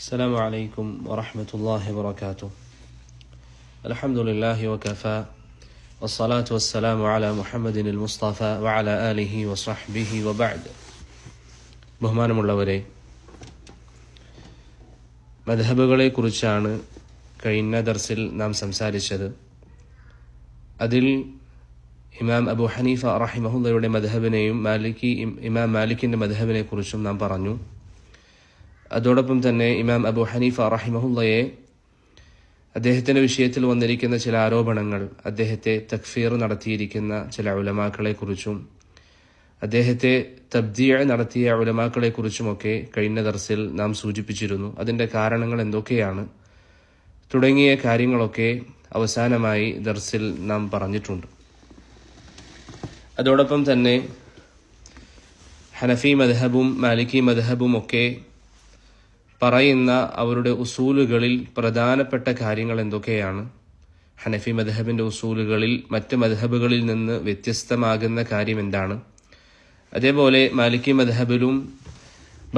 السلام عليكم ورحمة الله وبركاته. الحمد لله وكفى والصلاة والسلام على محمد المصطفى وعلى آله وصحبه وبعد. ബഹുമാനമുള്ളവരെ, മദ്ഹബുകളെ കുറിച്ചാണ് കഴിഞ്ഞ ദർസിൽ നാം സംസാരിച്ചത്. അതിൽ ഇമാം അബു ഹനീഫ റഹിമഹുല്ലയുടെ മദ്ഹബിനെയും ഇമാം മാലിക്കിൻ്റെ മദ്ഹബിനെ കുറിച്ചും നാം പറഞ്ഞു. അതോടൊപ്പം തന്നെ ഇമാം അബു ഹനീഫ റഹിമഹുല്ലയെ അദ്ദേഹത്തിൻ്റെ വിഷയത്തിൽ വന്നിരിക്കുന്ന ചില ആരോപണങ്ങൾ, അദ്ദേഹത്തെ തക്ഫീർ നടത്തിയിരിക്കുന്ന ചില ഉലമാക്കളെ കുറിച്ചും അദ്ദേഹത്തെ തബ്ദീഅ നടത്തിയ ഉലമാക്കളെ കുറിച്ചുമൊക്കെ കഴിഞ്ഞ ദർസിൽ നാം സൂചിപ്പിച്ചിരുന്നു. അതിൻ്റെ കാരണങ്ങൾ എന്തൊക്കെയാണ് തുടങ്ങിയ കാര്യങ്ങളൊക്കെ അവസാനമായി ദർസിൽ നാം പറഞ്ഞിട്ടുണ്ട്. അതോടൊപ്പം തന്നെ ഹനഫി മദ്ഹബും മാലിക്കി മദ്ഹബും ഒക്കെ പറയുന്ന അവരുടെ ഉസൂലുകളിൽ പ്രധാനപ്പെട്ട കാര്യങ്ങൾ എന്തൊക്കെയാണ്, ഹനഫി മദ്ഹബിൻ്റെ ഉസൂലുകളിൽ മറ്റ് മദ്ഹബുകളിൽ നിന്ന് വ്യത്യസ്തമാകുന്ന കാര്യം എന്താണ്, അതേപോലെ മാലിക്കി മദ്ഹബിലും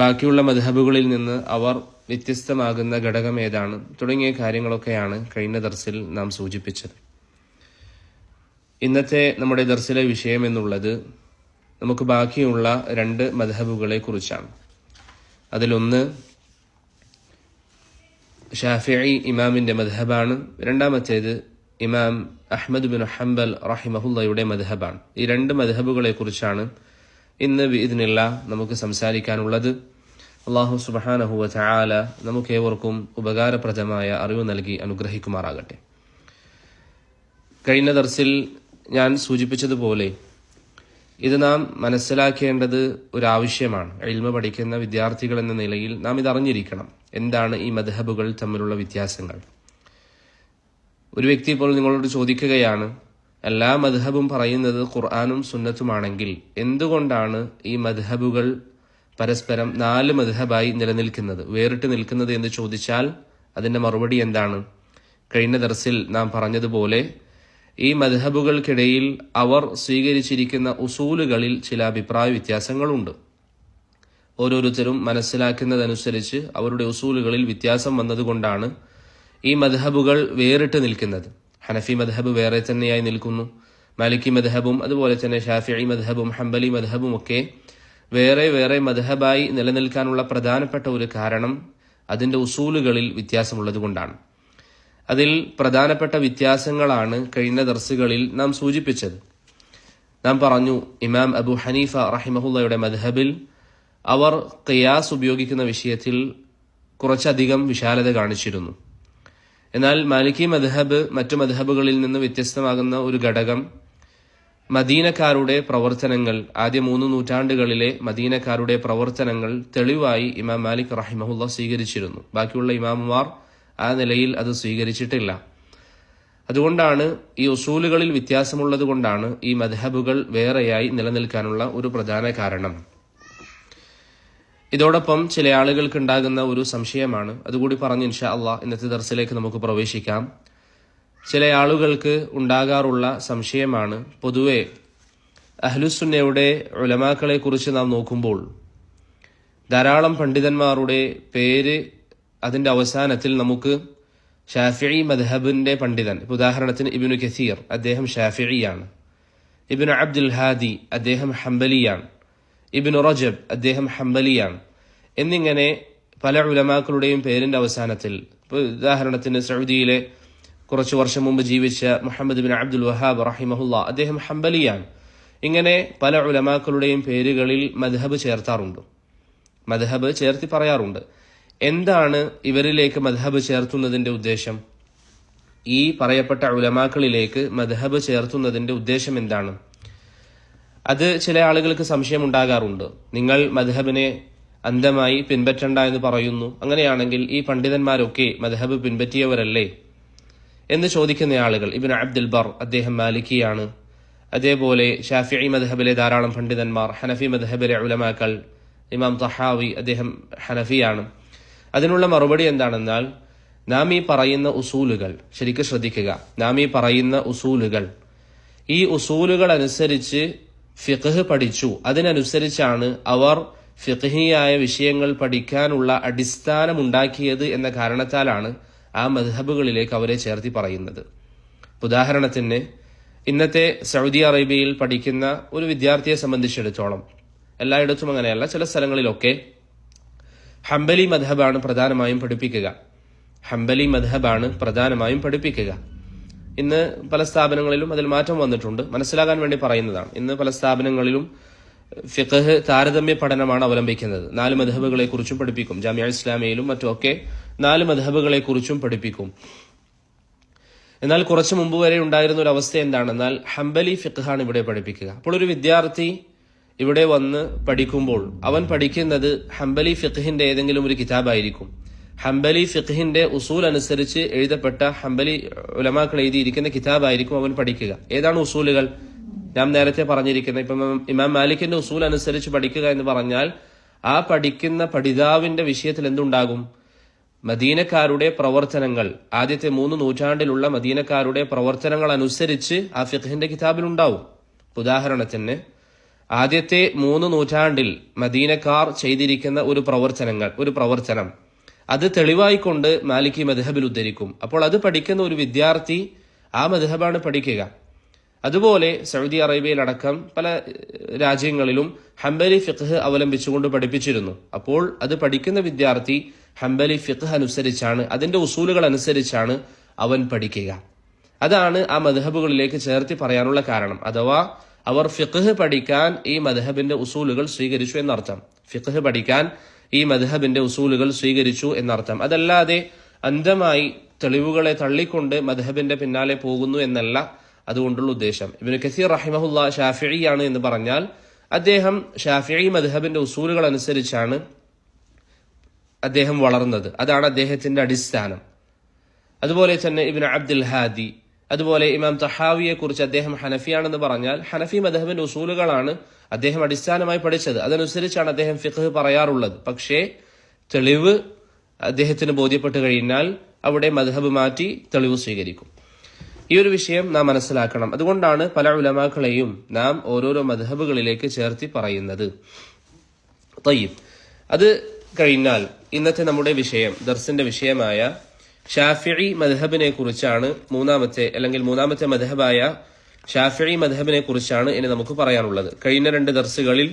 ബാക്കിയുള്ള മദ്ഹബുകളിൽ നിന്ന് അവർ വ്യത്യസ്തമാകുന്ന ഘടകം ഏതാണ് തുടങ്ങിയ കാര്യങ്ങളൊക്കെയാണ് കഴിഞ്ഞ ദർസിൽ നാം സൂചിപ്പിച്ചത്. ഇന്നത്തെ നമ്മുടെ ദർസിലെ വിഷയം എന്നുള്ളത് നമുക്ക് ബാക്കിയുള്ള രണ്ട് മദ്ഹബുകളെ കുറിച്ചാണ്. അതിലൊന്ന് ഷാഫിഈ ഇമാമിൻ്റെ മദ്ഹബാണ്, രണ്ടാമത്തേത് ഇമാം അഹ്മദ് ബിൻ ഹംബൽ റഹിമഹുല്ലയുടെ മദ്ഹബാണ്. ഈ രണ്ട് മദ്ഹബുകളെ കുറിച്ചാണ് ഇന്ന് ബിഇദ്നില്ലാഹ് നമുക്ക് സംസാരിക്കാനുള്ളത്. അല്ലാഹു സുബ്ഹാനഹു വ തആല നമുക്കേവർക്കും ഉപകാരപ്രദമായ അറിവ് നൽകി അനുഗ്രഹിക്കുമാറാകട്ടെ. കഴിഞ്ഞ ദർസിൽ ഞാൻ സൂചിപ്പിച്ചതുപോലെ ഇത് നാം മനസ്സിലാക്കേണ്ടത് ഒരാവശ്യമാണ്. ഇൽമ പഠിക്കുന്ന വിദ്യാർത്ഥികൾ എന്ന നിലയിൽ നാം ഇതറിഞ്ഞിരിക്കണം. എന്താണ് ഈ മദ്ഹബുകൾ തമ്മിലുള്ള വ്യത്യാസങ്ങൾ? ഒരു വ്യക്തി ഇപ്പോൾ നിങ്ങളോട് ചോദിക്കുകയാണ്, എല്ലാ മദ്ഹബും പറയുന്നത് ഖുർആനും സുന്നത്തുമാണെങ്കിൽ എന്തുകൊണ്ടാണ് ഈ മദ്ഹബുകൾ പരസ്പരം 4 മദ്ഹബായി നിലനിൽക്കുന്നത്, വേറിട്ട് നിൽക്കുന്നത് എന്ന് ചോദിച്ചാൽ അതിൻ്റെ മറുപടി എന്താണ്? കഴിഞ്ഞ ദർസിൽ നാം പറഞ്ഞതുപോലെ ഈ മദ്ഹബുകൾക്കിടയിൽ അവർ സ്വീകരിച്ചിരിക്കുന്ന ഉസൂലുകളിൽ ചില അഭിപ്രായ വ്യത്യാസങ്ങളുണ്ട്. ഓരോരുത്തരും മനസ്സിലാക്കുന്നതനുസരിച്ച് അവരുടെ ഉസൂലുകളിൽ വ്യത്യാസം വന്നതുകൊണ്ടാണ് ഈ മദ്ഹബുകൾ വേറിട്ട് നിൽക്കുന്നത്. ഹനഫി മദ്ഹബ് വേറെ തന്നെയായി നിൽക്കുന്നു. മാലിക്കി മദ്ഹബും അതുപോലെ തന്നെ ഷാഫിഈ മദ്ഹബും ഹംബലി മദ്ഹബും ഒക്കെ വേറെ വേറെ മദ്ഹബായി നിലനിൽക്കാനുള്ള പ്രധാനപ്പെട്ട ഒരു കാരണം അതിൻ്റെ ഉസൂലുകളിൽ വ്യത്യാസമുള്ളത് കൊണ്ടാണ്. അതിൽ പ്രധാനപ്പെട്ട വ്യത്യാസങ്ങളാണ് കഴിഞ്ഞ ദർസുകളിൽ നാം സൂചിപ്പിച്ചത്. നാം പറഞ്ഞു, ഇമാം അബു ഹനീഫ റഹിമഹുല്ലയുടെ മദ്ഹബിൽ അവർ ഖിയാസ് ഉപയോഗിക്കുന്ന വിഷയത്തിൽ കുറച്ചധികം വിശാലത കാണിച്ചിരുന്നു. എന്നാൽ മാലിക്കി മദ്ഹബ് മറ്റു മദ്ഹബുകളിൽ നിന്ന് വ്യത്യസ്തമാകുന്ന ഒരു ഘടകം, മദീനക്കാരുടെ പ്രവർത്തനങ്ങൾ, ആദ്യ 3 നൂറ്റാണ്ടുകളിലെ മദീനക്കാരുടെ പ്രവർത്തനങ്ങൾ തെളിവായി ഇമാം മാലിക് റഹിമഹുല്ല സ്വീകരിച്ചിരുന്നു. ബാക്കിയുള്ള ഇമാമുമാർ ആ നിലയിൽ അത് സ്വീകരിച്ചിട്ടില്ല. അതുകൊണ്ടാണ് ഈ ഉസൂലുകളിൽ വ്യത്യാസമുള്ളത് കൊണ്ടാണ് ഈ മദ്ഹബുകൾ വേറെയായി നിലനിൽക്കാനുള്ള ഒരു പ്രധാന കാരണം. ഇതോടൊപ്പം ചില ആളുകൾക്ക് ഉണ്ടാകുന്ന ഒരു സംശയമാണ്, അതുകൂടി പറഞ്ഞ് ഇൻഷാ അള്ളാഹ് ഇന്നത്തെ ദർസിലേക്ക് നമുക്ക് പ്രവേശിക്കാം. ചില ആളുകൾക്ക് ഉണ്ടാകാറുള്ള സംശയമാണ്, പൊതുവെ അഹ്ലുസുന്നയുടെ ഉലമാക്കളെ കുറിച്ച് നാം നോക്കുമ്പോൾ ധാരാളം പണ്ഡിതന്മാരുടെ പേര് അതിൻ്റെ അവസാനത്തിൽ നമുക്ക് ഷാഫിഈ മദ്ഹബിൻ്റെ പണ്ഡിതൻ, ഉദാഹരണത്തിന് ഇബ്നു കസീർ, അദ്ദേഹം ഷാഫിഈയാണ്. ഇബ്നു അബ്ദുൽ ഹാദി, അദ്ദേഹം ഹംബലിയാണ്. ഇബ്നു റജബ്, അദ്ദേഹം ഹംബലിയാണ്. എന്നിങ്ങനെ പല ഉലമാക്കളുടെയും പേരിൻ്റെ അവസാനത്തിൽ, ഇപ്പോൾ ഉദാഹരണത്തിന് സൗദിയിലെ കുറച്ച് വർഷം മുമ്പ് ജീവിച്ച മുഹമ്മദ് ബിൻ അബ്ദുൽ വഹാബ് റഹിമഹുല്ല, അദ്ദേഹം ഹംബലിയാണ്. ഇങ്ങനെ പല ഉലമാക്കളുടെയും പേരുകളിൽ മദ്ഹബ് ചേർത്താറുണ്ട്, മദ്ഹബ് ചേർത്തി പറയാറുണ്ട്. എന്താണ് ഇവരിലേക്ക് മദ്ഹബ് ചേർത്തുന്നതിൻ്റെ ഉദ്ദേശം? ഈ പറയപ്പെട്ട ഉലമാക്കളിലേക്ക് മദ്ഹബ് ചേർത്തുന്നതിൻ്റെ ഉദ്ദേശം എന്താണ്? അത് ചില ആളുകൾക്ക് സംശയം ഉണ്ടാകാറുണ്ട്. നിങ്ങൾ മദ്ഹബിനെ അന്ധമായി പിൻപറ്റണ്ട എന്ന് പറയുന്നു, അങ്ങനെയാണെങ്കിൽ ഈ പണ്ഡിതന്മാരൊക്കെ മദ്ഹബ് പിൻപറ്റിയവരല്ലേ എന്ന് ചോദിക്കുന്ന ആളുകൾ. ഇബ്നു അബ്ദുൽ ബർ, അദ്ദേഹം മാലിക്കിയാണ്. അതേപോലെ ഷാഫിഈ മദ്ഹബിലെ ധാരാളം പണ്ഡിതന്മാർ, ഹനഫി മദ്ഹബിലെ ഉലമാക്കൾ, ഇമാം തഹാവി, അദ്ദേഹം ഹനഫിയാണ്. അതിനുള്ള മറുപടി എന്താണെന്നാൽ, നാം ഈ പറയുന്ന ഉസൂലുകൾ ശരിക്കും ശ്രദ്ധിക്കുക. നാം ഈ പറയുന്ന ഉസൂലുകൾ, ഈ ഉസൂലുകൾ അനുസരിച്ച് ഫിഖ്ഹ് പഠിച്ചു, അതിനനുസരിച്ചാണ് അവർ ഫിഖ്ഹിയായ വിഷയങ്ങൾ പഠിക്കാനുള്ള അടിസ്ഥാനമുണ്ടാക്കിയത് എന്ന കാരണത്താലാണ് ആ മദ്ഹബുകളിലേക്ക് അവരെ ചേർത്തി പറയുന്നത്. ഉദാഹരണത്തിന് ഇന്നത്തെ സൗദി അറേബ്യയിൽ പഠിക്കുന്ന ഒരു വിദ്യാർത്ഥിയെ സംബന്ധിച്ചിടത്തോളം, എല്ലായിടത്തും അങ്ങനെയല്ല, ചില സ്ഥലങ്ങളിലൊക്കെ ഹംബലി മദ്ഹബാണ് പ്രധാനമായും പഠിപ്പിക്കുക. ഹംബലി മദ്ഹബാണ് പ്രധാനമായും പഠിപ്പിക്കുക. ഇന്ന് പല സ്ഥാപനങ്ങളിലും അതിൽ മാറ്റം വന്നിട്ടുണ്ട്. മനസ്സിലാകാൻ വേണ്ടി പറയുന്നതാണ്. ഇന്ന് പല സ്ഥാപനങ്ങളിലും ഫിഖ്ഹ് താരതമ്യ പഠനമാണ് അവലംബിക്കുന്നത്. 4 മദ്ഹബുകളെ കുറിച്ചും പഠിപ്പിക്കും. ജാമിഅ ഇസ്ലാമിയയിലും മറ്റുമൊക്കെ 4 മദ്ഹബുകളെ കുറിച്ചും പഠിപ്പിക്കും. എന്നാൽ കുറച്ചു മുമ്പ് വരെ ഉണ്ടായിരുന്ന ഒരു അവസ്ഥ എന്താണെന്നാൽ ഹംബലി ഫിഖ്ഹാണ് ഇവിടെ പഠിപ്പിക്കുക. അപ്പോൾ ഒരു വിദ്യാർത്ഥി ഇവിടെ വന്ന് പഠിക്കുമ്പോൾ അവൻ പഠിക്കുന്നത് ഹംബലി ഫിഖ്ഹിന്റെ ഏതെങ്കിലും ഒരു കിതാബായിരിക്കും. ഹംബലി ഫിഖ്ഹിന്റെ ഉസൂൽ അനുസരിച്ച് എഴുതപ്പെട്ട ഹംബലി ഉലമാക്കൾ എഴുതിയിരിക്കുന്ന കിതാബായിരിക്കും അവൻ പഠിക്കുക. ഏതാണ് ഉസൂലുകൾ? ഞാൻ നേരത്തെ പറഞ്ഞിരിക്കുന്ന ഇപ്പം ഇമാം മാലിക്കിന്റെ ഉസൂൽ അനുസരിച്ച് പഠിക്കുക എന്ന് പറഞ്ഞാൽ ആ പഠിക്കുന്ന പഠിതാവിന്റെ വിഷയത്തിൽ എന്തുണ്ടാകും? മദീനക്കാരുടെ പ്രവർത്തനങ്ങൾ, ആദ്യത്തെ 3 നൂറ്റാണ്ടിലുള്ള മദീനക്കാരുടെ പ്രവർത്തനങ്ങൾ അനുസരിച്ച് ആ ഫിഖ്ഹിന്റെ കിതാബിൽ ഉണ്ടാവും. ഉദാഹരണത്തിന് ആദ്യത്തെ 3 നൂറ്റാണ്ടിൽ മദീനക്കാർ ചെയ്തിരിക്കുന്ന ഒരു പ്രവർത്തനം അത് തെളിവായിക്കൊണ്ട് മാലിക്കി മദ്ഹബിൽ ഉദ്ധരിക്കും. അപ്പോൾ അത് പഠിക്കുന്ന ഒരു വിദ്യാർത്ഥി ആ മദ്ഹബാണ് പഠിക്കുക. അതുപോലെ സൗദി അറേബ്യയിലടക്കം പല രാജ്യങ്ങളിലും ഹംബലി ഫിഖ്ഹ് അവലംബിച്ചുകൊണ്ട് പഠിപ്പിച്ചിരുന്നു. അപ്പോൾ അത് പഠിക്കുന്ന വിദ്യാർത്ഥി ഹംബലി ഫിഖ്ഹ് അനുസരിച്ചാണ്, അതിന്റെ ഉസൂലുകൾ അനുസരിച്ചാണ് അവൻ പഠിക്കുക. അതാണ് ആ മദ്ഹബുകളിലേക്ക് ചേർത്തി പറയാനുള്ള കാരണം. അഥവാ അവർ ഫിഖ്ഹ് പഠിക്കാൻ ഈ മദ്ഹബിന്റെ ഉസൂലുകൾ സ്വീകരിച്ചു എന്നർത്ഥം. ഫിഖ്ഹ് പഠിക്കാൻ ഈ മദ്ഹബിന്റെ ഉസൂലുകൾ സ്വീകരിച്ചു എന്നർത്ഥം. അതല്ലാതെ അന്ധമായി തെളിവുകളെ തള്ളിക്കൊണ്ട് മദ്ഹബിന്റെ പിന്നാലെ പോകുന്നു എന്നല്ല അതുകൊണ്ടുള്ള ഉദ്ദേശം. ഇബ്നു കസീർ റഹിമഹുല്ലാ ഷാഫിഈയാണ് എന്ന് പറഞ്ഞാൽ അദ്ദേഹം ഷാഫിഈ മദ്ഹബിന്റെ ഉസൂലുകൾ അനുസരിച്ചാണ് അദ്ദേഹം വളർന്നത്. അതാണ് അദ്ദേഹത്തിന്റെ അടിസ്ഥാനം. അതുപോലെ തന്നെ ഇബ്നു അബ്ദുൽ ഹാദി, അതുപോലെ ഇമാം തഹാവിയെ കുറിച്ച് അദ്ദേഹം ഹനഫിയാണെന്ന് പറഞ്ഞാൽ ഹനഫി മദ്ഹബിന്റെ ഉസൂലുകളാണ് അദ്ദേഹം അടിസ്ഥാനമായി പഠിച്ചത്. അതനുസരിച്ചാണ് അദ്ദേഹം ഫിഖ്ഹ് പറയാറുള്ളത്. പക്ഷേ തെളിവ് അദ്ദേഹത്തിന് ബോധ്യപ്പെട്ട് കഴിഞ്ഞാൽ അവിടെ മദ്ഹബ് മാറ്റി തെളിവ് സ്വീകരിക്കും. ഈ ഒരു വിഷയം നാം മനസ്സിലാക്കണം. അതുകൊണ്ടാണ് പല ഉലമാക്കളെയും നാം ഓരോരോ മദ്ഹബുകളിലേക്ക് ചേർത്തി പറയുന്നത്. തയ്യിബ്, അത് കഴിഞ്ഞാൽ ഇന്നത്തെ നമ്മുടെ വിഷയം, ദർസിന്റെ വിഷയമായ ഷാഫിഈ മദ്ഹബിനെ കുറിച്ചാണ്. മൂന്നാമത്തെ മദ്ഹബായ ഷാഫിഈ മദ്ഹബിനെ കുറിച്ചാണ് ഇനി നമുക്ക് പറയാനുള്ളത്. കഴിഞ്ഞ 2 ദർസുകളിൽ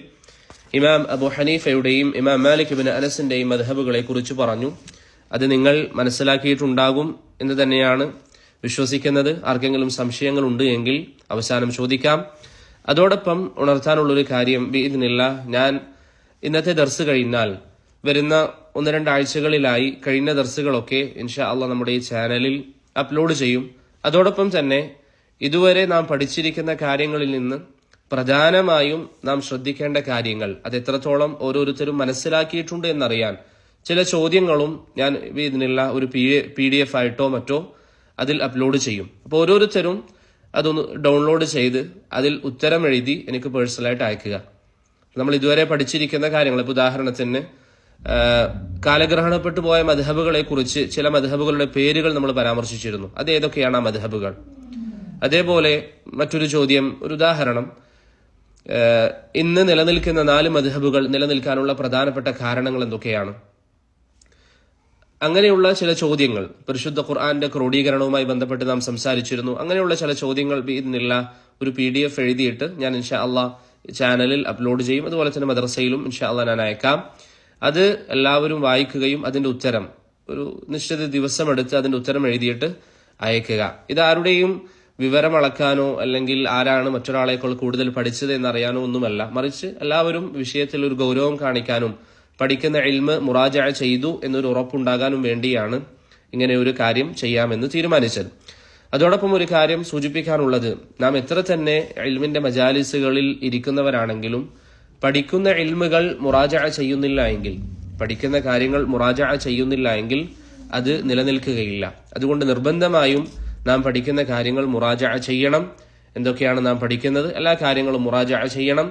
ഇമാം അബു ഹനീഫയുടെയും ഇമാം മാലിക് ഇബ്നു അനസിന്റെയും മദ്ഹബുകളെ കുറിച്ച് പറഞ്ഞു. അത് നിങ്ങൾ മനസ്സിലാക്കിയിട്ടുണ്ടാകും എന്ന് തന്നെയാണ് വിശ്വസിക്കുന്നത്. ആർക്കെങ്കിലും സംശയങ്ങൾ ഉണ്ട് എങ്കിൽ അവസാനം ചോദിക്കാം. അതോടൊപ്പം ഉണർത്താനുള്ളൊരു കാര്യം, ബിഇദ്നില്ലാഹ് ഞാൻ ഇന്നത്തെ ദർസ് കഴിഞ്ഞാൽ വരുന്ന 1-2 ആഴ്ചകളിലായി കഴിഞ്ഞ ദർസുകളൊക്കെ ഇൻഷാ അള്ളാഹ് നമ്മുടെ ഈ ചാനലിൽ അപ്ലോഡ് ചെയ്യും. അതോടൊപ്പം തന്നെ ഇതുവരെ നാം പഠിച്ചിരിക്കുന്ന കാര്യങ്ങളിൽ നിന്ന് പ്രധാനമായും നാം ശ്രദ്ധിക്കേണ്ട കാര്യങ്ങൾ അത് എത്രത്തോളം ഓരോരുത്തരും മനസ്സിലാക്കിയിട്ടുണ്ട് എന്നറിയാൻ ചില ചോദ്യങ്ങളും ഞാൻ ബിഇദ്നില്ലാഹ് ഒരു PDF ആയിട്ടോ മറ്റോ അതിൽ അപ്ലോഡ് ചെയ്യും. അപ്പോൾ ഓരോരുത്തരും അതൊന്ന് ഡൗൺലോഡ് ചെയ്ത് അതിൽ ഉത്തരം എഴുതി എനിക്ക് പേഴ്സണലായിട്ട് അയക്കുക. നമ്മൾ ഇതുവരെ പഠിച്ചിരിക്കുന്ന കാര്യങ്ങൾ, ഇപ്പോൾ ഉദാഹരണത്തിന് കാലഗ്രഹണപ്പെട്ടു പോയ മദ്ഹബുകളെ കുറിച്ച് ചില മദ്ഹബുകളുടെ പേരുകൾ നമ്മൾ പരാമർശിച്ചിരുന്നു. അത് ഏതൊക്കെയാണ് ആ മദ്ഹബുകൾ? അതേപോലെ മറ്റൊരു ചോദ്യം, ഒരു ഉദാഹരണം, ഇന്ന് നിലനിൽക്കുന്ന 4 മദ്ഹബുകൾ നിലനിൽക്കാനുള്ള പ്രധാനപ്പെട്ട കാരണങ്ങൾ എന്തൊക്കെയാണ്? അങ്ങനെയുള്ള ചില ചോദ്യങ്ങൾ പരിശുദ്ധ ഖുർആന്റെ ക്രോഡീകരണവുമായി ബന്ധപ്പെട്ട് നാം സംസാരിച്ചിരുന്നു. അങ്ങനെയുള്ള ചില ചോദ്യങ്ങൾ ബിഇദ്നില്ലാഹ് ഒരു PDF എഴുതിയിട്ട് ഞാൻ ഇൻഷാ അള്ളാഹ് ചാനലിൽ അപ്ലോഡ് ചെയ്യും. അതുപോലെ തന്നെ മദ്രസയിലും ഇൻഷാ അള്ളാഹ് ഞാൻ അയക്കാം. അത് എല്ലാവരും വായിക്കുകയും അതിന്റെ ഉത്തരം ഒരു നിശ്ചിത ദിവസം എടുത്ത് അതിന്റെ ഉത്തരം എഴുതിയിട്ട് അയക്കുക. ഇതാരുടെയും വിവരം അളക്കാനോ അല്ലെങ്കിൽ ആരാണ് മറ്റൊരാളേക്കാൾ കൂടുതൽ പഠിച്ചത് എന്നറിയാനോ ഒന്നുമല്ല, മറിച്ച് എല്ലാവരും വിഷയത്തിൽ ഒരു ഗൗരവം കാണിക്കാനും പഠിക്കുന്ന ഇൽമ് മുറാജഅ ചെയ്തു എന്നൊരു ഉറപ്പുണ്ടാകാനും വേണ്ടിയാണ് ഇങ്ങനെ ഒരു കാര്യം ചെയ്യാമെന്ന് തീരുമാനിച്ചത്. അതോടൊപ്പം ഒരു കാര്യം സൂചിപ്പിക്കാനുള്ളത്, നാം എത്ര തന്നെ ഇൽമിന്റെ മജാലിസുകളിൽ ഇരിക്കുന്നവരാണെങ്കിലും പഠിക്കുന്ന ഇൽമുകൾ മുറാജഅ ചെയ്യുന്നില്ല എങ്കിൽ, പഠിക്കുന്ന കാര്യങ്ങൾ മുറാജഅ ചെയ്യുന്നില്ല എങ്കിൽ അത് നിലനിൽക്കുകയില്ല. അതുകൊണ്ട് നിർബന്ധമായും നാം പഠിക്കുന്ന കാര്യങ്ങൾ മുറാജഅ ചെയ്യണം. എന്തൊക്കെയാണ് നാം പഠിക്കുന്നത്? എല്ലാ കാര്യങ്ങളും മുറാജഅ ചെയ്യണം.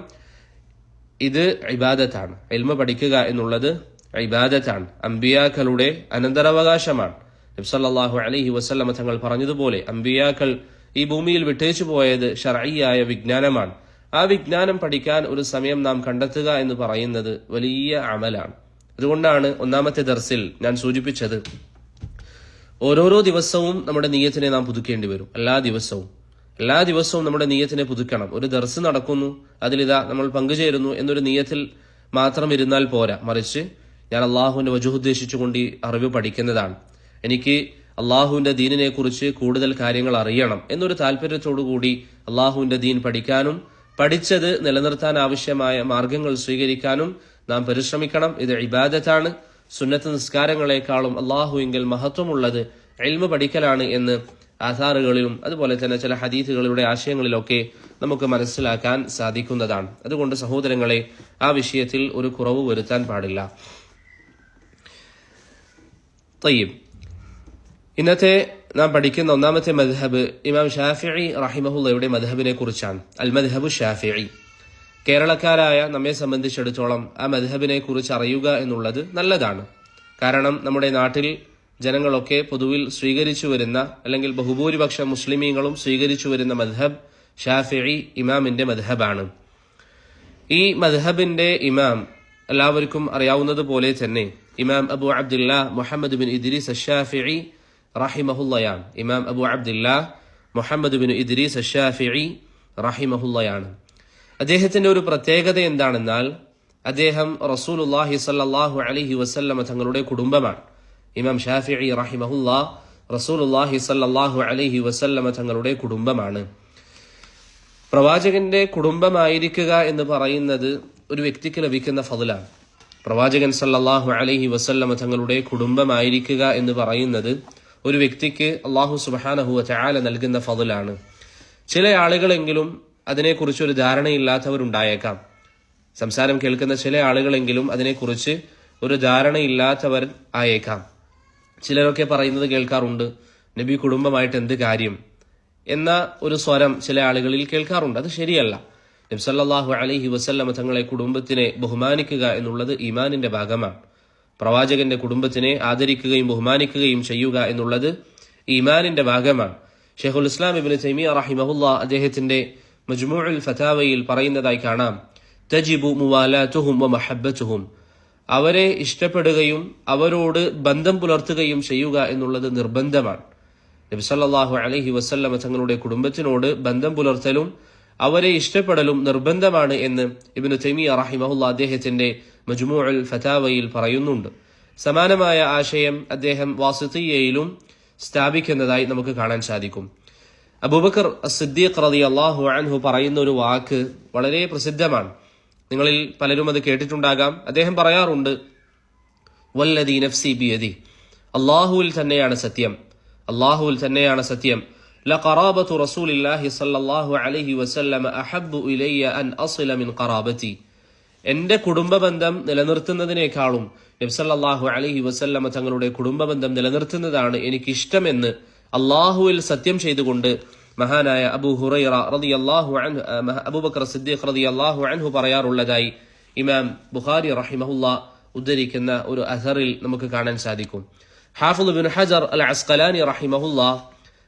ഇത് ഇബാദത്താണ്. ഇൽമ പഠിക്കുക എന്നുള്ളത് ഇബാദത്താണ്, അംബിയാക്കളുടെ അനന്തരാവകാശമാണ്. നബി സല്ലല്ലാഹു അലൈഹി വസല്ലം തങ്ങൾ പറഞ്ഞതുപോലെ അംബിയാക്കൾ ഈ ഭൂമിയിൽ വിട്ടേച്ചു പോയത് ശർഈയായ വിജ്ഞാനമാണ്. ആ വിജ്ഞാനം പഠിക്കാൻ ഒരു സമയം നാം കണ്ടെത്തുക എന്ന് പറയുന്നത് വലിയ അമലാണ്. അതുകൊണ്ടാണ് ഒന്നാമത്തെ ദർസിൽ ഞാൻ സൂചിപ്പിച്ചത്, ഓരോരോ ദിവസവും നമ്മുടെ നിയ്യത്തിനെ നാം പുതുക്കേണ്ടി വരും. എല്ലാ ദിവസവും നമ്മുടെ നിയ്യത്തിനെ പുതുക്കണം. ഒരു ദർസ് നടക്കുന്നു, അതിലിതാ നമ്മൾ പങ്കുചേരുന്നു എന്നൊരു നിയ്യത്തിൽ മാത്രം ഇരുന്നാൽ പോരാ. മറിച്ച് ഞാൻ അള്ളാഹുവിന്റെ വജൂഹ് ഉദ്ദേശിച്ചുകൊണ്ട് ഈ അറിവ് പഠിക്കുന്നതാണ്, എനിക്ക് അള്ളാഹുവിന്റെ ദീനിനെ കുറിച്ച് കൂടുതൽ കാര്യങ്ങൾ അറിയണം എന്നൊരു താല്പര്യത്തോടുകൂടി അള്ളാഹുവിന്റെ ദീൻ പഠിക്കാനും പഠിച്ചത് നിലനിർത്താൻ ആവശ്യമായ മാർഗങ്ങൾ സ്വീകരിക്കാനും നാം പരിശ്രമിക്കണം. ഇത് ഇബാദത്താണ്. സുന്നത്ത് നിസ്കാരങ്ങളെക്കാളും അള്ളാഹുവിങ്കിൽ മഹത്വമുള്ളത് ഇൽമ പഠിക്കലാണ് എന്ന് ആധാറുകളിലും അതുപോലെ തന്നെ ചില ഹദീസുകളുടെ ആശയങ്ങളിലൊക്കെ നമുക്ക് മനസ്സിലാക്കാൻ സാധിക്കുന്നതാണ്. അതുകൊണ്ട് സഹോദരങ്ങളെ, ആ വിഷയത്തിൽ ഒരു കുറവ് വരുത്താൻ പാടില്ല. തയ്യിബ്, ഇന്നത്തെ നാം പഠിക്കുന്ന ഒന്നാമത്തെ മദ്ഹബ് ഇമാം ഷാഫിഈ റഹിമഹുള്ളയുടെ മദ്ഹബിനെ കുറിച്ചാണ്. അൽ മദ്ഹബു ഷാഫിഈ. കേരളക്കാരായ നമ്മെ സംബന്ധിച്ചിടത്തോളം ആ മദ്ഹബിനെ കുറിച്ച് അറിയുക എന്നുള്ളത് നല്ലതാണ്. കാരണം നമ്മുടെ നാട്ടിൽ ജനങ്ങളൊക്കെ പൊതുവിൽ സ്വീകരിച്ചു വരുന്ന, അല്ലെങ്കിൽ ബഹുഭൂരിപക്ഷം മുസ്ലിമീങ്ങളും സ്വീകരിച്ചു വരുന്ന മദ്ഹബ് ഷാഫിഈ ഇമാമിന്റെ മദ്ഹബാണ്. ഈ മദ്ഹബിന്റെ ഇമാം എല്ലാവർക്കും അറിയാവുന്നതുപോലെ തന്നെ ഇമാം അബു അബ്ദുല്ല മുഹമ്മദ് ബിൻ ഇദ്രീസ് അശ്ശാഫിഈ റഹിമഹുള്ളയാണ്. ഇമാം അബു അബ്ദുല്ല മുഹമ്മദ് ബിൻ ഇദ്രീസ് അശ്ശാഫിഈ റഹിമഹുള്ളയാണ്. അദ്ദേഹത്തിന്റെ ഒരു പ്രത്യേകത എന്താണെന്നാൽ അദ്ദേഹം റസൂലുള്ളാഹി സ്വല്ലല്ലാഹു അലൈഹി വസല്ലമ തങ്ങളുടെ കുടുംബമാണ്. ഇമാം ഷാഫിഈ റഹിമഹുല്ലാ റസൂലുള്ളാഹി സ്വല്ലല്ലാഹു അലൈഹി വസല്ലമ തങ്ങളുടെ കുടുംബമാണ്. പ്രവാചകന്റെ കുടുംബമായിരിക്കുക എന്ന് പറയുന്നത് ഒരു വ്യക്തിക്ക് ലഭിക്കുന്ന ഫضലാണ്. പ്രവാചകൻ സല്ലല്ലാഹു അലൈഹി വസല്ലമ തങ്ങളുടെ കുടുംബമായിരിക്കുക എന്ന് പറയുന്നത് ഒരു വ്യക്തിക്ക് അല്ലാഹു സുബ്ഹാനഹു വ തആല നൽകുന്ന ഫضലാണ്. ചില ആളുകളെങ്കിലും അതിനെക്കുറിച്ചൊരു ധാരണയില്ലാത്തവരുണ്ടായേക്കാം. സംസാരം കേൾക്കുന്ന ചില ആളുകളെങ്കിലും അതിനെക്കുറിച്ച് ഒരു ധാരണയില്ലാത്തവർ ആയേക്കാം. ചിലരൊക്കെ പറയുന്നത് കേൾക്കാറുണ്ട്, നബി കുടുംബമായിട്ട് എന്ത് കാര്യം എന്ന ഒരു സ്വരം ചില ആളുകളിൽ കേൾക്കാറുണ്ട്. അത് ശരിയല്ല. നബി സല്ലല്ലാഹു അലൈഹി വസല്ലമ തങ്ങളെ കുടുംബത്തിനെ ബഹുമാനിക്കുക എന്നുള്ളത് ഈമാനിന്റെ ഭാഗമാണ്. പ്രവാചകന്റെ കുടുംബത്തിനെ ആദരിക്കുകയും ബഹുമാനിക്കുകയും ചെയ്യുക എന്നുള്ളത് ഈമാനിന്റെ ഭാഗമാണ്. ഷെയ്ഖുൽ ഇസ്ലാം ഇബ്നു തൈമിയ്യ റഹിമഹുല്ലാ അദ്ദേഹത്തിന്റെ മജ്മൂഉൽ ഫതാവയിൽ പറയുന്നതായി കാണാം, തജിബു മുവാലാതുഹും വ മഹബ്ബതുഹും. അവരെ ഇഷ്ടപ്പെടുകയും അവരോട് ബന്ധം പുലർത്തുകയും ചെയ്യുക എന്നുള്ളത് നിർബന്ധമാണ്. നബി സല്ലല്ലാഹു അലൈഹി വസല്ലമ തങ്ങളുടെ കുടുംബത്തിനോട് ബന്ധം പുലർത്തലും അവരെ ഇഷ്ടപ്പെടലും നിർബന്ധമാണ് എന്ന് ഇബ്നു തൈമിയ്യ റഹിമഹുല്ലാ അദ്ദേഹത്തിന്റെ മജ്മൂഉൽ ഫതാവയിൽ പറയുന്നുണ്ട്. സമാനമായ ആശയം അദ്ദേഹം വാസിത്തിയയിലും സ്ഥാപിക്കുന്നതായി നമുക്ക് കാണാൻ സാധിക്കും. അബൂബക്കർ അസ്സിദ്ദീഖ് റളിയല്ലാഹു അൻഹു പറയുന്ന ഒരു വാക്ക് വളരെ പ്രസിദ്ധമാണ്. നിങ്ങളിൽ പലരും അത് കേട്ടിട്ടുണ്ടാകാം. അദ്ദേഹം പറയാറുണ്ട്, വല്ലദീ നഫ്സി ബിയദി, അല്ലാഹുവിൽ തന്നെയാണ് സത്യം, അല്ലാഹുവിൽ തന്നെയാണ് സത്യം, ലഖറാബതു റസൂലില്ലാഹി സ്വല്ലല്ലാഹു അലൈഹി വസല്ലമ അഹബ്ബു ഇലയ്യ അൻ അസില മിൻ ഖറാബതി. എന്റെ കുടുംബബന്ധം നിലനിർത്തുന്നതിനേക്കാളും നബി സല്ലല്ലാഹു അലൈഹി വസല്ലമ തങ്ങളുടെ കുടുംബബന്ധം നിലനിർത്തുന്നതാണ് എനിക്കിഷ്ടമെന്ന് അല്ലാഹുവിൽ സത്യം ചെയ്തുകൊണ്ട് മഹാനായ അബൂ ഹുറൈറ റളിയല്ലാഹു അൻഹു, അബൂബക്കർ സിദ്ദീഖ് റളിയല്ലാഹു അൻഹു പറയാറുള്ളതായി ഇമാം ബുഖാരി റഹിമഹുല്ലാ ഉദ്ധരിക്കുന്ന ഒരു അഥറിൽ നമുക്ക് കാണാൻ സാധിക്കും. ഹാഫിദ് ഇബ്നു ഹജർ അൽ അസ്ഖലാനി റഹിമഹുല്ലാ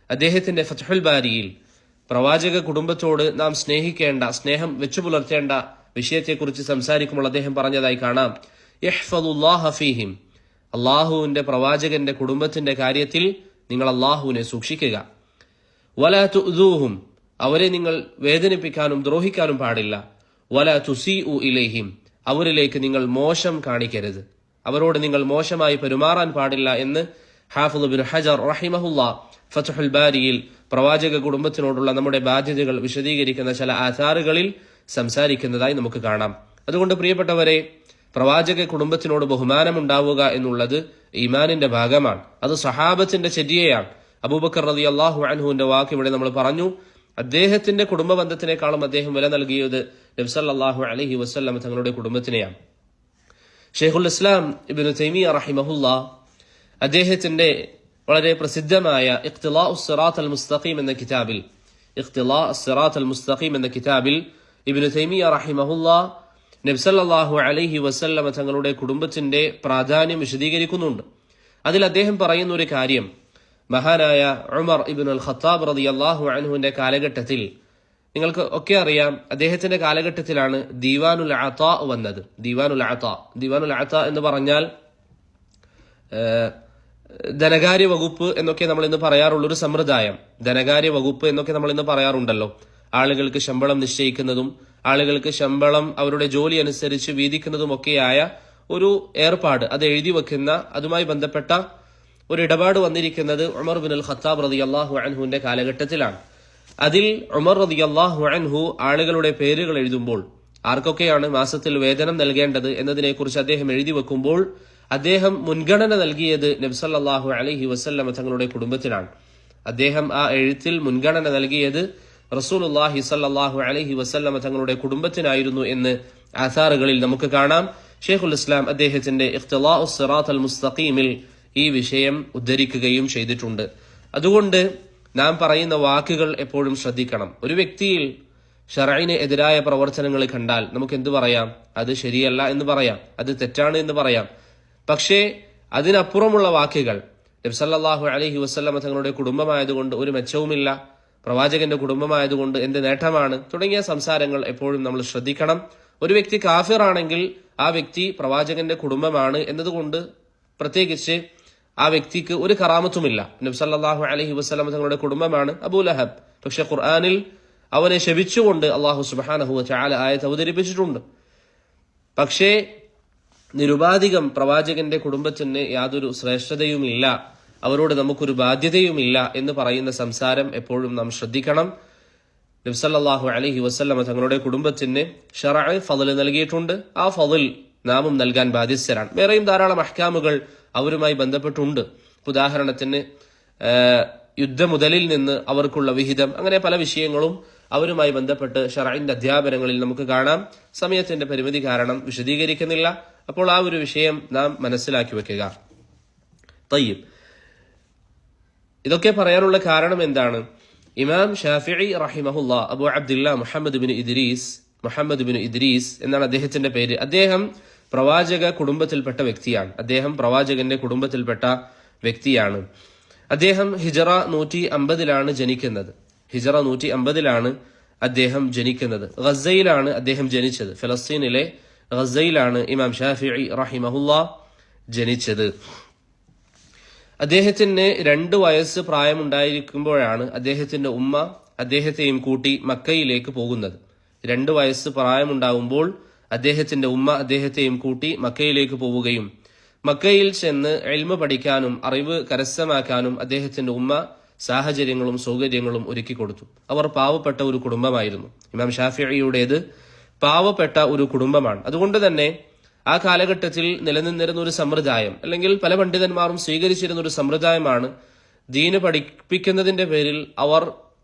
അദ്ദേഹത്തിന്റെ ഫത്ഹുൽ ബാരിയിൽ പ്രവാചക കുടുംബത്തോട് നാം സ്നേഹം വെച്ചു പുലർത്തേണ്ട വിഷയത്തെക്കുറിച്ച് സംസാരിക്കുമ്പോൾ അദ്ദേഹം പറഞ്ഞതായി കാണാം, ഇഹ്ഫദുല്ലാഹ ഫീഹിം, അള്ളാഹുവിന്റെ പ്രവാചകന്റെ കുടുംബത്തിന്റെ കാര്യത്തിൽ നിങ്ങൾ അള്ളാഹുവിനെ സൂക്ഷിക്കുക. വലാ തുഅ്ദൂഹും, അവരെ നിങ്ങൾ വേദനിപ്പിക്കാനും ദ്രോഹിക്കാനും പാടില്ല. വലാ തുസീഉ ഇലൈഹിം, അവരിലേക്ക് നിങ്ങൾ മോശം കാണിക്കരുത്, അവരോട് നിങ്ങൾ മോശമായി പെരുമാറാൻ പാടില്ല എന്ന് ഹാഫിദ് ഇബ്നു ഹജർ റഹിമഹുല്ലാ ഫത്ഹുൽ ബാരിയിൽ പ്രവാചക കുടുംബത്തിനോടുള്ള നമ്മുടെ ബാധ്യതകൾ വിശദീകരിക്കുന്ന ചില ആധാറുകളിൽ സംസാരിക്കുന്നതായി നമുക്ക് കാണാം. അതുകൊണ്ട് പ്രിയപ്പെട്ടവരെ, പ്രവാചക കുടുംബത്തിനോട് ബഹുമാനമുണ്ടാവുക എന്നുള്ളത് ഈമാനിന്റെ ഭാഗമാണ്. അത് സഹാബത്തിന്റെ ചര്യയാണ്. അബൂബക്കർ റളിയല്ലാഹു അൻഹുവിന്റെ വാക്ക് ഇവിടെ നമ്മൾ പറഞ്ഞു. അദ്ദേഹത്തിന്റെ കുടുംബ ബന്ധത്തിനേക്കാളും അദ്ദേഹം വില നൽകിയത് നബി സല്ലല്ലാഹു അലൈഹി വസല്ലം തങ്ങളുടെ കുടുംബത്തിനെയാണ്. ഷെയ്ഖുൽ ഇസ്ലാം ഇബ്നു തൈമിയ്യ റഹിമഹുല്ലാ അദ്ദേഹത്തിന്റെ വളരെ പ്രസിദ്ധമായ ഇഖ്തിലാഉസ് സിറാത്ത് അൽ മുസ്തഖീം എന്ന കിതാബിൽ, ഇഖ്തിലാഉസ് സിറാത്ത് അൽ മുസ്തഖീം എന്ന കിതാബിൽ ഇബ്നു തൈമിയ്യ റഹിമഹുല്ലാ നബി സല്ലല്ലാഹു അലൈഹി വസല്ലം തങ്ങളുടെ കുടുംബത്തിന്റെ പ്രാധാന്യം വിശദീകരിക്കുന്നുണ്ട്. അതിൽ അദ്ദേഹം പറയുന്ന ഒരു കാര്യം, മഹാനായ ഉമർ ഇബ്നുൽ ഖത്താബ് റളിയല്ലാഹു അൻഹുവിന്റെ കാലഘട്ടത്തിൽ നിങ്ങൾക്ക് ഒക്കെ അറിയാം, അദ്ദേഹത്തിന്റെ കാലഘട്ടത്തിലാണ് ദീവാനുൽ അതാ വന്നത്. ദീവാനുൽ അതാ എന്ന് പറഞ്ഞാൽ ധനകാര്യ വകുപ്പ് എന്നൊക്കെ നമ്മൾ ഇന്ന് പറയാറുള്ളൊരു സമ്പ്രദായം. ധനകാര്യ വകുപ്പ് എന്നൊക്കെ നമ്മൾ ഇന്ന് പറയാറുണ്ടല്ലോ. ആളുകൾക്ക് ശമ്പളം നിശ്ചയിക്കുന്നതും ആളുകൾക്ക് ശമ്പളം അവരുടെ ജോലി അനുസരിച്ച് വീതിക്കുന്നതുമൊക്കെയായ ഒരു ഏർപ്പാട്, അത് എഴുതി വെക്കുന്ന, അതുമായി ബന്ധപ്പെട്ട ഒരു ഇടപാട് വന്നിരിക്കുന്നത് ഉമർ ബിൻ അൽ ഖത്താബ് റളിയല്ലാഹു അൻഹുവിന്റെ കാലഘട്ടത്തിലാണ്. അതിൽ ഉമർ റളിയല്ലാഹു അൻഹു ആളുകളുടെ പേരുകൾ എഴുതുമ്പോൾ ആർക്കൊക്കെയാണ് മാസത്തിൽ വേതനം നൽകേണ്ടത് എന്നതിനെക്കുറിച്ച് അദ്ദേഹം എഴുതി വെക്കുമ്പോൾ അദ്ദേഹം മുൻഗണന നൽകിയത് നബി സല്ലല്ലാഹു അലൈഹി വസല്ലം തങ്ങളുടെ കുടുംബത്തിനാണ്. അദ്ദേഹം ആ എഴുത്തിൽ മുൻഗണന നൽകിയത് റസൂലുള്ളാഹി സല്ലല്ലാഹു അലൈഹി വസല്ലം തങ്ങളുടെ കുടുംബത്തിനായിരുന്നു എന്ന് ആസാറുകളിൽ നമുക്ക് കാണാം. ഷെയ്ഖുൽ ഇസ്ലാം അദ്ദേഹത്തിന്റെ ഇഖ്തിലാഉസ് സിറാത്തൽ മുസ്തഖീമിൽ ഈ വിഷയം ഉദ്ധരിക്കുകയും ചെയ്തിട്ടുണ്ട്. അതുകൊണ്ട് നാം പറയുന്ന വാക്കുകൾ എപ്പോഴും ശ്രദ്ധിക്കണം. ഒരു വ്യക്തിയിൽ ശർഇന് എതിരായ പ്രവർത്തനങ്ങൾ കണ്ടാൽ നമുക്ക് എന്ത് പറയാം? അത് ശരിയല്ല എന്ന് പറയാം, അത് തെറ്റാണ് എന്ന് പറയാം. പക്ഷേ അതിനപ്പുറമുള്ള വാക്കുകൾ, നബി സല്ലല്ലാഹു അലൈഹി വസല്ലം തങ്ങളുടെ കുടുംബമായതുകൊണ്ട് ഒരു മെച്ചവുമില്ല, പ്രവാചകന്റെ കുടുംബമായതുകൊണ്ട് എന്ത് നേട്ടമാണ്, തുടങ്ങിയ സംസാരങ്ങൾ എപ്പോഴും നമ്മൾ ശ്രദ്ധിക്കണം. ഒരു വ്യക്തി കാഫിറാണെങ്കിൽ ആ വ്യക്തി പ്രവാചകന്റെ കുടുംബമാണ് എന്നതുകൊണ്ട് പ്രത്യേകിച്ച് ആ വ്യക്തിക്ക് ഒരു കറാമത്തുമില്ല. നബി സല്ലല്ലാഹു അലൈഹി വസല്ലം തങ്ങളുടെ കുടുംബമാണ് അബൂ ലഹബ്. പക്ഷെ ഖുർആനിൽ അവനെ ശപിച്ചുകൊണ്ട് അല്ലാഹു സുബ്ഹാനഹു വതആല ആയത്ത് അവതരിപ്പിച്ചിട്ടുണ്ട്. പക്ഷേ നിരുപാധികം പ്രവാചകന്റെ കുടുംബത്തിന് യാതൊരു ശ്രേഷ്ഠതയുമില്ല, അവരോട് നമുക്കൊരു ബാധ്യതയുമില്ല എന്ന് പറയുന്ന സംസാരം എപ്പോഴും നാം ശ്രദ്ധിക്കണം. നബി സല്ലല്ലാഹു അലൈഹി വസല്ലം തങ്ങളുടെ കുടുംബത്തിന് ശർഅ് ഫളൽ നൽകിയിട്ടുണ്ട്. ആ ഫളൽ നാമും നൽകാൻ ബാധ്യസ്ഥരാണ്. വേറെയും ധാരാളം അഹ്കാമുകൾ അവരുമായി ബന്ധപ്പെട്ടുണ്ട്. ഉദാഹരണത്തിന് യുദ്ധമുതലിൽ നിന്ന് അവർക്കുള്ള വിഹിതം, അങ്ങനെ പല വിഷയങ്ങളും അവരുമായി ബന്ധപ്പെട്ട് ശർഇന്റെ അധ്യാപനങ്ങളിൽ നമുക്ക് കാണാം. സമയത്തിന്റെ പരിമിതി കാരണം വിശദീകരിക്കുന്നില്ല. അപ്പോൾ ആ ഒരു വിഷയം നാം മനസ്സിലാക്കി വെക്കുക. തയ്യിബ്, ഇതൊക്കെ പറയാനുള്ള കാരണം എന്താണ്? ഇമാം ഷാഫിഈ റഹിമഹുല്ലാ, അബൂ അബ്ദില്ല മുഹമ്മദ് ബിൻ ഇദ്രീസ് എന്നാണ് അദ്ദേഹത്തിന്റെ പേര്. അദ്ദേഹം പ്രവാചക കുടുംബത്തിൽപ്പെട്ട വ്യക്തിയാണ്. അദ്ദേഹം പ്രവാചകന്റെ കുടുംബത്തിൽപ്പെട്ട വ്യക്തിയാണ്. അദ്ദേഹം ഹിജറ 150 ജനിക്കുന്നത്. ഹിജറ 150 അദ്ദേഹം ജനിക്കുന്നത്. ഗസയിലാണ് അദ്ദേഹം ജനിച്ചത്. ഫലസ്തീനിലെ ഗസയിലാണ് ഇമാം ഷാഫിഈ റഹിമഹുല്ലാ ജനിച്ചത്. അദ്ദേഹത്തിന് 2 വയസ്സ് പ്രായമുണ്ടായിരിക്കുമ്പോഴാണ് അദ്ദേഹത്തിന്റെ ഉമ്മ അദ്ദേഹത്തെയും കൂട്ടി മക്കയിലേക്ക് പോകുന്നത്. 2 വയസ്സ് പ്രായമുണ്ടാകുമ്പോൾ അദ്ദേഹത്തിന്റെ ഉമ്മ അദ്ദേഹത്തെയും കൂട്ടി മക്കയിലേക്ക് പോവുകയും മക്കയിൽ ചെന്ന് ഇൽമ പഠിക്കാനും അറിവ് കരസ്ഥമാക്കാനും അദ്ദേഹത്തിന്റെ ഉമ്മ സാഹചര്യങ്ങളും സൗകര്യങ്ങളും ഒരുക്കി കൊടുത്തു. അവർ പാവപ്പെട്ട ഒരു കുടുംബമായിരുന്നു. ഇമാം ഷാഫിഈയുടേത് പാവപ്പെട്ട ഒരു കുടുംബമാണ്. അതുകൊണ്ട് തന്നെ ആ കാലഘട്ടത്തിൽ നിലനിന്നിരുന്ന ഒരു സമ്പ്രദായം, അല്ലെങ്കിൽ പല പണ്ഡിതന്മാരും സ്വീകരിച്ചിരുന്ന ഒരു സമ്പ്രദായമാണ്, ദീന് പഠിപ്പിക്കുന്നതിന്റെ പേരിൽ അവർ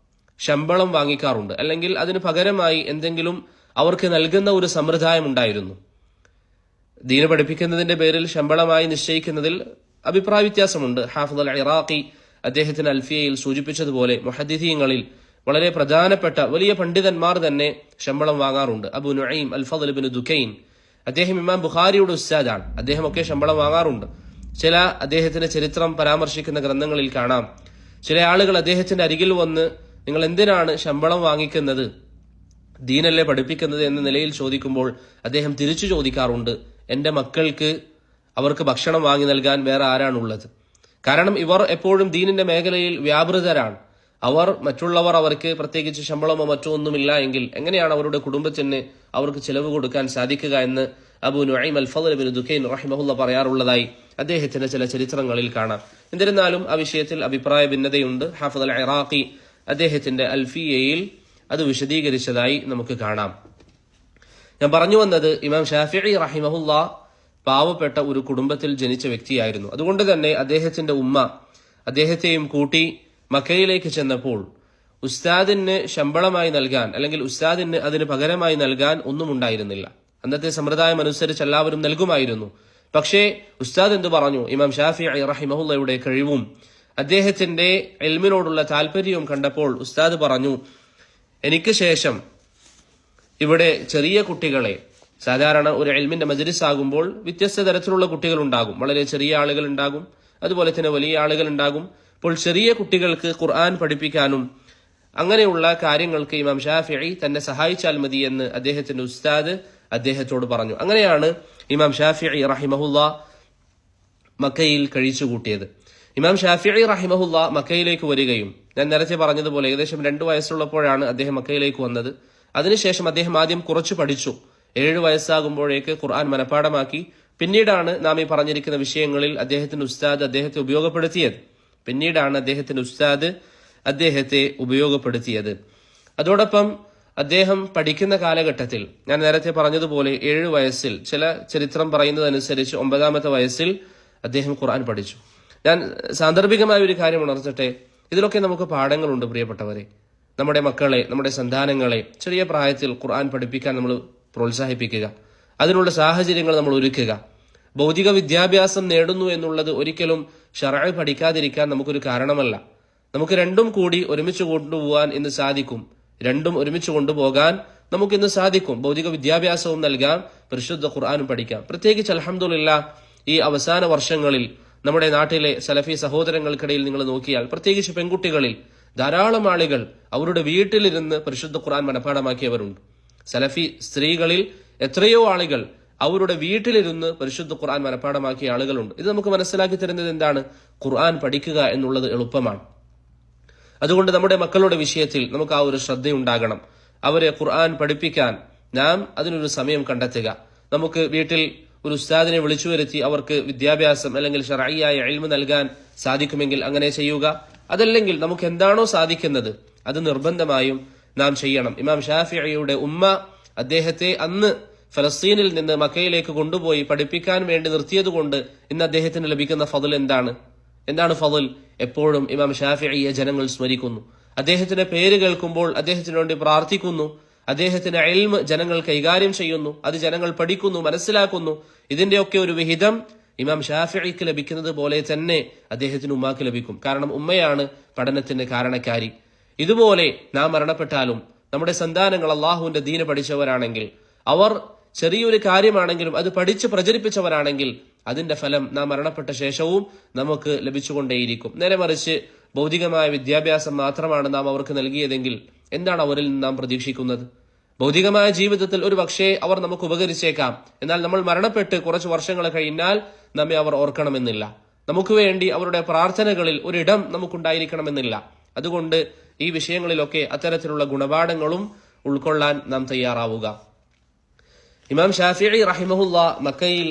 ശമ്പളം വാങ്ങിക്കാറുണ്ട്, അല്ലെങ്കിൽ അതിന് പകരമായി എന്തെങ്കിലും അവർക്ക് നൽകുന്ന ഒരു സമ്പ്രദായം ഉണ്ടായിരുന്നു. ദീന് പഠിപ്പിക്കുന്നതിന്റെ പേരിൽ ശമ്പളമായി നിശ്ചയിക്കുന്നതിൽ അഭിപ്രായ വ്യത്യാസമുണ്ട്. ഹാഫിദ് അൽ ഇറാഖി അദ്ദേഹത്തിന് അൽഫിയയിൽ സൂചിപ്പിച്ചതുപോലെ മുഹദ്ദിഥീങ്ങളിൽ വളരെ പ്രധാനപ്പെട്ട വലിയ പണ്ഡിതന്മാർ തന്നെ ശമ്പളം വാങ്ങാറുണ്ട്. അബൂ നുഈം അൽ ഫദ്ൽ ഇബ്നു ദുകൈൻ, അദ്ദേഹം ഇമാം ബുഖാരിയുടെ ഉസ്താദാണ്. അദ്ദേഹമൊക്കെ ശമ്പളം വാങ്ങാറുണ്ട്. ചില അദ്ദേഹത്തിന്റെ ചരിത്രം പരാമർശിക്കുന്ന ഗ്രന്ഥങ്ങളിൽ കാണാം, ചില ആളുകൾ അദ്ദേഹത്തിന്റെ അരികിൽ വന്ന് നിങ്ങൾ എന്തിനാണ് ശമ്പളം വാങ്ങിക്കുന്നത്, ദീനല്ലേ പഠിപ്പിക്കുന്നത് എന്ന നിലയിൽ ചോദിക്കുമ്പോൾ അദ്ദേഹം തിരിച്ചു ചോദിക്കാറുണ്ട്, എന്റെ മക്കൾക്ക് അവർക്ക് ഭക്ഷണം വാങ്ങി നൽകാൻ വേറെ ആരാണുള്ളത്? കാരണം ഇവർ എപ്പോഴും ദീനിന്റെ മേഖലയിൽ വ്യാപൃതരാണ്. മറ്റുള്ളവർ അവർക്ക് പ്രത്യേകിച്ച് ശമ്പളമോ മറ്റോ ഒന്നുമില്ല എങ്കിൽ എങ്ങനെയാണ് അവരുടെ കുടുംബത്തിന് അവർക്ക് ചിലവ് കൊടുക്കാൻ സാധിക്കുക എന്ന് അബൂ നുഈം അൽ ഫദ്ൽ ഇബ്നു ദുകൈൻ റഹിമഹുല്ലാ പറയാറുള്ളതായി അദ്ദേഹത്തിന്റെ ചില ചരിത്രങ്ങളിൽ കാണാം. എന്നിരുന്നാലും ആ വിഷയത്തിൽ അഭിപ്രായ ഭിന്നതയുണ്ട്. ഹാഫിദ് അൽ ഇറാഖി അദ്ദേഹത്തിന്റെ അൽഫിയയിൽ അത് വിശദീകരിച്ചതായി നമുക്ക് കാണാം. ഞാൻ പറഞ്ഞു വന്നത്, ഇമാം ഷാഫിഈ റഹിമഹുല്ലാ പാവപ്പെട്ട ഒരു കുടുംബത്തിൽ ജനിച്ച വ്യക്തിയായിരുന്നു. അതുകൊണ്ട് തന്നെ അദ്ദേഹത്തിന്റെ ഉമ്മ അദ്ദേഹത്തെയും കൂട്ടി മക്കയിലേക്ക് ചെന്നപ്പോൾ ഉസ്താദിന് ശമ്പളമായി നൽകാൻ, അല്ലെങ്കിൽ ഉസ്താദിന് അതിന് പകരമായി നൽകാൻ ഒന്നും ഉണ്ടായിരുന്നില്ല. അന്നത്തെ സമ്പ്രദായം അനുസരിച്ച് എല്ലാവരും നൽകുമായിരുന്നു. പക്ഷേ ഉസ്താദ് എന്ത് പറഞ്ഞു? ഇമാം ഷാഫിഈ റഹിമഹുല്ലയുടെ കഴിവും അദ്ദേഹത്തിന്റെ ഇൽമിനോടുള്ള താല്പര്യവും കണ്ടപ്പോൾ ഉസ്താദ് പറഞ്ഞു, എനിക്ക് ശേഷം ഇവിടെ ചെറിയ കുട്ടികളെ, സാധാരണ ഒരു ഇൽമിന്റെ മജ്ലിസ് ആകുമ്പോൾ വ്യത്യസ്ത തരത്തിലുള്ള കുട്ടികൾ ഉണ്ടാകും. വളരെ ചെറിയ ആളുകൾ ഉണ്ടാകും, അതുപോലെ തന്നെ വലിയ ആളുകൾ ഉണ്ടാകും. അപ്പോൾ ചെറിയ കുട്ടികൾക്ക് ഖുർആൻ പഠിപ്പിക്കാനും അങ്ങനെയുള്ള കാര്യങ്ങൾക്ക് ഇമാം ഷാഫിഈ തന്നെ സഹായിച്ചാൽ മതി എന്ന് അദ്ദേഹത്തിന്റെ ഉസ്താദ് അദ്ദേഹത്തോട് പറഞ്ഞു. അങ്ങനെയാണ് ഇമാം ഷാഫിഈ റഹിമഹുല്ലാ മക്കയിൽ കഴിച്ചുകൂട്ടിയത്. ഇമാം ഷാഫിഈ റഹിമഹുല്ലാ മക്കയിലേക്ക് വരികയും ഞാൻ നേരത്തെ പറഞ്ഞതുപോലെ ഏകദേശം 2 വയസ്സുള്ളപ്പോഴാണ് അദ്ദേഹം മക്കയിലേക്ക് വന്നത്. അതിനുശേഷം അദ്ദേഹം ആദ്യം കുറച്ചു പഠിച്ചു. 7 വയസ്സാകുമ്പോഴേക്ക് ഖുർആൻ മനഃപ്പാടമാക്കി. പിന്നീടാണ് നാം ഈ പറഞ്ഞിരിക്കുന്ന വിഷയങ്ങളിൽ അദ്ദേഹത്തിന്റെ ഉസ്താദ് അദ്ദേഹത്തെ ഉപയോഗപ്പെടുത്തിയത്. അതോടൊപ്പം അദ്ദേഹം പഠിക്കുന്ന കാലഘട്ടത്തിൽ ഞാൻ നേരത്തെ പറഞ്ഞതുപോലെ 7 വയസ്സിൽ, ചില ചരിത്രം പറയുന്നതനുസരിച്ച് 9ാമത്തെ വയസ്സിൽ അദ്ദേഹം ഖുർആൻ പഠിച്ചു. ഞാൻ സാന്ദർഭികമായ ഒരു കാര്യം ഉണർത്തട്ടെ. ഇതിലൊക്കെ നമുക്ക് പാഠങ്ങളുണ്ട് പ്രിയപ്പെട്ടവരെ. നമ്മുടെ മക്കളെ, നമ്മുടെ സന്താനങ്ങളെ ചെറിയ പ്രായത്തിൽ ഖുർആൻ പഠിപ്പിക്കാൻ നമ്മൾ പ്രോത്സാഹിപ്പിക്കുക, അതിനുള്ള സാഹചര്യങ്ങൾ നമ്മൾ ഒരുക്കുക. ഭൗതിക വിദ്യാഭ്യാസം നേടുന്നു എന്നുള്ളത് ഒരിക്കലും ശർഅ് പഠിക്കാതിരിക്കാൻ നമുക്കൊരു കാരണമല്ല. നമുക്ക് രണ്ടും കൂടി ഒരുമിച്ച് കൊണ്ടുപോകാൻ ഇന്ന് സാധിക്കും. രണ്ടും ഒരുമിച്ച് കൊണ്ടുപോകാൻ നമുക്ക് ഇന്ന് സാധിക്കും. ഭൗതിക വിദ്യാഭ്യാസവും നൽകാം, പരിശുദ്ധ ഖുർആനും പഠിക്കാം. പ്രത്യേകിച്ച് അൽഹംദുലില്ലാഹ് ഈ അവസാന വർഷങ്ങളിൽ നമ്മുടെ നാട്ടിലെ സലഫി സഹോദരങ്ങൾക്കിടയിൽ നിങ്ങൾ നോക്കിയാൽ, പ്രത്യേകിച്ച് പെൺകുട്ടികളിൽ ധാരാളം ആളുകൾ അവരുടെ വീട്ടിലിരുന്ന് പരിശുദ്ധ ഖുർആൻ മനഃപ്പാടമാക്കിയവരുണ്ട്. സലഫി സ്ത്രീകളിൽ എത്രയോ ആളുകൾ അവരുടെ വീട്ടിലിരുന്ന് പരിശുദ്ധ ഖുർആൻ മനഃപ്പാടമാക്കിയ ആളുകളുണ്ട്. ഇത് നമുക്ക് മനസ്സിലാക്കി തരുന്നത് എന്താണ്? ഖുർആൻ പഠിക്കുക എന്നുള്ളത് എളുപ്പമാണ്. അതുകൊണ്ട് നമ്മുടെ മക്കളുടെ വിഷയത്തിൽ നമുക്ക് ആ ഒരു ശ്രദ്ധയുണ്ടാകണം. അവരെ ഖുർആൻ പഠിപ്പിക്കാൻ നാം അതിനൊരു സമയം കണ്ടെത്തുക. നമുക്ക് വീട്ടിൽ ഒരു ഉസ്താദിനെ വിളിച്ചു വരുത്തി അവർക്ക് വിദ്യാഭ്യാസം അല്ലെങ്കിൽ ശർഈയായ ഇൽമ് നൽകാൻ സാധിക്കുമെങ്കിൽ അങ്ങനെ ചെയ്യുക. അതല്ലെങ്കിൽ നമുക്ക് എന്താണോ സാധിക്കുന്നത് അത് നിർബന്ധമായും നാം ചെയ്യണം. ഇമാം ഷാഫിഈയുടെ ഉമ്മ അദ്ദേഹത്തെ അന്ന് ഫലസ്തീനിൽ നിന്ന് മക്കയിലേക്ക് കൊണ്ടുപോയി പഠിപ്പിക്കാൻ വേണ്ടി നിർത്തിയതുകൊണ്ട് ഇന്ന് അദ്ദേഹത്തിന് ലഭിക്കുന്ന ഫضൽ എന്താണ് ഫضൽ? എപ്പോഴും ഇമാം ഷാഫിഈയെ ജനങ്ങൾ സ്മരിക്കുന്നു. അദ്ദേഹത്തിന്റെ പേര് കേൾക്കുമ്പോൾ അദ്ദേഹത്തിന് വേണ്ടി പ്രാർത്ഥിക്കുന്നു. അദ്ദേഹത്തിന്റെ ഇൽമ് ജനങ്ങൾ കൈകാര്യം ചെയ്യുന്നു. അത് ജനങ്ങൾ പഠിക്കുന്നു, മനസ്സിലാക്കുന്നു. ഇതിന്റെയൊക്കെ ഒരു വിഹിതം ഇമാം ഷാഫിഈക്ക് ലഭിക്കുന്നത് പോലെ തന്നെ അദ്ദേഹത്തിന് ഉമ്മാക്ക് ലഭിക്കും. കാരണം ഉമ്മയാണ് പഠനത്തിന്റെ കാരണക്കാരി. ഇതുപോലെ നാം മരണപ്പെട്ടാലും നമ്മുടെ സന്താനങ്ങൾ അള്ളാഹുവിന്റെ ദീന് പഠിച്ചവരാണെങ്കിൽ, അവർ ചെറിയൊരു കാര്യമാണെങ്കിലും അത് പഠിച്ച് പ്രചരിപ്പിച്ചവരാണെങ്കിൽ അതിന്റെ ഫലം നാം മരണപ്പെട്ട ശേഷവും നമുക്ക് ലഭിച്ചുകൊണ്ടേയിരിക്കും. നേരെ മറിച്ച് ഭൗതികമായ വിദ്യാഭ്യാസം മാത്രമാണ് നാം അവർക്ക് നൽകിയതെങ്കിൽ എന്താണ് അവരിൽ നിന്ന് നാം പ്രതീക്ഷിക്കുന്നത്? ഭൗതികമായ ജീവിതത്തിൽ ഒരു പക്ഷേ അവർ നമുക്ക് ഉപകരിച്ചേക്കാം. എന്നാൽ നമ്മൾ മരണപ്പെട്ട് കുറച്ച് വർഷങ്ങൾ കഴിഞ്ഞാൽ നമ്മെ അവർ ഓർക്കണമെന്നില്ല. നമുക്ക് വേണ്ടി അവരുടെ പ്രാർത്ഥനകളിൽ ഒരിടം നമുക്കുണ്ടായിരിക്കണമെന്നില്ല. അതുകൊണ്ട് ഈ വിഷയങ്ങളിലൊക്കെ അത്തരത്തിലുള്ള ഗുണപാഠങ്ങളും ഉൾക്കൊള്ളാൻ നാം തയ്യാറാവുക. ഇമാം ഷാഫിഈ റഹിമഹുല്ലാ മക്കയിൽ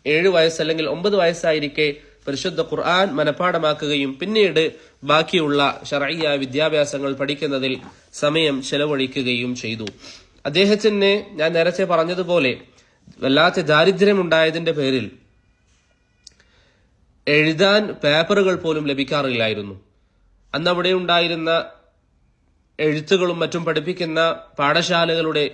7 വയസ്സ് അല്ലെങ്കിൽ 9 വയസ്സായിരിക്കെ പരിശുദ്ധ ഖുർആൻ മനഃപ്പാടമാക്കുകയും പിന്നീട് ബാക്കിയുള്ള ശർഈയ വിദ്യാഭ്യാസങ്ങൾ പഠിക്കുന്നതിൽ സമയം ചെലവഴിക്കുകയും ചെയ്തു. അദ്ദേഹത്തിന് ഞാൻ നേരത്തെ പറഞ്ഞതുപോലെ വല്ലാത്ത ദാരിദ്ര്യമുണ്ടായതിന്റെ പേരിൽ എഴുതാൻ പേപ്പറുകൾ പോലും ലഭിക്കാറില്ലായിരുന്നു. അന്ന് അവിടെ ഉണ്ടായിരുന്ന എഴുത്തുകളും മറ്റും പഠിപ്പിക്കുന്ന പാഠശാലകളുടെ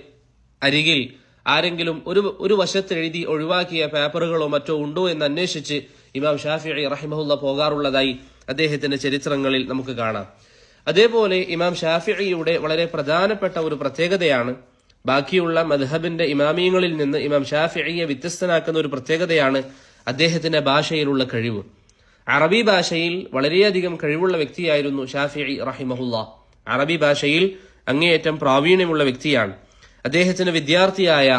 അരികിൽ ആരെങ്കിലും ഒരു വശത്ത് എഴുതി ഒഴിവാക്കിയ പേപ്പറുകളോ മറ്റോ ഉണ്ടോ എന്ന് അന്വേഷിച്ച് ഇമാം ഷാഫിഈ റഹിമഹുല്ല പോകാറുള്ളതായി അദ്ദേഹത്തിന്റെ ചരിത്രങ്ങളിൽ നമുക്ക് കാണാം. അതേപോലെ ഇമാം ഷാഫിഈയുടെ വളരെ പ്രധാനപ്പെട്ട ഒരു പ്രത്യേകതയാണ്, ബാക്കിയുള്ള മദ്ഹബിന്റെ ഇമാമിയങ്ങളിൽ നിന്ന് ഇമാം ഷാഫിഈയെ വ്യത്യസ്തനാക്കുന്ന ഒരു പ്രത്യേകതയാണ് അദ്ദേഹത്തിന്റെ ഭാഷയിലുള്ള കഴിവ്. അറബി ഭാഷയിൽ വളരെയധികം കഴിവുള്ള വ്യക്തിയായിരുന്നു ഷാഫിഈ റഹിമഹുല്ല. അറബി ഭാഷയിൽ അങ്ങേയറ്റം പ്രാവീണ്യമുള്ള വ്യക്തിയാണ്. അദ്ദേഹത്തിന്റെ വിദ്യാർത്ഥിയായ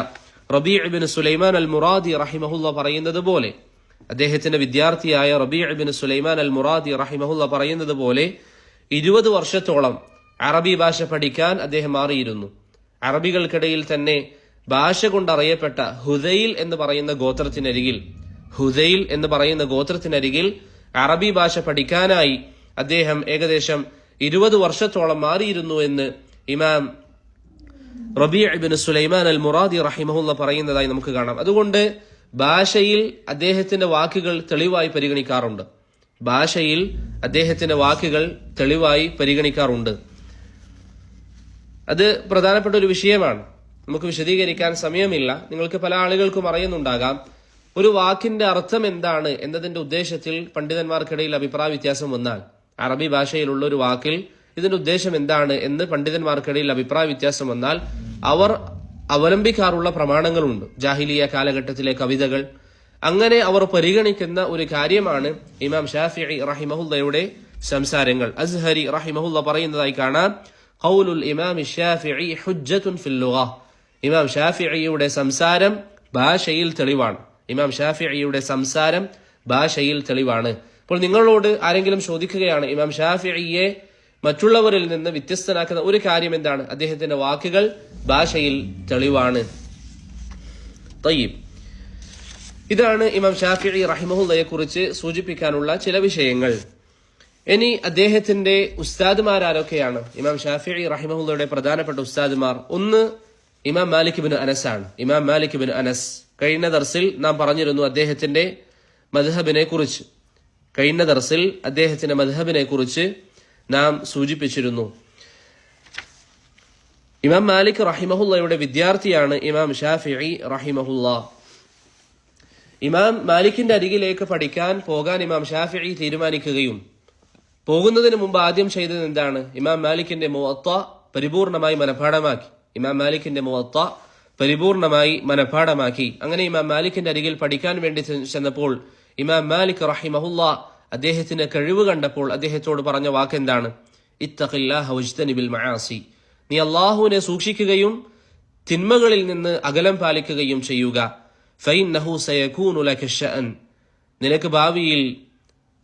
റബീഅ് ഇബ്നു സുലൈമാൻ അൽ മുറാദി റഹിമഹുല്ല പറയുന്നത് പോലെ 20 വർഷത്തോളം അറബി ഭാഷ പഠിക്കാൻ അദ്ദേഹം മാറിയിരുന്നു. അറബികൾക്കിടയിൽ തന്നെ ഭാഷ കൊണ്ടറിയപ്പെട്ട ഹുദൈൽ എന്ന് പറയുന്ന ഗോത്രത്തിനരികിൽ അറബി ഭാഷ പഠിക്കാനായി അദ്ദേഹം ഏകദേശം 20 വർഷത്തോളം മാറിയിരുന്നു എന്ന് ഇമാം റബീഅ് ഇബ്നു സുലൈമാൻ അൽ മുറാദി റഹിമഹുല്ല പറയുന്നതായി നമുക്ക് കാണാം. അതുകൊണ്ട് ഭാഷയിൽ അദ്ദേഹത്തിന്റെ വാക്കുകൾ തെളിവായി പരിഗണിക്കാറുണ്ട്. അത് പ്രധാനപ്പെട്ട ഒരു വിഷയമാണ്. നമുക്ക് വിശദീകരിക്കാൻ സമയമില്ല. നിങ്ങൾക്ക് പല ആളുകൾക്കും അറിയുന്നുണ്ടാകാം ഒരു വാക്കിന്റെ അർത്ഥം എന്താണ് എന്നതിന്റെ ഉദ്ദേശത്തിൽ പണ്ഡിതന്മാർക്കിടയിൽ അഭിപ്രായ വ്യത്യാസം വന്നാൽ, അറബി ഭാഷയിലുള്ള ഒരു വാക്കിൽ ഇതിന്റെ ഉദ്ദേശം എന്താണ് എന്ന് പണ്ഡിതന്മാർക്കിടയിൽ അഭിപ്രായ വ്യത്യാസം വന്നാൽ അവർ അവലംബിക്കാറുള്ള പ്രമാണങ്ങളുണ്ട്. ജാഹിലിയ കാലഘട്ടത്തിലെ കവിതകൾ, അങ്ങനെ അവർ പരിഗണിക്കുന്ന ഒരു കാര്യമാണ് ഇമാം ഷാഫിഈ റഹിമഹുല്ലയുടെ സംസാരങ്ങൾ. അസ്ഹരി റഹിമഹുല്ല പറയുന്നതായി കാണാം, ഖൗലുൽ ഇമാം ഷാഫിഈ ഹുജ്ജത്തുൻ ഫിൽ ലുഗ. ഇമാം ഷാഫിഈയുടെ സംസാരം ഭാഷയിൽ തെളിവാണ്. ഇമാം ഷാഫിഈയുടെ സംസാരം ഭാഷയിൽ തെളിവാണ്. അപ്പോൾ നിങ്ങളോട് ആരെങ്കിലും ചോദിക്കുകയാണ് ഇമാം ഷാഫിഈയെ മറ്റുള്ളവരിൽ നിന്ന് വ്യത്യസ്തനാക്കുന്ന ഒരു കാര്യം എന്താണ്? അദ്ദേഹത്തിന്റെ വാക്കുകൾ ഭാഷയിൽ തെളിവാണ്. തയ്യിബ്, ഇതാണ് ഇമാം ഷാഫിഈ റഹിമഹുല്ലയെ കുറിച്ച് സൂചിപ്പിക്കാനുള്ള ചില വിഷയങ്ങൾ. ഇനി അദ്ദേഹത്തിന്റെ ഉസ്താദുമാരൊക്കെയാണ്? ഇമാം ഷാഫിഈ റഹിമഹുല്ലയുടെ പ്രധാനപ്പെട്ട ഉസ്താദുമാർ ഒന്ന് ഇമാം മാലിക് ഇബ്നു അനസ് ആണ്. ഇമാം മാലിക് ഇബ്നു അനസ് കഴിഞ്ഞ ദർസിൽ നാം പറഞ്ഞിരുന്നു അദ്ദേഹത്തിന്റെ മദ്ഹബിനെ കുറിച്ച്. നാം സൂചിപ്പിച്ചിരുന്നു. ഇമാം മാലിക് റഹിമഹുല്ലയുടെ വിദ്യാർത്ഥിയാണ് ഇമാം ഷാഫിഈ റഹിമഹുല്ല. ഇമാം മാലിക്കിന്റെ അരികിലേക്ക് പഠിക്കാൻ പോകാൻ ഇമാം ഷാഫിഈ തീരുമാനിക്കുകയും പോകുന്നതിന് മുമ്പ് ആദ്യം ചെയ്തത് എന്താണ്? ഇമാം മാലിക്കിന്റെ മുവത്ത പരിപൂർണമായി മനഃപാഠമാക്കി. അങ്ങനെ ഇമാം മാലിക്കിന്റെ അരികിൽ പഠിക്കാൻ വേണ്ടി ചെന്നപ്പോൾ ഇമാം മാലിക് റഹിമഹുല്ല അദ്ദേഹത്തിന്റെ കഴിവ് കണ്ടപ്പോൾ അദ്ദേഹത്തോട് പറഞ്ഞ വാക്കെന്താണ്? ഇത്തഖില്ലാഹ വജ്തനിബിൽ മആസി. നീ അല്ലാഹുവിനെ സൂക്ഷിക്കുകയും തിന്മകളിൽ നിന്ന് അകലം പാലിക്കുകയും ചെയ്യുക. ഫഇന്നഹു സയകൂനു ലക ശഅൻ. നിനക്ക് ഭാവിയിൽ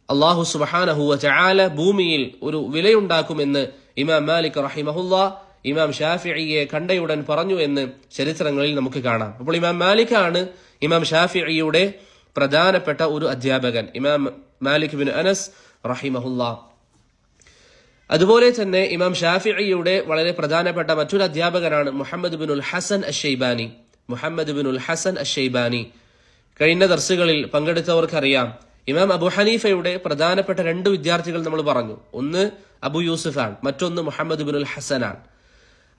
അല്ലാഹു സുബ്ഹാനഹു വ തആല ഭൂമിയിൽ ഒരു വിലയുണ്ടാക്കുമെന്ന് ഇമാം മാലിക് റഹിമഹുല്ല ഇമാം ഷാഫിഈയെ കണ്ടയുടൻ പറഞ്ഞു എന്ന് ചരിത്രങ്ങളിൽ നമുക്ക് കാണാം. അപ്പോൾ ഇമാം മാലിക്കാണ് ഇമാം ഷാഫിഈയുടെ പ്രധാനപ്പെട്ട ഒരു അധ്യാപകൻ, ഇമാം മാലിക് ഇബ്നു അനസ് റഹിമഹുല്ല. അതുപോലെ തന്നെ ഇമാം ഷാഫിഈയുടെ വളരെ പ്രധാനപ്പെട്ട മറ്റൊരു അധ്യാപകനാണ് മുഹമ്മദ് ഇബ്നുൽ ഹസൻ അശ്ശൈബാനി. കഴിഞ്ഞ ദർസുകളിൽ പങ്കെടുത്തവർക്കറിയാം, ഇമാം അബു ഹനീഫയുടെ പ്രധാനപ്പെട്ട രണ്ട് വിദ്യാർത്ഥികൾ നമ്മൾ പറഞ്ഞു. ഒന്ന് അബു യൂസുഫാണ്, മറ്റൊന്ന് മുഹമ്മദ് ഇബ്നുൽ ഹസനാണ്.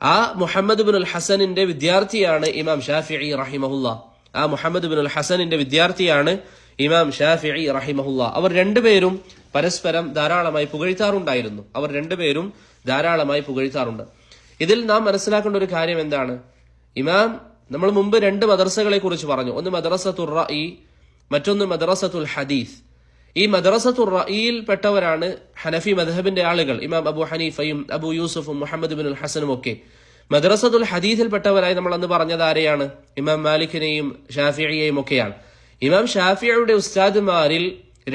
ആ മുഹമ്മദ് ഇബ്നുൽ ഹസനിന്റെ വിദ്യാർത്ഥിയാണ് ഇമാം ഷാഫിഈ റഹിമഹുല്ല. അവർ രണ്ടുപേരും പരസ്പരം ധാരാളമായി പുകഴ്ത്താറുണ്ട്. ഇതിൽ നാം മനസ്സിലാക്കേണ്ട ഒരു കാര്യം എന്താണ്? നമ്മൾ മുമ്പ് രണ്ട് മദ്രസകളെ കുറിച്ച് പറഞ്ഞു. ഒന്ന് മദ്രസത്തുർ റഈ, മറ്റൊന്ന് മദ്രസത്തുൽ ഹദീസ്. ഈ മദ്രസത്തുർ റഈയിൽ പെട്ടവരാണ് ഹനഫി മദ്ഹബിന്റെ ആളുകൾ, ഇമാം അബു ഹനീഫയും അബു യൂസുഫും മുഹമ്മദ് ഇബ്നുൽ ഹസനും ഒക്കെ. മദ്രസത്തുൽ ഹദീസിൽ പെട്ടവരായി നമ്മൾ അന്ന് പറഞ്ഞത് ആരെയാണ്? ഇമാം മാലിക്കിനെയും ഷാഫിഈയെയും ഒക്കെയാണ്. ഇമാം ഷാഫിഈയുടെ ഉസ്താദുമാരിൽ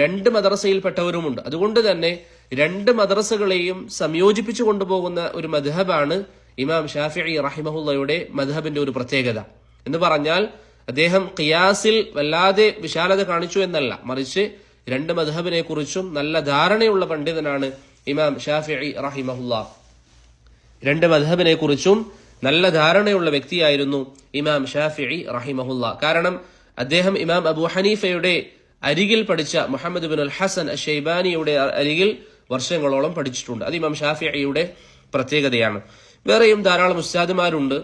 രണ്ട് മദ്രസയിൽപ്പെട്ടവരുമുണ്ട്. അതുകൊണ്ട് തന്നെ രണ്ട് മദ്രസകളെയും സംയോജിപ്പിച്ചു കൊണ്ടുപോകുന്ന ഒരു മദ്ഹബാണ് ഇമാം ഷാഫിഈ റഹിമഹുല്ലയുടെ മദ്ഹബിന്റെ ഒരു പ്രത്യേകത. എന്ന് പറഞ്ഞാൽ അദ്ദേഹം ഖിയാസിൽ വല്ലാതെ വിശാലത കാണിച്ചു എന്നല്ല, മറിച്ച് രണ്ട് മദ്ഹബിനെ കുറിച്ചും നല്ല ധാരണയുള്ള പണ്ഡിതനാണ് ഇമാം ഷാഫിഈ റഹിമഹുല്ല. രണ്ട് മദ്ഹബിനെ കുറിച്ചും നല്ല ധാരണയുള്ള വ്യക്തിയായിരുന്നു ഇമാം ഷാഫിഈ റഹിമഹുല്ല. കാരണം അദ്ദേഹം ഇമാം അബു ഹനീഫയുടെ അരികിൽ പഠിച്ച മുഹമ്മദ് ഇബ്നുൽ ഹസൻ അശ്ശൈബാനിയുടെ അരികിൽ വർഷങ്ങളോളം പഠിച്ചിട്ടുണ്ട്. അത് ഇമാം ഷാഫിഈയുടെ പ്രത്യേകതയാണ്. വേറെയും ധാരാളം ഉസ്താദുമാരുണ്ട്.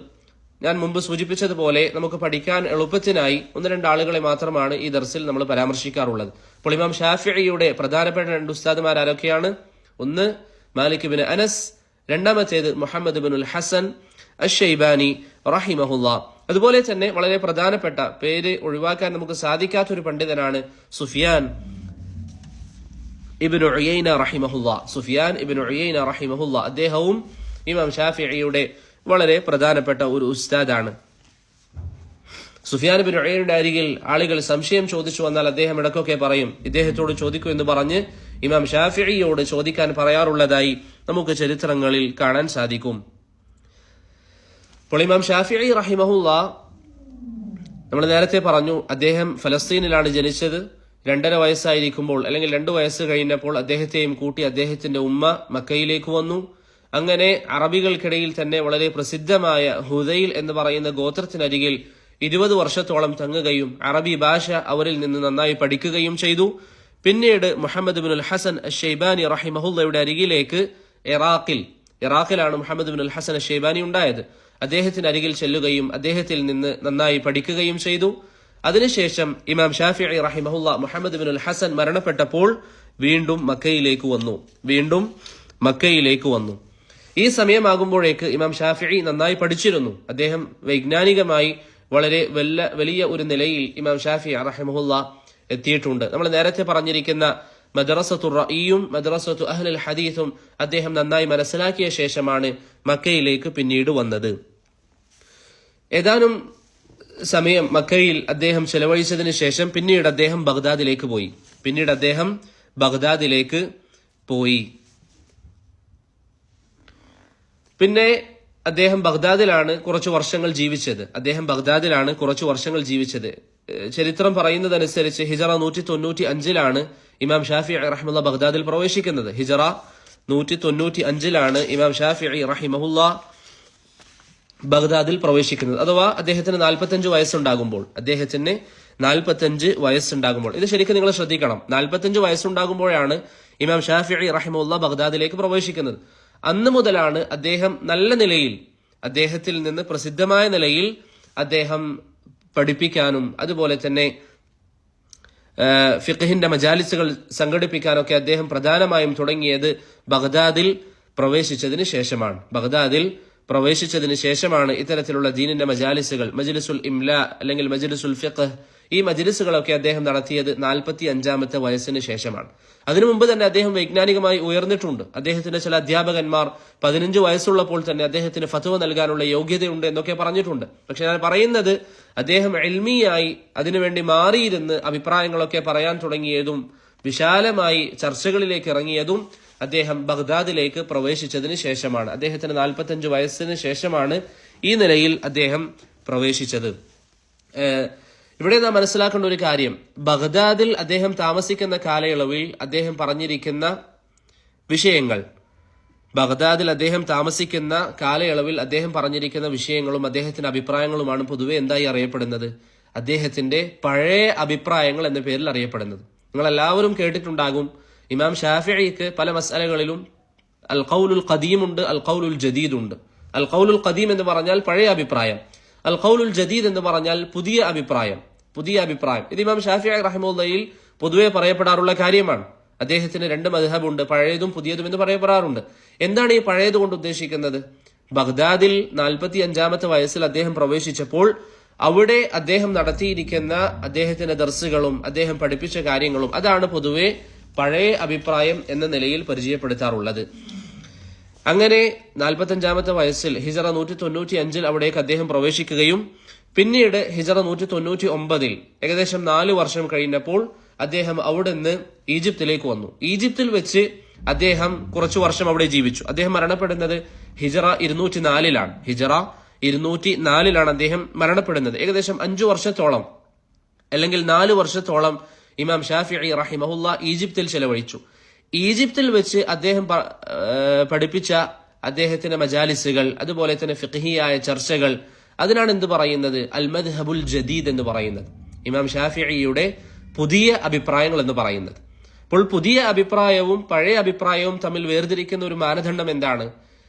ഞാൻ മുമ്പ് സൂചിപ്പിച്ചതുപോലെ നമുക്ക് പഠിക്കാൻ എളുപ്പത്തിനായി ഒന്ന് രണ്ട് ആളുകളെ മാത്രമാണ് ഈ ദർസിൽ നമ്മൾ പരാമർശിക്കാറുള്ളത്. അപ്പോൾ ഇമാം ഷാഫിഈയുടെ പ്രധാനപ്പെട്ട രണ്ട് ഉസ്താദുമാർ ആരൊക്കെയാണ്? ഒന്ന് മാലിക് ഇബ്നു അനസ്, രണ്ടാമത്തേത് മുഹമ്മദ് ഇബ്നുൽ ഹസൻ അശ്ശൈബാനി റഹിമഹുല്ല. അതുപോലെ തന്നെ വളരെ പ്രധാനപ്പെട്ട, പേര് ഒഴിവാക്കാൻ നമുക്ക് സാധിക്കാത്തൊരു പണ്ഡിതനാണ് സുഫിയാൻ ഇബ്നു ഉയൈന റഹിമഹുല്ല. അദ്ദേഹവും ഇമാം ഷാഫിഈയുടെ വളരെ പ്രധാനപ്പെട്ട ഒരു ഉസ്താദാണ്. സുഫിയാൻ ഇബ്നു ഉയൈനയുടെ അരികിൽ ആളുകൾ സംശയം ചോദിച്ചു വന്നാൽ അദ്ദേഹം ഇടയ്ക്കൊക്കെ പറയും, ഇദ്ദേഹത്തോട് ചോദിക്കൂ എന്ന് പറഞ്ഞ് ഇമാം ഷാഫിഈയോട് ചോദിക്കാൻ പറയാറുള്ളതായി നമുക്ക് ചരിത്രങ്ങളിൽ കാണാൻ സാധിക്കും. അപ്പോൾ ഇമാം ഷാഫിഈ റഹിമഹുല്ല, നമ്മൾ നേരത്തെ പറഞ്ഞു, അദ്ദേഹം ഫലസ്തീനിലാണ് ജനിച്ചത്. 2.5 വയസ്സായിരിക്കുമ്പോൾ അല്ലെങ്കിൽ 2 വയസ്സ് കഴിഞ്ഞപ്പോൾ അദ്ദേഹത്തെയും കൂട്ടി അദ്ദേഹത്തിന്റെ ഉമ്മ മക്കയിലേക്ക് വന്നു. അങ്ങനെ അറബികൾക്കിടയിൽ തന്നെ വളരെ പ്രസിദ്ധമായ ഹുദൈൽ എന്ന് പറയുന്ന ഗോത്രത്തിനരികിൽ 20 വർഷത്തോളം തങ്ങുകയും അറബി ഭാഷ അവരിൽ നിന്ന് നന്നായി പഠിക്കുകയും ചെയ്തു. പിന്നീട് മുഹമ്മദ് ഇബ്നുൽ ഹസൻ അശ്ശൈബാനി റഹിമഹുല്ലയുടെ അരികിലേക്ക് ഇറാഖിലാണ് മുഹമ്മദ് ഇബ്നുൽ ഹസൻ അശ്ശൈബാനി ഉണ്ടായത്. അദ്ദേഹത്തിന്റെ അരികിൽ ചെല്ലുകയും അദ്ദേഹത്തിൽ നിന്ന് നന്നായി പഠിക്കുകയും ചെയ്തു. അതിനുശേഷം ഇമാം ഷാഫിഈ റഹിമഹുല്ല മുഹമ്മദ് ഇബ്നുൽ ഹസൻ മരണപ്പെട്ടപ്പോൾ വീണ്ടും മക്കയിലേക്ക് വന്നു. ഈ സമയമാകുമ്പോഴേക്ക് ഇമാം ഷാഫിഈ നന്നായി പഠിച്ചിരുന്നു. അദ്ദേഹം വൈജ്ഞാനികമായി വളരെ വലിയ ഒരു നിലയിൽ ഇമാം ഷാഫിഈ റഹിമഹുല്ല എത്തിയിട്ടുണ്ട്. നമ്മൾ നേരത്തെ പറഞ്ഞിരിക്കുന്ന മദ്റസത്തുർ റഈയും മദ്റസത്തു അഹ്ലുൽ ഹദീസും അദ്ദേഹം നന്നായി മനസ്സിലാക്കിയ ശേഷമാണ് മക്കയിലേക്ക് പിന്നീട് വന്നത്. ഏതാനും സമയം മക്കയിൽ അദ്ദേഹം ചെലവഴിച്ചതിന് ശേഷം പിന്നീട് അദ്ദേഹം ബഗ്ദാദിലേക്ക് പോയി. പിന്നെ അദ്ദേഹം ബഗ്ദാദിലാണ് കുറച്ചു വർഷങ്ങൾ ജീവിച്ചത്. ചരിത്രം പറയുന്നതനുസരിച്ച് ഹിജറ 195 ഇമാം ഷാഫിഈ റഹിമഹുല്ലാ ബഗ്ദാദിൽ പ്രവേശിക്കുന്നത്. ഹിജറ 195 ഇമാം ഷാഫിഈ റഹിമഹുല്ലാ ബഗ്ദാദിൽ പ്രവേശിക്കുന്നത്. അഥവാ അദ്ദേഹത്തിന് 45 വയസ്സുണ്ടാകുമ്പോൾ. ഇത് ശരിക്കും നിങ്ങൾ ശ്രദ്ധിക്കണം. 45 വയസ്സുണ്ടാകുമ്പോഴാണ് ഇമാം ഷാഫിഈ റഹിമഹുല്ലാ ബഗ്ദാദിലേക്ക് പ്രവേശിക്കുന്നത്. അന്ന് മുതലാണ് അദ്ദേഹം നല്ല നിലയിൽ, അദ്ദേഹത്തിൽ നിന്ന് പ്രസിദ്ധമായ നിലയിൽ അദ്ദേഹം പഠിപ്പിക്കാനും അതുപോലെ തന്നെ ഫിഖ്ഹിന്റെ മജാലിസുകൾ സംഘടിപ്പിക്കാനൊക്കെ അദ്ദേഹം പ്രധാനമായും തുടങ്ങിയത് ബഗ്ദാദിൽ പ്രവേശിച്ചതിന് ശേഷമാണ് ഇത്തരത്തിലുള്ള ദീനിന്റെ മജാലിസുകൾ, മജ്ലിസുൽ ഇംലാ അല്ലെങ്കിൽ മജ്ലിസുൽ ഫിഖ്, ഈ മജ്ലിസുകളൊക്കെ അദ്ദേഹം നടത്തിയത് 45-ാമത്തെ വയസ്സിന് ശേഷമാണ്. അതിനു മുമ്പ് തന്നെ അദ്ദേഹം വൈജ്ഞാനികമായി ഉയർന്നിട്ടുണ്ട്. അദ്ദേഹത്തിന്റെ ചില അധ്യാപകന്മാർ 15 വയസ്സുള്ളപ്പോൾ തന്നെ അദ്ദേഹത്തിന് ഫത്വ നൽകാനുള്ള യോഗ്യതയുണ്ട് എന്നൊക്കെ പറഞ്ഞിട്ടുണ്ട്. പക്ഷെ ഞാൻ പറയുന്നത്, അദ്ദേഹം ഇൽമിയായി അതിനുവേണ്ടി മാറിയിരുന്ന് അഭിപ്രായങ്ങളൊക്കെ പറയാൻ തുടങ്ങിയതും വിശാലമായി ചർച്ചകളിലേക്ക് ഇറങ്ങിയതും അദ്ദേഹം ബഗ്ദാദിലേക്ക് പ്രവേശിച്ചതിന് ശേഷമാണ്. അദ്ദേഹത്തിന് 45 വയസ്സിന് ശേഷമാണ് ഈ നിലയിൽ അദ്ദേഹം പ്രവേശിച്ചത്. ഇവിടെ നാം മനസ്സിലാക്കേണ്ട ഒരു കാര്യം, ബഗ്ദാദിൽ അദ്ദേഹം താമസിക്കുന്ന കാലയളവിൽ അദ്ദേഹം പറഞ്ഞിരിക്കുന്ന വിഷയങ്ങളും അദ്ദേഹത്തിന്റെ അഭിപ്രായങ്ങളുമാണ് പൊതുവെ എന്തായി അറിയപ്പെടുന്നത്? അദ്ദേഹത്തിന്റെ പഴയ അഭിപ്രായങ്ങൾ എന്ന പേരിൽ അറിയപ്പെടുന്നത്. നിങ്ങൾ എല്ലാവരും കേട്ടിട്ടുണ്ടാകും, ഇമാം ഷാഫിഈക്ക് പല മസ്അലകളിലും അൽ ഖൗലുൽ ഖദീം ഉണ്ട്, അൽ ഖൗലുൽ ജദീദ് ഉണ്ട്. അൽ ഖൗലുൽ ഖദീം എന്ന് പറഞ്ഞാൽ പഴയ അഭിപ്രായം, അൽ ഖൗലുൽ ജദീദ് എന്ന് പറഞ്ഞാൽ പുതിയ അഭിപ്രായം. ഇത് ഇമാം ഷാഫിഈ റഹിമഹുല്ലയിൽ പൊതുവെ പറയപ്പെടാറുള്ള കാര്യമാണ്. അദ്ദേഹത്തിന് 2 മദ്ഹബ് ഉണ്ട്, പഴയതും പുതിയതും എന്ന് പറയപ്പെടാറുണ്ട്. എന്താണ് ഈ പഴയത് കൊണ്ട് ഉദ്ദേശിക്കുന്നത്? ബഗ്ദാദിൽ 45-ാമത്തെ വയസ്സിൽ അദ്ദേഹം പ്രവേശിച്ചപ്പോൾ അവിടെ അദ്ദേഹം നടത്തിയിരിക്കുന്ന അദ്ദേഹത്തിന്റെ ദർസുകളും അദ്ദേഹം പഠിപ്പിച്ച കാര്യങ്ങളും അതാണ് പൊതുവെ പഴയ അഭിപ്രായം എന്ന നിലയിൽ പരിചയപ്പെടുത്താറുള്ളത്. അങ്ങനെ 45-ാമത്തെ വയസ്സിൽ ഹിജറ 195 അവിടേക്ക് അദ്ദേഹം പ്രവേശിക്കുകയും പിന്നീട് ഹിജറ 199 ഏകദേശം 4 വർഷം കഴിഞ്ഞപ്പോൾ അദ്ദേഹം അവിടെ നിന്ന് ഈജിപ്തിലേക്ക് വന്നു. ഈജിപ്തിൽ വെച്ച് അദ്ദേഹം കുറച്ചു വർഷം അവിടെ ജീവിച്ചു. അദ്ദേഹം മരണപ്പെടുന്നത് ഹിജറ 204 അദ്ദേഹം മരണപ്പെടുന്നത്. ഏകദേശം 5 വർഷത്തോളം അല്ലെങ്കിൽ 4 വർഷത്തോളം ഇമാം ഷാഫിഈ റഹിമഹുല്ലാ ഈജിപ്തിൽ ചെലവഴിച്ചു. ഈജിപ്തിൽ വെച്ച് അദ്ദേഹം പഠിപ്പിച്ച അദ്ദേഹത്തിന്റെ മജാലിസുകൾ, അതുപോലെ തന്നെ ഫിഖ്ഹിയായ ചർച്ചകൾ, അതിനാണ് എന്ത് പറയുന്നത്? അൽ മദ്ഹബുൽ ജദീദ് എന്ന് പറയുന്നത്, ഇമാം ഷാഫിഈയുടെ പുതിയ അഭിപ്രായങ്ങൾ എന്ന് പറയുന്നത്. അപ്പോൾ പുതിയ അഭിപ്രായവും പഴയ അഭിപ്രായവും തമ്മിൽ വേർതിരിക്കുന്ന ഒരു മാനദണ്ഡം എന്താണ്?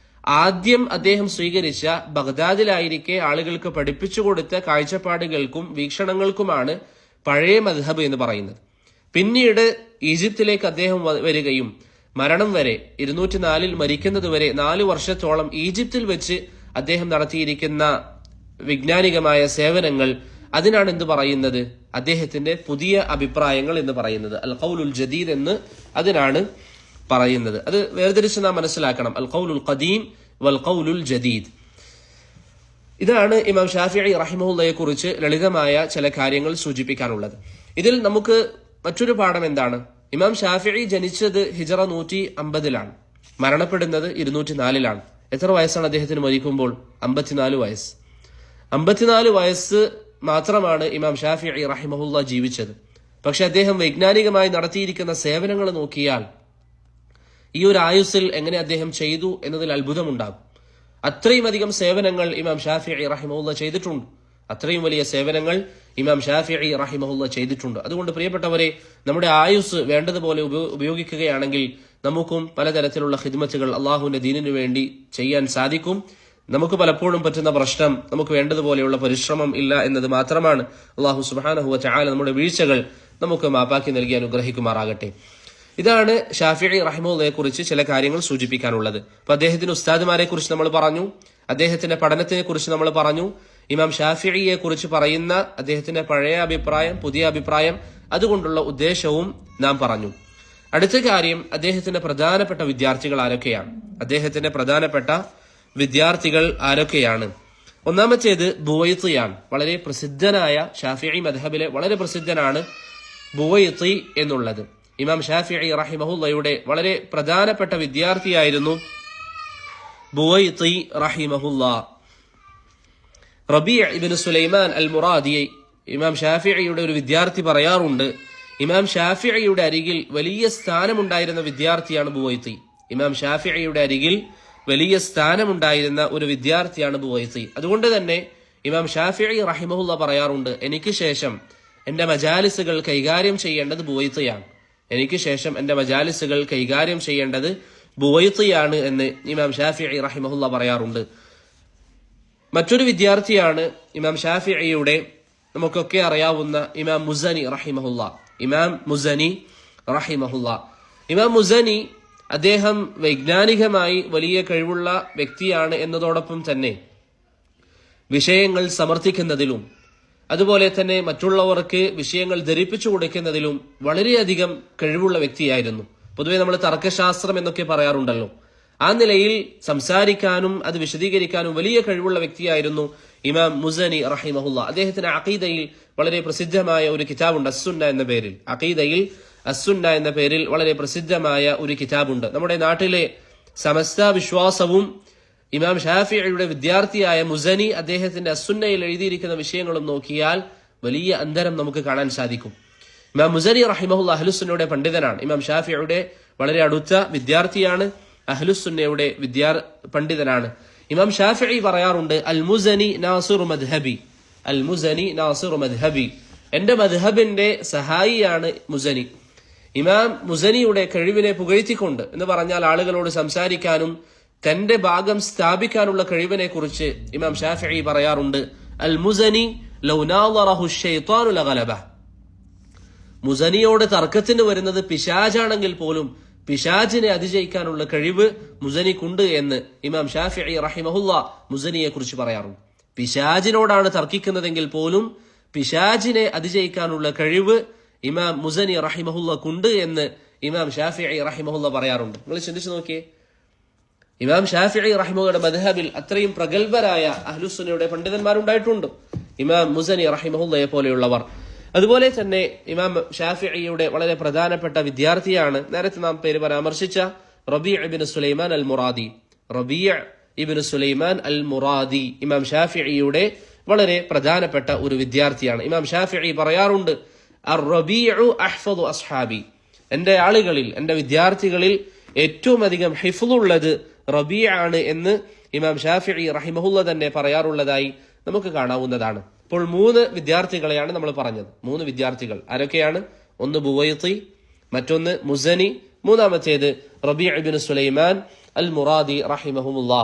ആദ്യം അദ്ദേഹം സ്വീകരിച്ച ബഗ്ദാദിലായിരിക്കെ ആളുകൾക്ക് പഠിപ്പിച്ചു കൊടുത്ത കാഴ്ചപ്പാടുകൾക്കും വീക്ഷണങ്ങൾക്കുമാണ് പഴയ മദ്ഹബ് എന്ന് പറയുന്നത്. പിന്നീട് ഈജിപ്തിലേക്ക് അദ്ദേഹം വരികയും മരണം വരെ 204 മരിക്കുന്നത് വരെ 4 വർഷത്തോളം ഈജിപ്തിൽ വെച്ച് അദ്ദേഹം നടത്തിയിരിക്കുന്ന വൈജ്ഞാനികമായ സേവനങ്ങൾ, അതിനാണ് എന്ത് പറയുന്നത്? അദ്ദേഹത്തിന്റെ പുതിയ അഭിപ്രായങ്ങൾ എന്ന് പറയുന്നത്. അൽ ഖൗലുൽ ജദീദ് എന്ന് അതിനാണ് പറയുന്നത്. അത് വേർതിരിച്ച് നാം മനസ്സിലാക്കണം. അൽ ഖൗലുൽ ഖദീം വൽ ഖൗലുൽ ജദീദ്. ഇതാണ് ഇമാം ഷാഫിഈ റഹിമഹുല്ലയെ കുറിച്ച് ലളിതമായ ചില കാര്യങ്ങൾ സൂചിപ്പിക്കാനുള്ളത്. ഇതിൽ നമുക്ക് മറ്റൊരു പാഠം എന്താണ്? ഇമാം ഷാഫിഈ ജനിച്ചത് ഹിജറ 150 മരണപ്പെടുന്നത് 204 എത്ര വയസ്സാണ് അദ്ദേഹത്തിന് മരിക്കുമ്പോൾ? 54 വയസ്സ്. 54 വയസ്സ് മാത്രമാണ് ഇമാം ഷാഫിഈ റഹിമഹുല്ല ജീവിച്ചത്. പക്ഷെ അദ്ദേഹം വൈജ്ഞാനികമായി നടത്തിയിരിക്കുന്ന സേവനങ്ങൾ നോക്കിയാൽ ഈ ഒരു ആയുസ്സിൽ എങ്ങനെ അദ്ദേഹം ചെയ്തു എന്നതിൽ അത്ഭുതമുണ്ടാകും. അത്രയും അധികം സേവനങ്ങൾ ഇമാം ഷാഫിഈ റഹിമഹുല്ല ചെയ്തിട്ടുണ്ട്. അത്രയും വലിയ സേവനങ്ങൾ ഇമാം ഷാഫിഈ റഹിമഹുല്ല ചെയ്തിട്ടുണ്ട്. അതുകൊണ്ട് പ്രിയപ്പെട്ടവരെ, നമ്മുടെ ആയുസ് വേണ്ടതുപോലെ ഉപയോഗിക്കുകയാണെങ്കിൽ നമുക്കും പലതരത്തിലുള്ള ഖിദ്മത്തുകൾ അള്ളാഹുവിന്റെ ദീനിനു വേണ്ടി ചെയ്യാൻ സാധിക്കും. നമുക്ക് പലപ്പോഴും പറ്റുന്ന പ്രശ്നം നമുക്ക് വേണ്ടതുപോലെയുള്ള പരിശ്രമം ഇല്ല എന്നത് മാത്രമാണ്. അള്ളാഹു സുബ്ഹാനഹു വ തആല നമ്മുടെ വീഴ്ചകൾ നമുക്ക് മാപ്പാക്കി നൽകി അനുഗ്രഹിക്കുമാറാകട്ടെ. ഇതാണ് ഷാഫിഈ റഹിമഹുല്ലയെ കുറിച്ച് ചില കാര്യങ്ങൾ സൂചിപ്പിക്കാനുള്ളത്. അപ്പൊ അദ്ദേഹത്തിന്റെ ഉസ്താദുമാരെ കുറിച്ച് നമ്മൾ പറഞ്ഞു, അദ്ദേഹത്തിന്റെ പഠനത്തിനെ കുറിച്ച് നമ്മൾ പറഞ്ഞു, ഇമാം ഷാഫിഈയെ കുറിച്ച് പറയുന്ന അദ്ദേഹത്തിന്റെ പഴയ അഭിപ്രായം, പുതിയ അഭിപ്രായം, അതുകൊണ്ടുള്ള ഉദ്ദേശവും നാം പറഞ്ഞു. അടുത്ത കാര്യം, അദ്ദേഹത്തിന്റെ പ്രധാനപ്പെട്ട വിദ്യാർത്ഥികൾ ആരൊക്കെയാണ്? ഒന്നാമത്തേത് ബുവൈത്തിയാണ്. വളരെ പ്രസിദ്ധനായ ഷാഫിഈ മദ്ഹബിലെ വളരെ പ്രസിദ്ധനാണ് ബുവൈത്തി എന്നുള്ളത്. ഇമാം ഷാഫിഈ റഹിമഹുല്ലയുടെ വളരെ പ്രധാനപ്പെട്ട വിദ്യാർത്ഥിയായിരുന്നു ബുവൈത്തി റഹിമഹുല്ല. റബീഅ് ഇബ്നു സുലൈമാൻ അൽ മുറാദി, ഇമാം ഷാഫിഈയുടെ ഒരു വിദ്യാർത്ഥി, പറയാറുണ്ട് ഇമാം ഷാഫിഈയുടെ അരികിൽ വലിയ സ്ഥാനമുണ്ടായിരുന്ന വിദ്യാർത്ഥിയാണ് ബുവൈത്തി. ഇമാം ഷാഫിഈയുടെ അരികിൽ വലിയ സ്ഥാനമുണ്ടായിരുന്ന ഒരു വിദ്യാർത്ഥിയാണ് ബുവൈത്തി. അതുകൊണ്ട് തന്നെ ഇമാം ഷാഫിഈ റഹിമഹുല്ല പറയാറുണ്ട്, എനിക്ക് ശേഷം എന്റെ മജാലിസുകൾ കൈകാര്യം ചെയ്യേണ്ടത് ബുവൈത്തിയാണ്. എന്ന് ഇമാം ഷാഫിഈ റഹിമഹുല്ല പറയാറുണ്ട്. മറ്റൊരു വിദ്യാർത്ഥിയാണ് ഇമാം ഷാഫിഈയുടെ നമുക്കൊക്കെ അറിയാവുന്ന ഇമാം മുസനി റഹിമഹുല്ല. ഇമാം മുസനി അദ്ദേഹം വൈജ്ഞാനികമായി വലിയ കഴിവുള്ള വ്യക്തിയാണ് എന്നതോടൊപ്പം തന്നെ വിഷയങ്ങൾ സമർത്ഥിക്കുന്നതിലും അതുപോലെ തന്നെ മറ്റുള്ളവർക്ക് വിഷയങ്ങൾ ധരിപ്പിച്ചു കൊടുക്കുന്നതിലും വളരെയധികം കഴിവുള്ള വ്യക്തിയായിരുന്നു. പൊതുവെ നമ്മൾ തർക്കശാസ്ത്രം എന്നൊക്കെ പറയാറുണ്ടല്ലോ, ആ നിലയിൽ സംസാരിക്കാനും അത് വിശദീകരിക്കാനും വലിയ കഴിവുള്ള വ്യക്തിയായിരുന്നു ഇമാം മുസനി റഹിമഹുല്ല. അദ്ദേഹത്തിന് അഖീദയിൽ വളരെ പ്രസിദ്ധമായ ഒരു കിതാബുണ്ട്, അസ്സുന്ന എന്ന പേരിൽ വളരെ പ്രസിദ്ധമായ ഒരു കിതാബുണ്ട്. നമ്മുടെ നാട്ടിലെ സമസ്ത വിശ്വാസവും ഇമാം ഷാഫിഈയുടെ വിദ്യാർത്ഥിയായ മുസനി അദ്ദേഹത്തിന്റെ അസ്സുന്നയിൽ എഴുതിയിരിക്കുന്ന വിഷയങ്ങളും നോക്കിയാൽ വലിയ അന്തരം നമുക്ക് കാണാൻ സാധിക്കും. ഇമാം മുസനി റഹിമഹുല്ല അഹ്ലുസുന്നയുടെ പണ്ഡിതനാണ്. ഇമാം ഷാഫിഈയുടെ വളരെ അടുത്ത വിദ്യാർത്ഥിയാണ്, അഹ്ലുസുന്നയുടെ പണ്ഡിതനാണ്. ഇമാം ഷാഫിഈ പറയാറുണ്ട്, അൽ മുസനി നാസിറു മദ്ഹബി, എന്റെ മദ്ഹബിന്റെ സഹായിയാണ് മുസനി. ഇമാം മുസനിയുടെ കഴിവിനെ പുകഴ്ത്തിക്കൊണ്ട് എന്ന് പറഞ്ഞാൽ ആളുകളോട് സംസാരിക്കാനും തന്റെ ഭാഗം സ്ഥാപിക്കാനുള്ള കഴിവിനെ കുറിച്ച് ഇമാം ഷാഫിഈ പറയാറുണ്ട്, അൽ മുസനി ലൗ നാളറഹു ശൈത്താനു ലഗലബഹ്, മുസനിയോട് തർക്കത്തിന് വരുന്നത് പിശാചാണെങ്കിൽ പോലും പിശാചിനെ അതിജയിക്കാനുള്ള കഴിവ് മുസനിക്കുണ്ട് എന്ന് ഇമാം ഷാഫിഈ റഹിമഹുല്ല മുസനിയെ കുറിച്ച് പറയാറുണ്ട്. പിശാചിനോടാണ് തർക്കിക്കുന്നതെങ്കിൽ പോലും പിശാചിനെ അതിജയിക്കാനുള്ള കഴിവ് ഇമാം മുസനി റഹിമഹുല്ലക്കുണ്ട് എന്ന് ഇമാം ഷാഫിഈ റഹിമഹുല്ല പറയാറുണ്ട്. നിങ്ങൾ ചിന്തിച്ചു നോക്കിയേ, ഇമാം ഷാഫിഈ റഹിമഹുല്ലയുടെ മദ്ഹബിൽ അത്രയും പ്രഗത്ഭരായ അഹ്ലുസുന്നയുടെ പണ്ഡിതന്മാരുണ്ടായിട്ടുണ്ട്, ഇമാം മുസനി റഹിമഹുല്ലയെ പോലെയുള്ളവർ. അതുപോലെ തന്നെ ഇമാം ഷാഫിഈയുടെ വളരെ പ്രധാനപ്പെട്ട വിദ്യാർത്ഥിയാണ് നേരത്തെ നാം പേര് പരാമർശിച്ച റബീഅ് ഇബ്നു സുലൈമാൻ അൽ മുറാദി. ഇമാം ഷാഫിഈയുടെ വളരെ പ്രധാനപ്പെട്ട ഒരു വിദ്യാർത്ഥിയാണ്. ഇമാം ഷാഫിഈ പറയാറുണ്ട്, അർ-റബീഉ അഹ്ഫദു അസ്ഹാബി, എന്റെ വിദ്യാർത്ഥികളിൽ ഏറ്റവും അധികം ഹിഫ്ളുള്ളത് റബീഅ് ആണ് എന്ന് ഇമാം ഷാഫിഈ റഹിമഹുല്ല തന്നെ പറയാറുള്ളതായി നമുക്ക് കാണാവുന്നതാണ്. ഇപ്പോൾ 3 വിദ്യാർത്ഥികളെയാണ് നമ്മൾ പറഞ്ഞത്. 3 വിദ്യാർത്ഥികൾ ആരൊക്കെയാണ്? ഒന്ന് ബുവൈത്തി, മറ്റൊന്ന് മുസനി, മൂന്നാമത്തേത് റബീഅ് ഇബ്നു സുലൈമാൻ അൽ മുറാദി റഹിമഹുമുല്ലാ.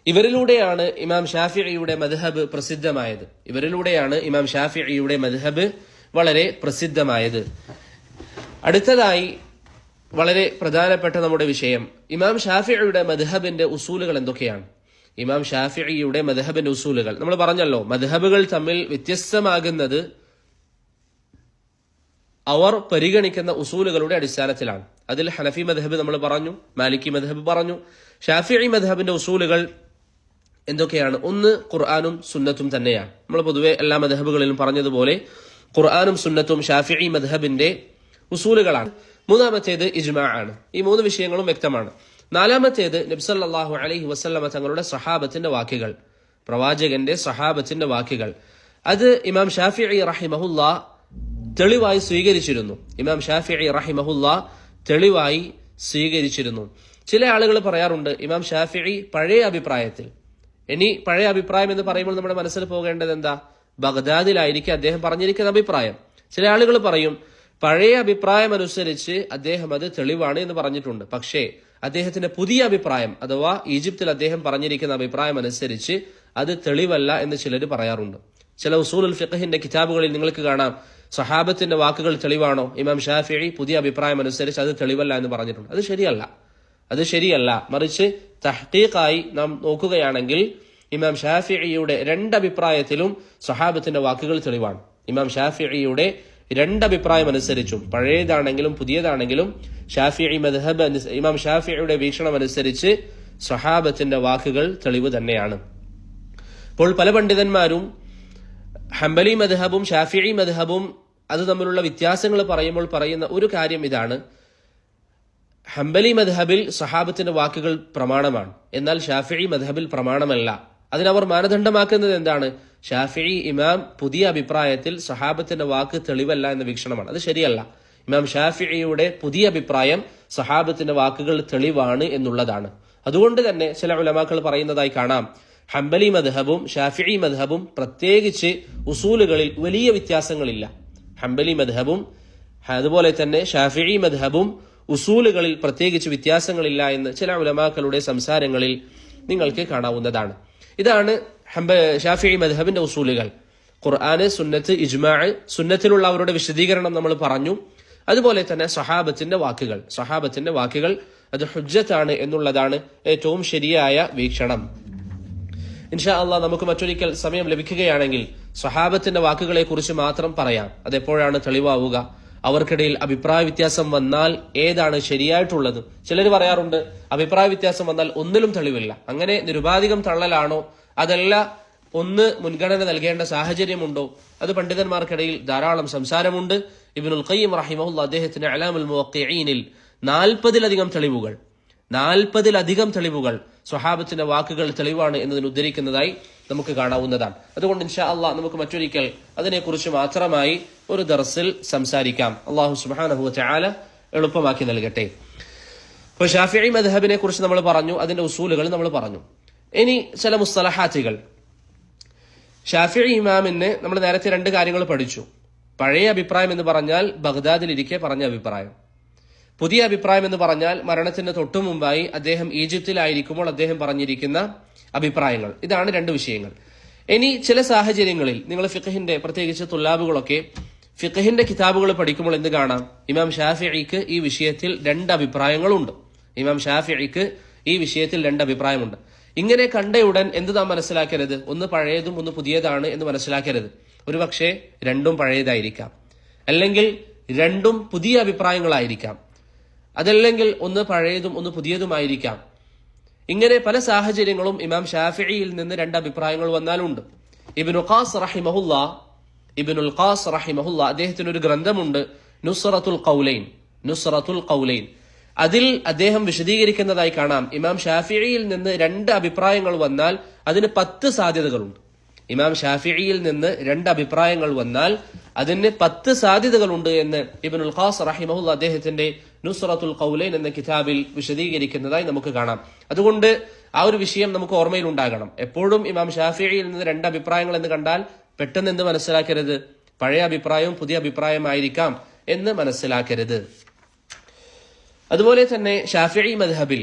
ഇവരിലൂടെയാണ് ഇമാം ഷാഫിഈയുടെ മദ്ഹബ് വളരെ പ്രസിദ്ധമായത്. അടുത്തതായി വളരെ പ്രധാനപ്പെട്ട നമ്മുടെ വിഷയം, ഇമാം ഷാഫിഈയുടെ മദ്ഹബിന്റെ ഉസൂലുകൾ എന്തൊക്കെയാണ്? ഇമാം ഷാഫിഈയുടെ മദ്ഹബിന്റെ ഉസൂലുകൾ നമ്മൾ പറഞ്ഞല്ലോ, മദ്ഹബുകൾ തമ്മിൽ വ്യത്യസ്തമാകുന്നത് അവർ പരിഗണിക്കുന്ന ഉസൂലുകളുടെ അടിസ്ഥാനത്തിലാണ്. അതിൽ ഹനഫി മദ്ഹബ് നമ്മൾ പറഞ്ഞു, മാലിക്കി മദ്ഹബ് പറഞ്ഞു. ഷാഫിഈ മദ്ഹബിന്റെ ഉസൂലുകൾ എന്തൊക്കെയാണ്? ഒന്ന് ഖുർആനും സുന്നത്തും തന്നെയാണ്. നമ്മൾ പൊതുവെ എല്ലാ മദ്ഹബുകളിലും പറഞ്ഞതുപോലെ ഖുർആനും സുന്നത്തും ഷാഫിഈ മദ്ഹബിന്റെ ഉസൂലുകളാണ്. മൂന്നാമത്തേത് ഇജ്മാ ആണ്. ഈ 3 വിഷയങ്ങളും വ്യക്തമാണ്. നാലാമത്തേത് നബി സല്ലല്ലാഹു അലൈഹി വസല്ലമ തങ്ങളുടെ സഹാബത്തിന്റെ വാക്കുകൾ, പ്രവാചകന്റെ സഹാബത്തിന്റെ വാക്കുകൾ. അത് ഇമാം ഷാഫിഈ റഹിമഹുല്ല തെളിവായി സ്വീകരിച്ചിരുന്നു. ചില ആളുകൾ പറയാറുണ്ട് ഇമാം ഷാഫിഈ പഴയ അഭിപ്രായത്തിൽ. ഇനി പഴയ അഭിപ്രായം എന്ന് പറയുമ്പോൾ നമ്മുടെ മനസ്സിൽ പോകേണ്ടത് എന്താ? ബഗ്ദാദിലായിരിക്കും അദ്ദേഹം പറഞ്ഞിരിക്കുന്ന അഭിപ്രായം. ചില ആളുകൾ പറയും പഴയ അഭിപ്രായം അനുസരിച്ച് അദ്ദേഹം അത് തെളിവാണ് എന്ന് പറഞ്ഞിട്ടുണ്ട്. പക്ഷേ അദ്ദേഹത്തിന്റെ പുതിയ അഭിപ്രായം അഥവാ ഈജിപ്തിൽ അദ്ദേഹം പറഞ്ഞിരിക്കുന്ന അഭിപ്രായം അനുസരിച്ച് അത് തെളിവല്ല എന്ന് ചിലർ പറയാറുണ്ട്. ചില ഉസൂലുൽ ഫിഖഹിന്റെ കിതാബുകളിൽ നിങ്ങൾക്ക് കാണാം, സഹാബത്തിന്റെ വാക്കുകൾ തെളിവാണോ? ഇമാം ഷാഫിഈ പുതിയ അഭിപ്രായം അനുസരിച്ച് അത് തെളിവല്ല എന്ന് പറഞ്ഞിട്ടുണ്ട്. അത് ശരിയല്ല. മറിച്ച് തഹ്ഖീഖായി നാം നോക്കുകയാണെങ്കിൽ ഇമാം ഷാഫിഈയുടെ 2 അഭിപ്രായത്തിലും സഹാബത്തിന്റെ വാക്കുകൾ തെളിവാണ്. ഇമാം ഷാഫിഈയുടെ രണ്ടഭിപ്രായം അനുസരിച്ചും, പഴയതാണെങ്കിലും പുതിയതാണെങ്കിലും ഷാഫിഈ മദ്ഹബ്, ഇമാം ഷാഫിഈയുടെ വീക്ഷണം അനുസരിച്ച് സ്വഹാബത്തിന്റെ വാക്കുകൾ തെളിവ് തന്നെയാണ്. അപ്പോൾ പല പണ്ഡിതന്മാരും ഹംബലി മദ്ഹബും ഷാഫിഈ മദ്ഹബും അത് തമ്മിലുള്ള വ്യത്യാസങ്ങൾ പറയുമ്പോൾ പറയുന്ന ഒരു കാര്യം ഇതാണ്: ഹംബലി മദ്ഹബിൽ സ്വഹാബത്തിന്റെ വാക്കുകൾ പ്രമാണമാണ്, എന്നാൽ ഷാഫിഈ മദ്ഹബിൽ പ്രമാണമല്ല. അതിനവർ മാനദണ്ഡമാക്കുന്നത് എന്താണ്? ഷാഫിഈ ഇമാം പുതിയ അഭിപ്രായത്തിൽ സ്വഹാബത്തിന്റെ വാക്ക് തെളിവല്ല എന്ന വീക്ഷണമാണ്. അത് ശരിയല്ല. ഇമാം ഷാഫിഈയുടെ പുതിയ അഭിപ്രായം സ്വഹാബത്തിന്റെ വാക്കുകൾ തെളിവാണ് എന്നുള്ളതാണ്. അതുകൊണ്ട് തന്നെ ചില ഉലമാക്കൾ പറയുന്നതായി കാണാം, ഹംബലി മദ്ഹബും ഷാഫിഈ മദ്ഹബും പ്രത്യേകിച്ച് ഉസൂലുകളിൽ വലിയ വ്യത്യാസങ്ങളില്ല. ഹംബലി മദ്ഹബും അതുപോലെ തന്നെ ഷാഫിഈ മദ്ഹബും ഉസൂലുകളിൽ പ്രത്യേകിച്ച് വ്യത്യാസങ്ങളില്ല എന്ന് ചില ഉലമാക്കളുടെ സംസാരങ്ങളിൽ നിങ്ങൾക്ക് കാണാവുന്നതാണ്. ഇതാണ് ഷാഫിഈ മദ്ഹബിന്റെ ഉസൂലുകൾ. ഖുർആന്, സുന്നത്ത്, ഇജ്മാഅ്, സുന്നത്തിലുള്ള അവരുടെ വിശദീകരണം നമ്മൾ പറഞ്ഞു. അതുപോലെ തന്നെ സ്വഹാബത്തിന്റെ വാക്കുകൾ അത് ഹുജ്ജത്താണ് എന്നുള്ളതാണ് ഏറ്റവും ശരിയായ വീക്ഷണം. ഇൻഷാ അള്ളാഹ് നമുക്ക് മറ്റൊരിക്കൽ സമയം ലഭിക്കുകയാണെങ്കിൽ സ്വഹാബത്തിന്റെ വാക്കുകളെ കുറിച്ച് മാത്രം പറയാം. അതെപ്പോഴാണ് തെളിവാവുക? അവർക്കിടയിൽ അഭിപ്രായ വ്യത്യാസം വന്നാൽ ഏതാണ് ശരിയായിട്ടുള്ളത്? ചിലർ പറയാറുണ്ട്, അഭിപ്രായ വ്യത്യാസം വന്നാൽ ഒന്നിലും തെളിവില്ല. അങ്ങനെ നിരുപാധികം തള്ളലാണോ? അതല്ല ഒന്ന് മുൻഗണന നൽകേണ്ട സാഹചര്യമുണ്ടോ? അത് പണ്ഡിതന്മാർക്കിടയിൽ ധാരാളം സംസാരമുണ്ട്. ഇബ്നുൽ ഖയ്യിം റഹിമഹുല്ലാഹ് അദ്ദേഹത്തിന്റെ അലാമുൽ മുവഖ്ഖിഈനിൽ 40-ലധികം തെളിവുകൾ സ്വഹാബത്തിന്റെ വാക്കുകൾ തെളിവാണ് എന്നതിന് ഉദ്ധരിക്കുന്നതായി നമുക്ക് കാണാവുന്നതാണ്. അതുകൊണ്ട് ഇൻഷാ അള്ളാഹ് നമുക്ക് മറ്റൊരിക്കൽ അതിനെക്കുറിച്ച് മാത്രമായി ഒരു ദർസിൽ സംസാരിക്കാം. അള്ളാഹു സുബ്ഹാനഹു വ തആല എളുപ്പമാക്കി നൽകട്ടെ. അപ്പോൾ ഷാഫിഈ മദ്ഹബിനെ കുറിച്ച് നമ്മൾ പറഞ്ഞു, അതിന്റെ ഉസൂലുകൾ നമ്മൾ പറഞ്ഞു. ഇനി ചില മുസ്തലഹാത്തുകൾ. ഷാഫിഈ ഇമാമിന് നമ്മൾ നേരത്തെ 2 കാര്യങ്ങൾ പഠിച്ചു. പഴയ അഭിപ്രായം എന്ന് പറഞ്ഞാൽ ബഗ്ദാദിലിരിക്കെ പറഞ്ഞ അഭിപ്രായം. പുതിയ അഭിപ്രായം എന്ന് പറഞ്ഞാൽ മരണത്തിന് തൊട്ടു മുമ്പായി അദ്ദേഹം ഈജിപ്തിലായിരിക്കുമ്പോൾ അദ്ദേഹം പറഞ്ഞിരിക്കുന്ന അഭിപ്രായങ്ങൾ. ഇതാണ് 2 വിഷയങ്ങൾ. ഇനി ചില സാഹചര്യങ്ങളിൽ നിങ്ങൾ ഫിഖഹിന്റെ, പ്രത്യേകിച്ച് തുല്ലാബുകളൊക്കെ ഫിഖഹിന്റെ കിതാബുകൾ പഠിക്കുമ്പോൾ എന്ത് കാണാം? ഇമാം ഷാഫിഈക്ക് ഈ വിഷയത്തിൽ 2 അഭിപ്രായങ്ങളുണ്ട്. ഇങ്ങനെ കണ്ടയുടൻ എന്ത് നാം മനസ്സിലാക്കരുത്? ഒന്ന് പഴയതും ഒന്ന് പുതിയതാണ് എന്ന് മനസ്സിലാക്കരുത്. ഒരുപക്ഷെ 2ഉം പഴയതായിരിക്കാം, അല്ലെങ്കിൽ 2ഉം പുതിയ അഭിപ്രായങ്ങളായിരിക്കാം, അതല്ലെങ്കിൽ ഒന്ന് പഴയതും ഒന്ന് പുതിയതുമായിരിക്കാം. ഇങ്ങനെ പല സാഹചര്യങ്ങളും ഇമാം ഷാഫിഈയിൽ നിന്ന് 2 അഭിപ്രായങ്ങൾ വന്നാലുണ്ട്. ഇബ്നുൽ ഖാസ് റഹിമഹുല്ലാ അദ്ദേഹത്തിന് ഒരു ഗ്രന്ഥമുണ്ട്, നുസ്റത്തുൽ ഖൗലൈൻ. അതിൽ അദ്ദേഹം വിശദീകരിക്കുന്നതായി കാണാം, ഇമാം ഷാഫിഈയിൽ നിന്ന് 2 അഭിപ്രായങ്ങൾ വന്നാൽ അതിന് 10 സാധ്യതകളുണ്ട്. ഇമാം ഷാഫിഈയിൽ നിന്ന് 2 അഭിപ്രായങ്ങൾ വന്നാൽ അതിന് 10 സാധ്യതകളുണ്ട് എന്ന് ഇബ്നുൽ ഖാസ് റഹിമഹുല്ലാ അദ്ദേഹത്തിന്റെ നുസ്റത്തുൽ ഖൗലൈൻ എന്ന കിതാബിൽ വിശദീകരിക്കുന്നതായി നമുക്ക് കാണാം. അതുകൊണ്ട് ആ ഒരു വിഷയം നമുക്ക് ഓർമ്മയിൽ ഉണ്ടാകണം. എപ്പോഴും ഇമാം ഷാഫിഈയിൽ നിന്ന് 2 അഭിപ്രായങ്ങൾ എന്ന് കണ്ടാൽ പെട്ടെന്ന് എന്ത് മനസ്സിലാക്കരുത്? പഴയ അഭിപ്രായവും പുതിയ അഭിപ്രായമായിരിക്കാം എന്ന് മനസ്സിലാക്കരുത്. അതുപോലെ തന്നെ ഷാഫിഈ മദ്ഹബിൽ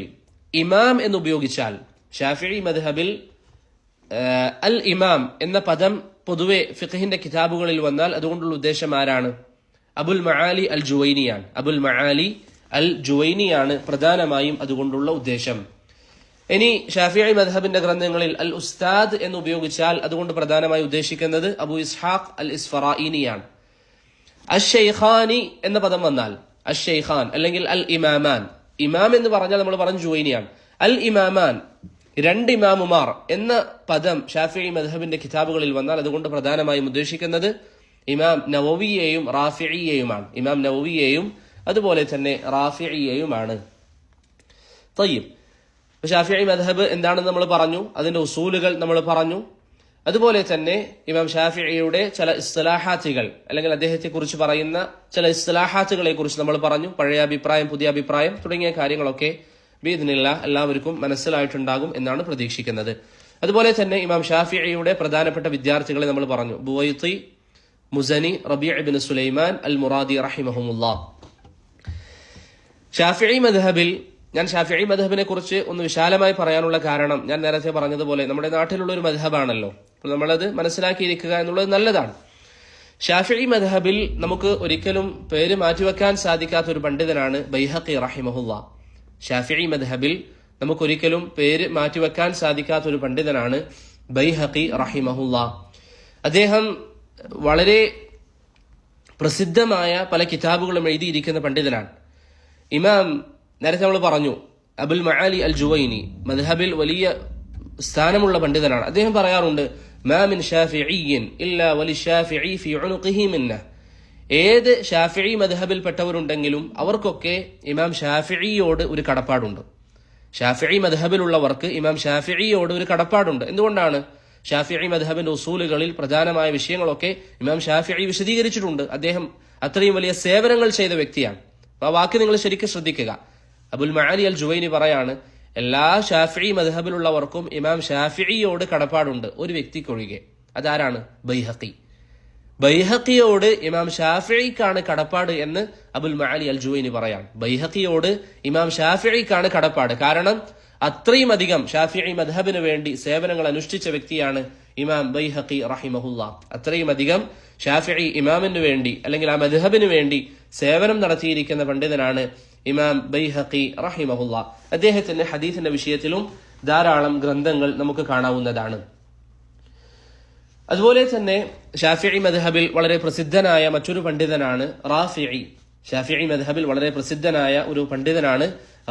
ഇമാം എന്ന് ഉപയോഗിച്ചാൽ, ഷാഫിഈ മദ്ഹബിൽ അൽ ഇമാം എന്ന പദം പൊതുവെ ഫിഖഹിന്റെ കിതാബുകളിൽ വന്നാൽ അതുകൊണ്ടുള്ള ഉദ്ദേശം ആരാണ്? അബുൽ മആലി അൽ ജുവൈനിയാണ് പ്രധാനമായും അതുകൊണ്ടുള്ള ഉദ്ദേശം. ഇനി ഷാഫിഈ മദ്ഹബിന്റെ ഗ്രന്ഥങ്ങളിൽ അൽ ഉസ്താദ് എന്ന് ഉപയോഗിച്ചാൽ അതുകൊണ്ട് പ്രധാനമായി ഉദ്ദേശിക്കുന്നത് അബു ഇസ്ഹാഖ് അൽ ഇസ്ഫറായിനിയാണ്. അശ്ശൈഖാനി എന്ന പദം വന്നാൽ, അശ്ശൈഖാൻ അല്ലെങ്കിൽ അൽ ഇമാമാൻ, ഇമാം എന്ന് പറഞ്ഞാൽ നമ്മൾ പറഞ്ഞു ജുവൈനിയാണ്. അൽ ഇമാമാൻ, 2 ഇമാമുമാർ എന്ന പദം ഷാഫിഈ മദ്ഹബിന്റെ കിതാബുകളിൽ വന്നാൽ അതുകൊണ്ട് പ്രധാനമായും ഉദ്ദേശിക്കുന്നത് ഇമാം നവവിയെയും റാഫിഈയെയുമാണ്. ഇമാം നവവിയെയും അതുപോലെ തന്നെ റാഫിഈയെയുമാണ്. തയ്യിബ്, ഷാഫിഈ മദ്ഹബ് എന്താണെന്ന് നമ്മൾ പറഞ്ഞു, അതിന്റെ ഉസൂലുകൾ നമ്മൾ പറഞ്ഞു. അതുപോലെ തന്നെ ഇമാം ഷാഫിഈയുടെ ചില ഇസ്തിലാഹാത്തുകൾ അല്ലെങ്കിൽ അദ്ദേഹത്തെ കുറിച്ച് പറയുന്ന ചില ഇസ്തിലാഹാത്തുകളെ കുറിച്ച് നമ്മൾ പറഞ്ഞു. പഴയ അഭിപ്രായം, പുതിയ അഭിപ്രായം തുടങ്ങിയ കാര്യങ്ങളൊക്കെ ബിഇദ്നില്ലാഹ് എല്ലാവർക്കും മനസ്സിലായിട്ടുണ്ടാകും എന്നാണ് പ്രതീക്ഷിക്കുന്നത്. അതുപോലെ തന്നെ ഇമാം ഷാഫിഈയുടെ പ്രധാനപ്പെട്ട വിദ്യാർത്ഥികളെ നമ്മൾ പറഞ്ഞു, ബുവൈത്തി, മുസനി, റബീഅ് ഇബ്നു സുലൈമാൻ അൽ മുറാദി റഹിമഹുമുല്ലാഹ്. ഷാഫിഈ മദ്ഹബിനെ കുറിച്ച് ഒന്ന് വിശാലമായി പറയാനുള്ള കാരണം ഞാൻ നേരത്തെ പറഞ്ഞതുപോലെ നമ്മുടെ നാട്ടിലുള്ള ഒരു മദ്ഹബാണല്ലോ, അപ്പോൾ നമ്മളത് മനസ്സിലാക്കിയിരിക്കുക എന്നുള്ളത് നല്ലതാണ്. ഷാഫിഈ മദ്ഹബിൽ നമുക്ക് ഒരിക്കലും പേര് മാറ്റിവെക്കാൻ സാധിക്കാത്ത ഒരു പണ്ഡിതനാണ് ബൈഹഖി റഹിമഹുല്ലാഹ്. ഷാഫിഈ മദ്ഹബിൽ നമുക്കൊരിക്കലും പേര് മാറ്റിവെക്കാൻ സാധിക്കാത്ത ഒരു പണ്ഡിതനാണ് ബൈഹഖി റഹിമഹുല്ലാഹ്. അദ്ദേഹം വളരെ പ്രസിദ്ധമായ പല കിതാബുകളും എഴുതിയിരിക്കുന്ന പണ്ഡിതനാണ്. ഇമാം നേരത്തെ നമ്മൾ പറഞ്ഞു അബുൽ മആലി അൽ ജുവൈനി മദ്ഹബിൽ വലിയ സ്ഥാനമുള്ള പണ്ഡിതനാണ്. അദ്ദേഹം പറയാറുണ്ട്, മാ മിൻ ഷാഫിഇയ്യിൻ ഇല്ലാ വലിശാഫിഇ ഫീ ഉനുഖിഹി മിന്നഹ്. ഏത് ഷാഫിഈ മദ്ഹബിൽപ്പെട്ടവരുണ്ടെങ്കിലും അവർക്കൊക്കെ ഇമാം ഷാഫിഈയോട് ഒരു കടപ്പാടുണ്ട്. ഷാഫിഈ മദ്ഹബിലുള്ളവർക്ക് ഇമാം ഷാഫിഈയോട് ഒരു കടപ്പാടുണ്ട്. എന്തുകൊണ്ടാണ്? ഷാഫിഈ മദ്ഹബിന്റെ ഉസൂലുകളിൽ പ്രധാനമായ വിഷയങ്ങളൊക്കെ ഇമാം ഷാഫിഈ വിശദീകരിച്ചിട്ടുണ്ട്. അദ്ദേഹം അത്രയും വലിയ സേവനങ്ങൾ ചെയ്ത വ്യക്തിയാണ്. അപ്പൊ ആ വാക്ക് നിങ്ങൾ ശരിക്കും ശ്രദ്ധിക്കുക. അബുൽ മആലി അൽ ജുവൈനി പറയാണ്, എല്ലാ ഷാഫിഈ മദ്ഹബിലുള്ളവർക്കും ഇമാം ഷാഫിഈയോട് കടപ്പാടുണ്ട്, ഒരു വ്യക്തിക്കൊഴികെ. അതാരാണ്? ബൈഹഖി. ബൈഹഖിയോട് ഇമാം ഷാഫിഈക്കാണ് കടപ്പാട് എന്ന് അബുൽ മആലി അൽ ജുവൈനി പറയാണ്. ബൈഹഖിയോട് ഇമാം ഷാഫിഈക്കാണ് കടപ്പാട്. കാരണം അത്രയും അധികം ഷാഫിഈ മദ്ഹബിന് വേണ്ടി സേവനങ്ങൾ അനുഷ്ഠിച്ച വ്യക്തിയാണ് ഇമാം ബൈഹഖി റഹിമഹുല്ലാ. അത്രയും അധികം ഷാഫിഈ ഇമാമിന് വേണ്ടി അല്ലെങ്കിൽ ആ മദ്ഹബിന് വേണ്ടി സേവനം നടത്തിയിരിക്കുന്ന പണ്ഡിതനാണ് ഇമാം ബൈഹഖി റഹിമഹുല്ലാ. അദ്ദേഹത്തിന്റെ ഹദീസിന്റെ വിഷയത്തിലും ധാരാളം ഗ്രന്ഥങ്ങൾ നമുക്ക് കാണാവുന്നതാണ്. അതുപോലെ തന്നെ ഷാഫിഈ മദ്ഹബിൽ വളരെ പ്രസിദ്ധനായ മറ്റൊരു പണ്ഡിതനാണ് റാഫിഈ. ഷാഫിഈ മദ്ഹബിൽ വളരെ പ്രസിദ്ധനായ ഒരു പണ്ഡിതനാണ്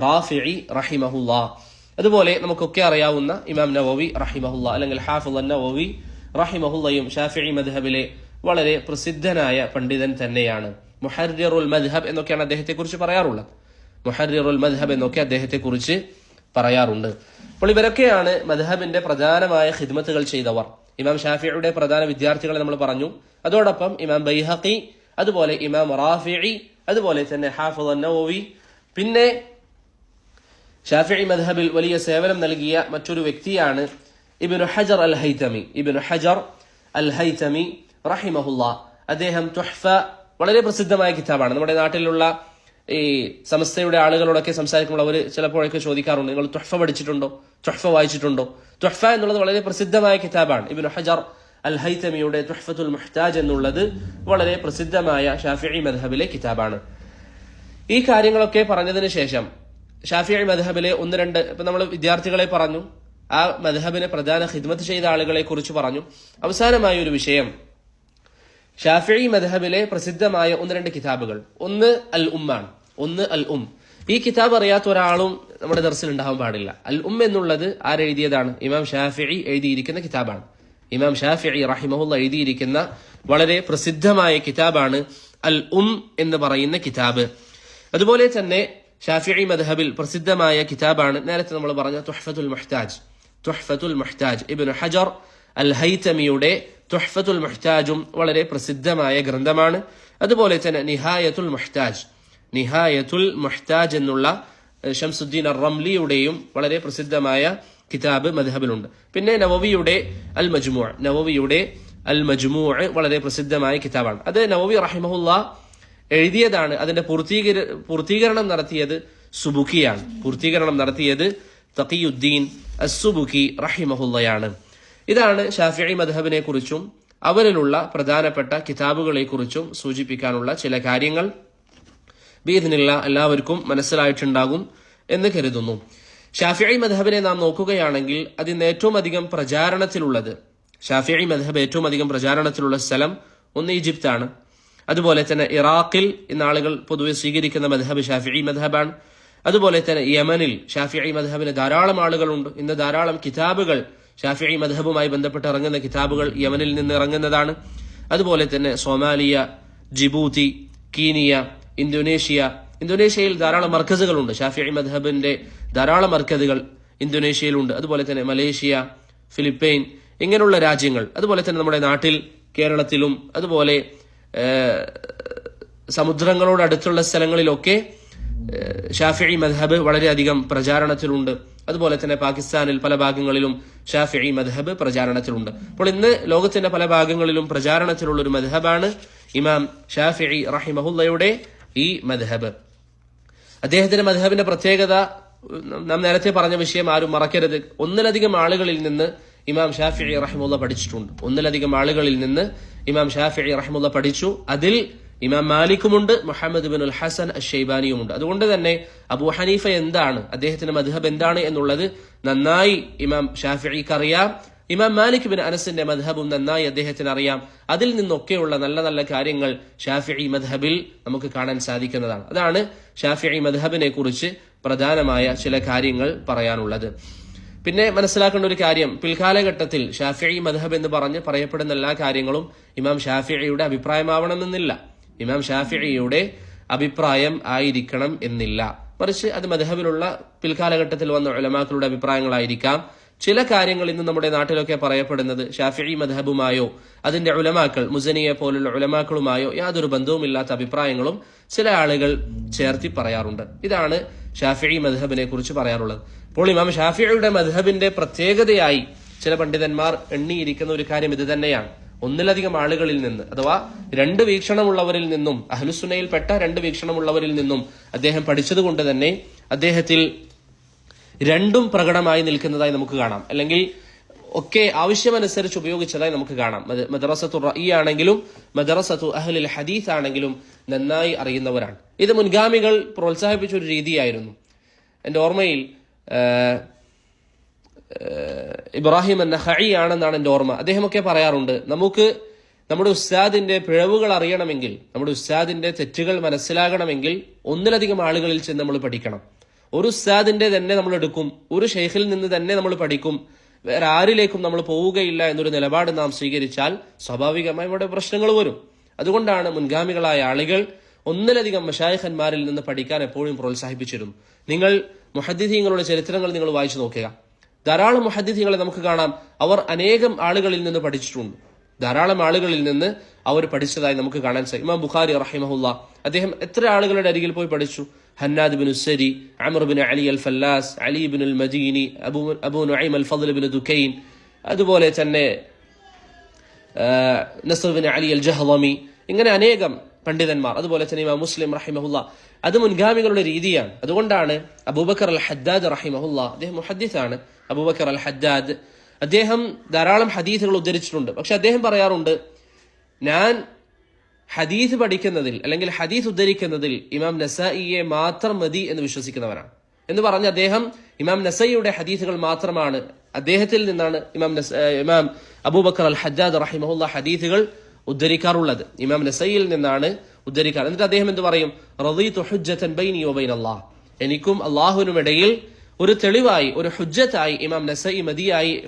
റാഫിഈ റഹിമഹുല്ലാ. അതുപോലെ നമുക്കൊക്കെ അറിയാവുന്ന ഇമാം നവവി റഹിമഹുല്ലാ അല്ലെങ്കിൽ ഹാഫിള് നവവി റഹിമഹുല്ലയും ഷാഫിഈ മദ്ഹബിലെ വളരെ പ്രസിദ്ധനായ പണ്ഡിതൻ തന്നെയാണ്. മുഹർറിറുൽ മദ്ഹബ് എന്നൊക്കെയാണ് അദ്ദേഹത്തെ കുറിച്ച് പറയാറുള്ളത്. മുഹർറിറുൽ മദ്ഹബ് എന്നൊക്കെ അദ്ദേഹത്തെ കുറിച്ച് പറയാറുണ്ട്. അപ്പോൾ ഇവരൊക്കെയാണ് മദ്ഹബിന്റെ പ്രധാനമായ ഖിദ്മത്തുകൾ ചെയ്തവർ. ഇമാം ഷാഫിഈയുടെ പ്രധാന വിദ്യാർത്ഥികളെ നമ്മൾ പറഞ്ഞു. അതോടൊപ്പം ഇമാം ബൈഹഖി, അതുപോലെ ഇമാം റാഫിഈ, അതുപോലെ തന്നെ ഹാഫിള് നവവി, പിന്നെ ഷാഫിഈ മദ്ഹബിൽ വലിയ സേവനം നൽകിയ മറ്റൊരു വ്യക്തിയാണ് ഇബ്നു ഹജർ അൽ ഹൈതമി. ഇബ്നു ഹജർ അൽ ഹൈതമി റഹിമഹുല്ലാ. അദ്ദേഹം തുഹ്ഫ വളരെ പ്രസിദ്ധമായ കിതാബാണ്. നമ്മുടെ നാട്ടിലുള്ള ഈ സമസ്തയുടെ ആളുകളോടൊക്കെ സംസാരിക്കുമ്പോൾ അവർ ചിലപ്പോഴൊക്കെ ചോദിക്കാറുണ്ട്, നിങ്ങൾ തുഹ്ഫ പഠിച്ചിട്ടുണ്ടോ, തുഹ്ഫ വായിച്ചിട്ടുണ്ടോ? തുഹ്ഫ എന്നുള്ളത് വളരെ പ്രസിദ്ധമായ കിതാബാണ്. ഇബ്നു ഹജർ അൽ ഹൈതമിയുടെ തുഹ്ഫത്തുൽ മുഹ്താജ് എന്നുള്ളത് വളരെ പ്രസിദ്ധമായ ഷാഫിഈ മദ്ഹബിലെ കിതാബാണ്. ഈ കാര്യങ്ങളൊക്കെ പറഞ്ഞതിന് ശേഷം ഷാഫിഈ മദ്ഹബിലെ ഒന്ന് രണ്ട് ഇപ്പൊ നമ്മൾ വിദ്യാർത്ഥികളെ പറഞ്ഞു, ആ മദ്ഹബിനെ പ്രധാന ഖിദ്മത്ത് ചെയ്ത ആളുകളെ കുറിച്ച് പറഞ്ഞു. അവസാനമായ ഒരു വിഷയം ഷാഫിഈ മദ്ഹബിലെ പ്രസിദ്ധമായ ഒന്ന് രണ്ട് കിതാബുകൾ. ഒന്ന് അൽ ഉമ്മാണ്. ഒന്ന് അൽ ഉം. ഈ കിതാബ് അറിയാത്ത ഒരാളും നമ്മുടെ ദർസിൽ ഉണ്ടാവാൻ പാടില്ല. അൽ ഉം എന്നുള്ളത് ആരെഴുതിയതാണ്? ഇമാം ഷാഫിഈ എഴുതിയിരിക്കുന്ന കിതാബാണ്. ഇമാം ഷാഫിഈ റഹിമഹുല്ലാ എഴുതിയിരിക്കുന്ന വളരെ പ്രസിദ്ധമായ കിതാബാണ് അൽ ഉം എന്ന് പറയുന്ന കിതാബ്. അതുപോലെ തന്നെ ഷാഫിഈ മദ്ഹബിൽ പ്രസിദ്ധമായ കിതാബാണ് നേരത്തെ നമ്മൾ പറഞ്ഞ തുഹ്ഫത്തുൽ മുഹ്താജ്. തുഹ്ഫത്തുൽ മുഹ്താജ് ഇബ്നു ഹജർ അൽ ഹൈതമിയുടെ തുഹ്ഫത്തുൽ മുഹ്താജും വളരെ പ്രസിദ്ധമായ ഗ്രന്ഥമാണ്. അതുപോലെ തന്നെ നിഹായത്തുൽ മുഹ്താജ്. നിഹായത്തുൽ മുഹ്താജ് എന്നുള്ള ഷംസുദ്ദീൻ അർ റംലിയുടെയും വളരെ പ്രസിദ്ധമായ കിതാബ് മദ്ഹബിലുണ്ട്. പിന്നെ നവവിയുടെ അൽ മജ്മൂ'. നവവിയുടെ അൽ മജ്മൂ' വളരെ പ്രസിദ്ധമായ കിതാബാണ്. അത് നവവി റഹിമഹുല്ലാ എഴുതിയതാണ്. അതിന്റെ പൂർത്തീകരണം നടത്തിയത് സുബുക്കിയാണ്. പൂർത്തീകരണം നടത്തിയത് തഖിയുദ്ദീൻ അസ്സുബുക്കി റഹിമഹുല്ലയാണ്. ഇതാണ് ഷാഫിഈ മദ്ഹബിനെ കുറിച്ചും അവരിലുള്ള പ്രധാനപ്പെട്ട കിതാബുകളെ കുറിച്ചും സൂചിപ്പിക്കാനുള്ള ചില കാര്യങ്ങൾ. ബിഇദ്നില്ലാ എല്ലാവർക്കും മനസ്സിലായിട്ടുണ്ടാകും എന്ന് കരുതുന്നു. ഷാഫിഈ മദ്ഹബിനെ നാം നോക്കുകയാണെങ്കിൽ അതിന് ഏറ്റവും അധികം പ്രചാരണത്തിലുള്ളത്, ഷാഫിഈ മദ്ഹബ് ഏറ്റവും അധികം പ്രചാരണത്തിലുള്ള സ്ഥലം ഒന്ന് ഈജിപ്താണ്. അതുപോലെ തന്നെ ഇറാഖിൽ ഇന്ന് ആളുകൾ പൊതുവെ സ്വീകരിക്കുന്ന മദ്ഹബ് ഷാഫിഈ മദ്ഹബാണ്. അതുപോലെ തന്നെ യമനിൽ ഷാഫിഈ മദ്ഹബിന് ധാരാളം ആളുകളുണ്ട്. ഇന്ന് ധാരാളം കിതാബുകൾ ഷാഫിഈ മദ്ഹബുമായി ബന്ധപ്പെട്ട് ഇറങ്ങുന്ന കിതാബുകൾ യമനിൽ നിന്ന് ഇറങ്ങുന്നതാണ്. അതുപോലെ തന്നെ സൊമാലിയ, ജിബൂത്തി, കീനിയ, ഇന്തോനേഷ്യ. ഇന്തോനേഷ്യയിൽ ധാരാളം മർക്കസുകളുണ്ട്. ഷാഫിഈ മദ്ഹബിന്റെ ധാരാളം മർക്കസുകൾ ഇന്തോനേഷ്യയിലുണ്ട്. അതുപോലെ തന്നെ മലേഷ്യ, ഫിലിപ്പൈൻ ഇങ്ങനെയുള്ള രാജ്യങ്ങൾ. അതുപോലെ തന്നെ നമ്മുടെ നാട്ടിൽ കേരളത്തിലും അതുപോലെ സമുദ്രങ്ങളോട് അടുത്തുള്ള സ്ഥലങ്ങളിലൊക്കെ ഷാഫിഈ മദ്ഹബ് വളരെയധികം പ്രചാരണത്തിലുണ്ട്. അതുപോലെ തന്നെ പാകിസ്ഥാനിൽ പല ഭാഗങ്ങളിലും ഷാഫിഈ മദ്ഹബ് പ്രചാരണത്തിലുണ്ട്. അപ്പോൾ ഇന്ന് ലോകത്തിന്റെ പല ഭാഗങ്ങളിലും പ്രചാരണത്തിലുള്ള ഒരു മദ്ഹബാണ് ഇമാം ഷാഫിഈ റഹിമഹുല്ലയുടെ ഈ മദ്ഹബ്. അദ്ദേഹത്തിന്റെ മദ്ഹബിന്റെ പ്രത്യേകത നാം നേരത്തെ പറഞ്ഞ വിഷയം ആരും മറക്കരുത്. ഒന്നിലധികം ആളുകളിൽ നിന്ന് ഇമാം ഷാഫിഈ റഹിമഹുല്ല പഠിച്ചിട്ടുണ്ട്. ഒന്നിലധികം ആളുകളിൽ നിന്ന് ഇമാം ഷാഫിഈ റഹിമഹുല്ല പഠിച്ചു. അതിൽ ഇമാം മാലിക്കുമുണ്ട്, മുഹമ്മദ് ബിൻ അൽ ഹസൻ അശ്ശൈബാനിയുമുണ്ട്. അതുകൊണ്ട് തന്നെ അബൂ ഹനീഫ എന്താണ്, അദ്ദേഹത്തിന്റെ മദ്ഹബ് എന്താണ് എന്നുള്ളത് നന്നായി ഇമാം ഷാഫിഈക്ക് അറിയാം. ഇമാം മാലിക് ബിൻ അനസിന്റെ മദ്ഹബും നന്നായി അദ്ദേഹത്തിന് അറിയാം. അതിൽ നിന്നൊക്കെയുള്ള നല്ല നല്ല കാര്യങ്ങൾ ഷാഫിഈ മദ്ഹബിൽ നമുക്ക് കാണാൻ സാധിക്കുന്നതാണ്. അതാണ് ഷാഫിഈ മദ്ഹബിനെ കുറിച്ച് പ്രധാനമായ ചില കാര്യങ്ങൾ പറയാനുള്ളത്. പിന്നെ മനസ്സിലാക്കേണ്ട ഒരു കാര്യം, പിൽക്കാലഘട്ടത്തിൽ ഷാഫിഈ മദ്ഹബ് എന്ന് പറഞ്ഞ് പറയപ്പെടുന്ന എല്ലാ കാര്യങ്ങളും ഇമാം ഷാഫിഈയുടെ അഭിപ്രായമാവണമെന്നില്ല, ഇമാം ഷാഫിഈയുടെ അഭിപ്രായം ആയിരിക്കണം എന്നില്ല. മറിച്ച് അത് മദ്ഹബിലുള്ള പിൽക്കാലഘട്ടത്തിൽ വന്ന ഉലമാക്കളുടെ അഭിപ്രായങ്ങളായിരിക്കാം. ചില കാര്യങ്ങൾ ഇന്ന് നമ്മുടെ നാട്ടിലൊക്കെ പറയപ്പെടുന്നത് ഷാഫിഈ മദ്ഹബുമായോ അതിന്റെ ഉലമാക്കൾ മുസനിയെ പോലുള്ള ഉലമാക്കളുമായോ യാതൊരു ബന്ധവുമില്ലാത്ത അഭിപ്രായങ്ങളും ചില ആളുകൾ ചേർത്തി പറയാറുണ്ട്. ഇതാണ് ഷാഫിഈ മദ്ഹബിനെ കുറിച്ച് പറയാറുള്ളത്. അപ്പോൾ ഇമാം ഷാഫിഈയുടെ മദ്ഹബിന്റെ പ്രത്യേകതയായി ചില പണ്ഡിതന്മാർ എണ്ണിയിരിക്കുന്ന ഒരു കാര്യം ഇത് തന്നെയാണ്. ഒന്നിലധികം ആളുകളിൽ നിന്ന്, അഥവാ രണ്ട് വീക്ഷണമുള്ളവരിൽ നിന്നും, അഹ്ലുസുന്നയിൽപ്പെട്ട രണ്ട് വീക്ഷണമുള്ളവരിൽ നിന്നും അദ്ദേഹം പഠിച്ചതുകൊണ്ട് തന്നെ അദ്ദേഹത്തിൽ രണ്ടും പ്രകടമായി നിൽക്കുന്നതായി നമുക്ക് കാണാം, അല്ലെങ്കിൽ ഒക്കെ ആവശ്യമനുസരിച്ച് ഉപയോഗിച്ചതായി നമുക്ക് കാണാം. മദ്റസത്തു റഈ ആണെങ്കിലും മദ്റസത്തു അഹ്ലുൽ ഹദീസ് ആണെങ്കിലും നന്നായി അറിയുന്നവരാണ്. ഇത് മുൻഗാമികൾ പ്രോത്സാഹിപ്പിച്ച ഒരു രീതിയായിരുന്നു. എന്റെ ഓർമ്മയിൽ ഇബ്രാഹിം അൻ-നഖഈ ആണെന്നാണ് എന്റെ ഓർമ്മ. അദ്ദേഹമൊക്കെ പറയാറുണ്ട്, നമുക്ക് നമ്മുടെ ഉസ്താദിന്റെ പിഴവുകൾ അറിയണമെങ്കിൽ, നമ്മുടെ ഉസ്താദിന്റെ തെറ്റുകൾ മനസ്സിലാകണമെങ്കിൽ ഒന്നിലധികം ആളുകളിൽ ചെന്ന് നമ്മൾ പഠിക്കണം. ഒരു ഉസ്താദിന്റെ തന്നെ നമ്മൾ എടുക്കും, ഒരു ഷെയ്ഖിൽ നിന്ന് തന്നെ നമ്മൾ പഠിക്കും, വേറെ ആരിലേക്കും നമ്മൾ പോവുകയില്ല എന്നൊരു നിലപാട് നാം സ്വീകരിച്ചാൽ സ്വാഭാവികമായി ഇവിടെ പ്രശ്നങ്ങൾ വരും. അതുകൊണ്ടാണ് മുൻഗാമികളായ ആളുകൾ ഒന്നിലധികം മശായിഖന്മാരിൽ നിന്ന് പഠിക്കാൻ എപ്പോഴും പ്രോത്സാഹിപ്പിച്ചിരുന്നു. നിങ്ങൾ മുഹദ്ദിഥീങ്ങളുടെ ചരിത്രങ്ങൾ നിങ്ങൾ വായിച്ചു നോക്കുക. ധാരാളം മുഹദ്ദിഥീങ്ങളെ നമുക്ക് കാണാം, അവർ അനേകം ആളുകളിൽ നിന്ന് പഠിച്ചിട്ടുണ്ട്, ധാരാളം ആളുകളിൽ നിന്ന് അവർ പഠിച്ചതായി നമുക്ക് കാണാൻ സാധിക്കും. ഇമാം ബുഖാരി റഹിമഹുല്ല അദ്ദേഹം എത്ര ആളുകളുടെ അരികിൽ പോയി പഠിച്ചു? ഹന്നാദ് ബിൻ ഉസ്സരി, അമർ ബിൻ അലി അൽ ഫല്ലാസ്, അലി ബിൻ അൽ മദീനി, അബൂ നുഐം അൽ ഫദ്ൽ ബിൻ ദുകൈൻ, അതുപോലെ തന്നെ നസ്ർ ബിൻ അലി അൽ ജഹ്ളമി, ഇങ്ങനെ അനേകം പണ്ഡിതന്മാർ. അതുപോലെ തന്നെ ഇമാം മുസ്ലിം റഹിമഹുല്ല. അത് മുൻഗാമികളുടെ രീതിയാണ്. അതുകൊണ്ടാണ് അബൂബക്കർ അൽ ഹദ്ദാദ് റഹിമഹുല്ല, അദ്ദേഹം മുഹദ്ദിസാണ്, അബൂബക്കർ അൽ ഹദ്ദാദ്, അദ്ദേഹം ധാരാളം ഹദീസുകൾ ഉദ്ധരിച്ചിട്ടുണ്ട്. പക്ഷെ അദ്ദേഹം പറയാറുണ്ട്, ഞാൻ ഹദീസ് പഠിക്കുന്നതിൽ അല്ലെങ്കിൽ ഹദീസ് ഉദ്ധരിക്കുന്നതിൽ ഇമാം നസായിയെ മാത്രം മതി എന്ന് വിശ്വസിക്കുന്നവരാണ് എന്ന് പറഞ്ഞ് അദ്ദേഹം ഇമാം നസായിയുടെ ഹദീസുകൾ മാത്രമാണ്, അദ്ദേഹത്തിൽ നിന്നാണ് ഇമാം അബൂബക്കർ അൽ ഹദ്ദാദ് റഹിമഹുല്ല ഹദീസുകൾ ഉദ്ധരിക്കാറുള്ളത്, ഇമാം നസയിൽ നിന്നാണ് ഉദ്ധരിക്കാറ്. എന്നിട്ട് അദ്ദേഹം എന്ത് പറയും? റളീതു ഹുജ്ജതൻ ബൈനി വബൈന അല്ലാഹ്, എനിക്കും അല്ലാഹുവിനും ഇടയിൽ ഒരു തെളിവായി, ഒരു ഹുജ്ജത്തായി ഇമാം നസഈ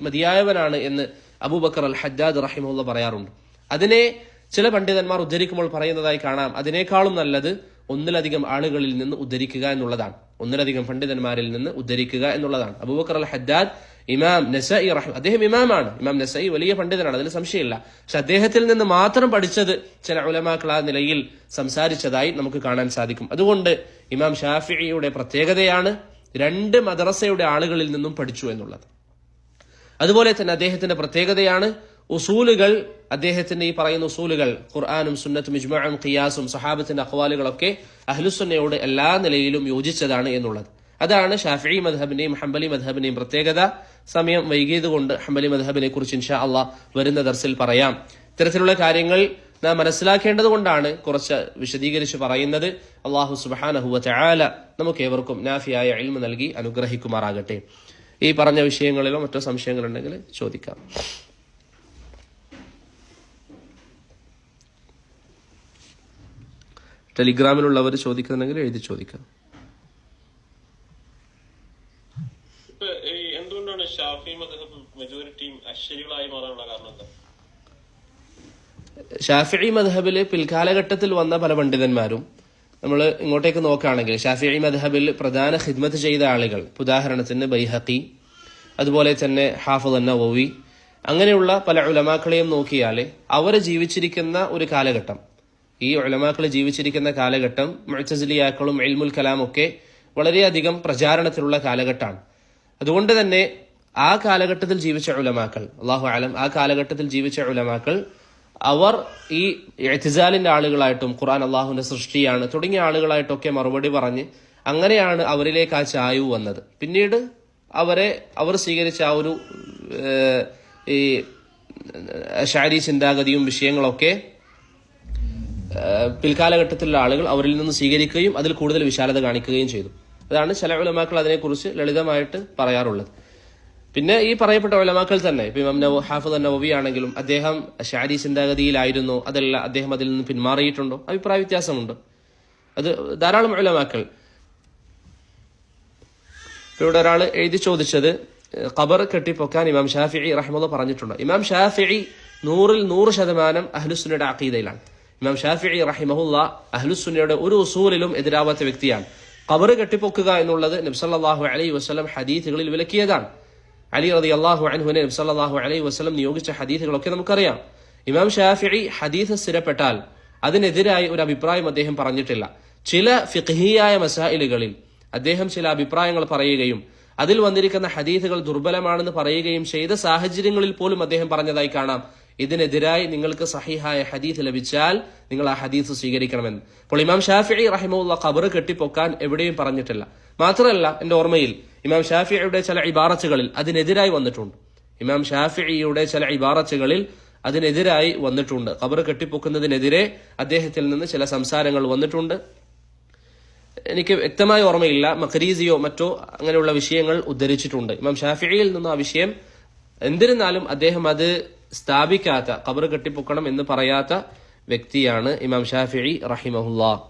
മതിയായവനാണ് എന്ന് അബൂബക്കർ അൽ ഹദ്ദാദ് റഹിമഹുല്ല പറയാറുണ്ട്. അതിനെ ചില പണ്ഡിതന്മാർ ഉദ്ധരിക്കുമ്പോൾ പറയുന്നതായി കാണാം, അതിനേക്കാളും നല്ലത് ഒന്നിലധികം ആളുകളിൽ നിന്ന് ഉദ്ധരിക്കുക എന്നുള്ളതാണ്, ഒന്നിലധികം പണ്ഡിതന്മാരിൽ നിന്ന് ഉദ്ധരിക്കുക എന്നുള്ളതാണ്. അബൂബക്കർ അൽ ഹദ്ദാദ് ഇമാം നസഈ അദ്ദേഹം ഇമാമാണ്, ഇമാം നസഈ വലിയ പണ്ഡിതനാണ്, അതിൽ സംശയമില്ല. പക്ഷെ അദ്ദേഹത്തിൽ നിന്ന് മാത്രം പഠിച്ചത് ചില ഉലമാക്കൾ ആ നിലയിൽ സംസാരിച്ചതായി നമുക്ക് കാണാൻ സാധിക്കും. അതുകൊണ്ട് ഇമാം ഷാഫിഈയുടെ പ്രത്യേകതയാണ് രണ്ട് മദ്രസയുടെ ആളുകളിൽ നിന്നും പഠിച്ചു എന്നുള്ളത്. അതുപോലെ തന്നെ അദ്ദേഹത്തിന്റെ പ്രത്യേകതയാണ് ഉസൂലുകൾ, അദ്ദേഹത്തിന്റെ ഈ പറയുന്ന ഉസൂലുകൾ ഖുർആനും സുന്നത്തും ഇജ്മാഉം ഖിയാസും സഹാബത്തിന്റെ അഖ്വാലുകളൊക്കെ അഹ്ലുസുന്നയോട് എല്ലാ നിലയിലും യോജിച്ചതാണ് എന്നുള്ളത്. അതാണ് ഷാഫിഈ മദ്ഹബിന്റെയും ഹംബലി മദ്ഹബിന്റെയും പ്രത്യേകത. സമയം വൈകിയതുകൊണ്ട് ഹംബലി മദ്ഹബിനെ കുറിച്ച് ഇൻഷാ അള്ളാഹ് വരുന്ന ദർസിൽ പറയാം. ഇത്തരത്തിലുള്ള കാര്യങ്ങൾ നാം മനസ്സിലാക്കേണ്ടത് കൊണ്ടാണ് കുറച്ച് വിശദീകരിച്ച് പറയുന്നത്. അള്ളാഹു സുബ്ഹാനഹു വ തആല നമുക്ക് ഏവർക്കും നാഫിയായ ഇൽമ നൽകി അനുഗ്രഹിക്കുമാറാകട്ടെ. ഈ പറഞ്ഞ വിഷയങ്ങളിലോ മറ്റോ സംശയങ്ങളുണ്ടെങ്കിൽ ചോദിക്കാം. ടെലിഗ്രാമിലുള്ളവർ ചോദിക്കുന്നുണ്ടെങ്കിൽ എഴുതി ചോദിക്കാം. എന്തുകൊണ്ടാണ് ഷാഫി മദ്ഹബ് മെജോറിറ്റിയും അശ്ശരികളായി മാറാനുള്ള കാരണം എന്താ? ഷാഫിഈ മദ്ഹബില് പിൽക്കാലഘട്ടത്തിൽ വന്ന പല പണ്ഡിതന്മാരും നമ്മൾ ഇങ്ങോട്ടേക്ക് നോക്കുകയാണെങ്കിൽ ഷാഫിഈ മദ്ഹബിൽ പ്രധാന ഖിദ്മത്ത് ചെയ്ത ആളുകൾ, ഉദാഹരണത്തിന് ബൈഹഖി, അതുപോലെ തന്നെ ഹാഫിദ് അൻ-നവവി, അങ്ങനെയുള്ള പല ഉലമാക്കളെയും നോക്കിയാൽ അവർ ജീവിച്ചിരിക്കുന്ന ഒരു കാലഘട്ടം, ഈ ഉലമാക്കൾ ജീവിച്ചിരിക്കുന്ന കാലഘട്ടം മുഅ്തസിലിയാക്കളും ഇൽമുൽ കലാം ഒക്കെ വളരെയധികം പ്രചാരണത്തിലുള്ള കാലഘട്ടമാണ്. അതുകൊണ്ട് തന്നെ ആ കാലഘട്ടത്തിൽ ജീവിച്ച ഉലമാക്കൾ, അല്ലാഹു അലം, ആ കാലഘട്ടത്തിൽ ജീവിച്ച ഉലമാക്കൾ അവർ ഈ ഇഅ്തിസാലിന്റെ ആളുകളായിട്ടും ഖുർആൻ അള്ളാഹുവിന്റെ സൃഷ്ടിയാണ് തുടങ്ങിയ ആളുകളായിട്ടൊക്കെ മറുപടി പറഞ്ഞ് അങ്ങനെയാണ് അവരിലേക്ക് ആ ചായ്വ് വന്നത്. പിന്നീട് അവർ സ്വീകരിച്ച ആ ഒരു ഈ അശ്അരി ചിന്താഗതിയും വിഷയങ്ങളൊക്കെ പിൽക്കാലഘട്ടത്തിലുള്ള ആളുകൾ അവരിൽ നിന്ന് സ്വീകരിക്കുകയും അതിൽ കൂടുതൽ വിശാലത കാണിക്കുകയും ചെയ്തു. അതാണ് ചില ഉലമാക്കൾ അതിനെക്കുറിച്ച് ലളിതമായിട്ട് പറയാറുള്ളത്. പിന്നെ ഈ പറയപ്പെട്ട ഉലമാക്കൾ തന്നെ ഇപ്പൊ ഇമാം ഹാഫിദ് നവവി ആണെങ്കിലും അദ്ദേഹം അശ്അരി ചിന്താഗതിയിലായിരുന്നോ അതല്ല അദ്ദേഹം അതിൽ നിന്ന് പിന്മാറിയിട്ടുണ്ടോ? അഭിപ്രായ വ്യത്യാസമുണ്ട്. അത് ധാരാളം ഉലമാക്കൾ. ഇവിടെ ഒരാൾ എഴുതി ചോദിച്ചത് ഖബർ കെട്ടിപ്പൊക്കാൻ ഇമാം ഷാഫിഈ റഹിമഹുല്ലാഹ് പറഞ്ഞിട്ടുണ്ട്. ഇമാം ഷാഫിഈ 100% അഹ്ലുസുന്നയുടെ അഖീദയിലാണ്. ഇമാം ഷാഫിഈ റഹിമഹുല്ലാഹ് അഹ്ലുസുന്നയുടെ ഒരു ഉസൂലിലും എതിരാവാത്ത വ്യക്തിയാണ്. ഖബർ കെട്ടിപ്പൊക്കുക എന്നുള്ളത് നബി സല്ലല്ലാഹു അലൈഹി വസല്ലം ഹദീസുകളിൽ വിലക്കിയതാണ്. അലി റളിയല്ലാഹു അൻഹുവിനെ നബി സല്ലല്ലാഹു അലൈഹി വസല്ലം നിയോഗിച്ച ഹദീസുകളൊക്കെ നമുക്കറിയാം. ഇമാം ഷാഫിഈ ഹദീസ് സ്ഥിരപ്പെട്ടാൽ അതിനെതിരായി ഒരു അഭിപ്രായം അദ്ദേഹം പറഞ്ഞിട്ടില്ല. ചില ഫിഖ്ഹിയായ മസായിലുകളിൽ അദ്ദേഹം ചില അഭിപ്രായങ്ങൾ പറയുകയും അതിൽ വന്നിരിക്കുന്ന ഹദീസുകൾ ദുർബലമാണെന്ന് പറയുകയും ചെയ്ത സാഹചര്യങ്ങളിൽ പോലും അദ്ദേഹം പറഞ്ഞതായി കാണാം, ഇതിനെതിരായി നിങ്ങൾക്ക് സഹീഹായ ഹദീസ് ലഭിച്ചാൽ നിങ്ങൾ ആ ഹദീസ് സ്വീകരിക്കണമെന്ന്. അപ്പോൾ ഇമാം ഷാഫിഈ റഹിമഹുല്ലാഹ് ഖബർ കെട്ടിപ്പൊക്കാൻ എവിടെയും പറഞ്ഞിട്ടില്ല. മാത്രമല്ല എന്റെ ഓർമ്മയിൽ ഇമാം ഷാഫിഈയുടെ ചില ഇബാറത്തുകളിൽ അതിനെതിരായി വന്നിട്ടുണ്ട്. ഇമാം ഷാഫിഈയുടെ ചില ഇബാറത്തുകളിൽ അതിനെതിരായി വന്നിട്ടുണ്ട്. ഖബർ കെട്ടിപ്പൊക്കുന്നതിനെതിരെ അദ്ദേഹത്തിൽ നിന്ന് ചില സംസാരങ്ങൾ വന്നിട്ടുണ്ട്. എനിക്ക് വ്യക്തമായ ഓർമ്മയില്ല, മഖരീസിയോ മറ്റോ അങ്ങനെയുള്ള വിഷയങ്ങൾ ഉദ്ധരിച്ചിട്ടുണ്ട് ഇമാം ഷാഫിഈയിൽ നിന്ന് ആ വിഷയം. എന്നിരുന്നാലും അദ്ദേഹം അത് സ്ഥാപിക്കാത്ത, ഖബർ കെട്ടിപ്പൊക്കണം എന്ന് പറയാത്ത വ്യക്തിയാണ് ഇമാം ഷാഫിഈ റഹിമഹുല്ലാഹ്.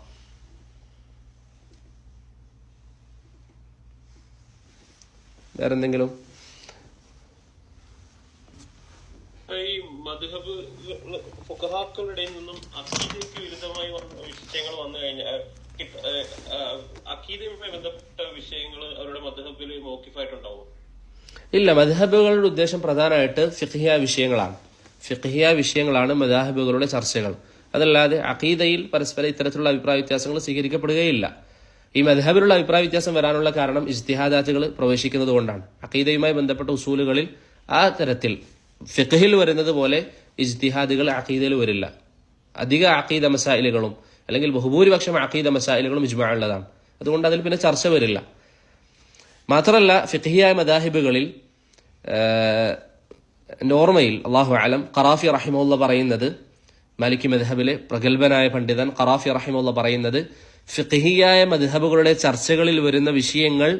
വേറെന്തെങ്കിലും? ഈ മദ്ഹബ് ഫുഖഹാക്കളുടെ നിന്നും അഖീദയ്ക്ക് വിരുദ്ധമായി വിഷയങ്ങൾ വന്നു കഴിഞ്ഞാൽ അഖീദയുമായി ബന്ധപ്പെട്ട വിഷയങ്ങൾ അവരുടെ മദ്ഹബിൽ മൗഖിഫായിട്ടുണ്ടാവും? ഇല്ല, മദ്ഹബുകളുടെ ഉദ്ദേശം പ്രധാനമായിട്ട് ഫിഖ്ഹിയ വിഷയങ്ങളാണ് മദ്ഹബുകളുടെ ചർച്ചകൾ. അതല്ലാതെ അഖീദയിൽ പരസ്പരം ഇത്തരത്തിലുള്ള അഭിപ്രായ വ്യത്യാസങ്ങൾ സ്വീകരിക്കപ്പെടുകയില്ല. ഈ മദ്ഹബിലുള്ള അഭിപ്രായ വ്യത്യാസം വരാനുള്ള കാരണം ഇജ്തിഹാദാത്തുകൾ പ്രവേശിക്കുന്നത് കൊണ്ടാണ്. അഖീദയുമായി ബന്ധപ്പെട്ട ഉസൂലുകളിൽ ആ തരത്തിൽ ഫിഖ്ഹിൽ വരുന്നത് പോലെ ഇജ്തിഹാദുകൾ അഖീദയിൽ വരില്ല. അധിക അഖീദ മസായിലുകളും അല്ലെങ്കിൽ ബഹുഭൂരിപക്ഷം അഖീദ മസായിലുകളും ഇജ്മാ ഉള്ളതാണ്. അതുകൊണ്ട് അതിൽ പിന്നെ ചർച്ച വരില്ല. മാത്രമല്ല ഫിഖ്ഹിയായ മദാഹിബുകളിൽ നോർമയിൽ അല്ലാഹു അലം ഖറാഫി റഹിമഹുല്ലാഹ് പറയുന്നത്, മാലിക്കി മദ്ഹബിലെ പ്രഗൽഭനായ പണ്ഡിതൻ ഖറാഫി റഹിമഹുല്ലാഹ് പറയുന്നത്, ഫിഖ്ഹിയായ മദ്ഹബുകളുടെ ചർച്ചകളിൽ വരുന്ന വിഷയങ്ങൾ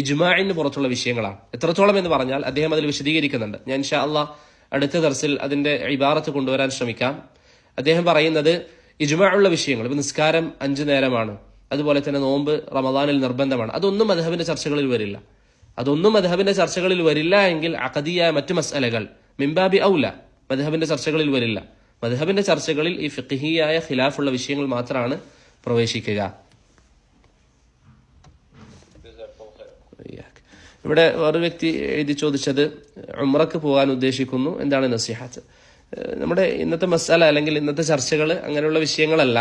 ഇജ്മാഇന് പുറത്തുള്ള വിഷയങ്ങളാണ്. എത്രത്തോളം എന്ന് പറഞ്ഞാൽ അദ്ദേഹം അതിൽ വിശദീകരിക്കുന്നുണ്ട്. ഞാൻ ഇൻഷാ അല്ലാഹ് അടുത്ത ദർസിൽ അതിന്റെ ഇബാറത്ത് കൊണ്ടുവരാൻ ശ്രമിക്കാം. അദ്ദേഹം പറയുന്നത് ഇജ്മാ ഉള്ള വിഷയങ്ങൾ, ഇപ്പൊ നിസ്കാരം 5 നേരമാണ്, അതുപോലെ തന്നെ നോമ്പ് റമദാനിൽ നിർബന്ധമാണ്, അതൊന്നും മദ്ഹബിന്റെ ചർച്ചകളിൽ വരില്ല. എങ്കിൽ അഖദിയായ മറ്റു മസ്അലകൾ മിംബാബി ഔല മദ്ഹബിന്റെ ചർച്ചകളിൽ വരില്ല. മദ്ഹബിന്റെ ചർച്ചകളിൽ ഈ ഫിഖ്ഹിയായ ഖിലാഫുള്ള വിഷയങ്ങൾ മാത്രമാണ് പ്രവേശിക്കുക. ഇവിടെ വേറൊരു വ്യക്തി എഴുതി ചോദിച്ചത് ഉംറക്ക് പോകാൻ ഉദ്ദേശിക്കുന്നു, എന്താണ് നസീഹത്ത്? നമ്മുടെ ഇന്നത്തെ മസ്അല അല്ലെങ്കിൽ ഇന്നത്തെ ചർച്ചകൾ അങ്ങനെയുള്ള വിഷയങ്ങളല്ല.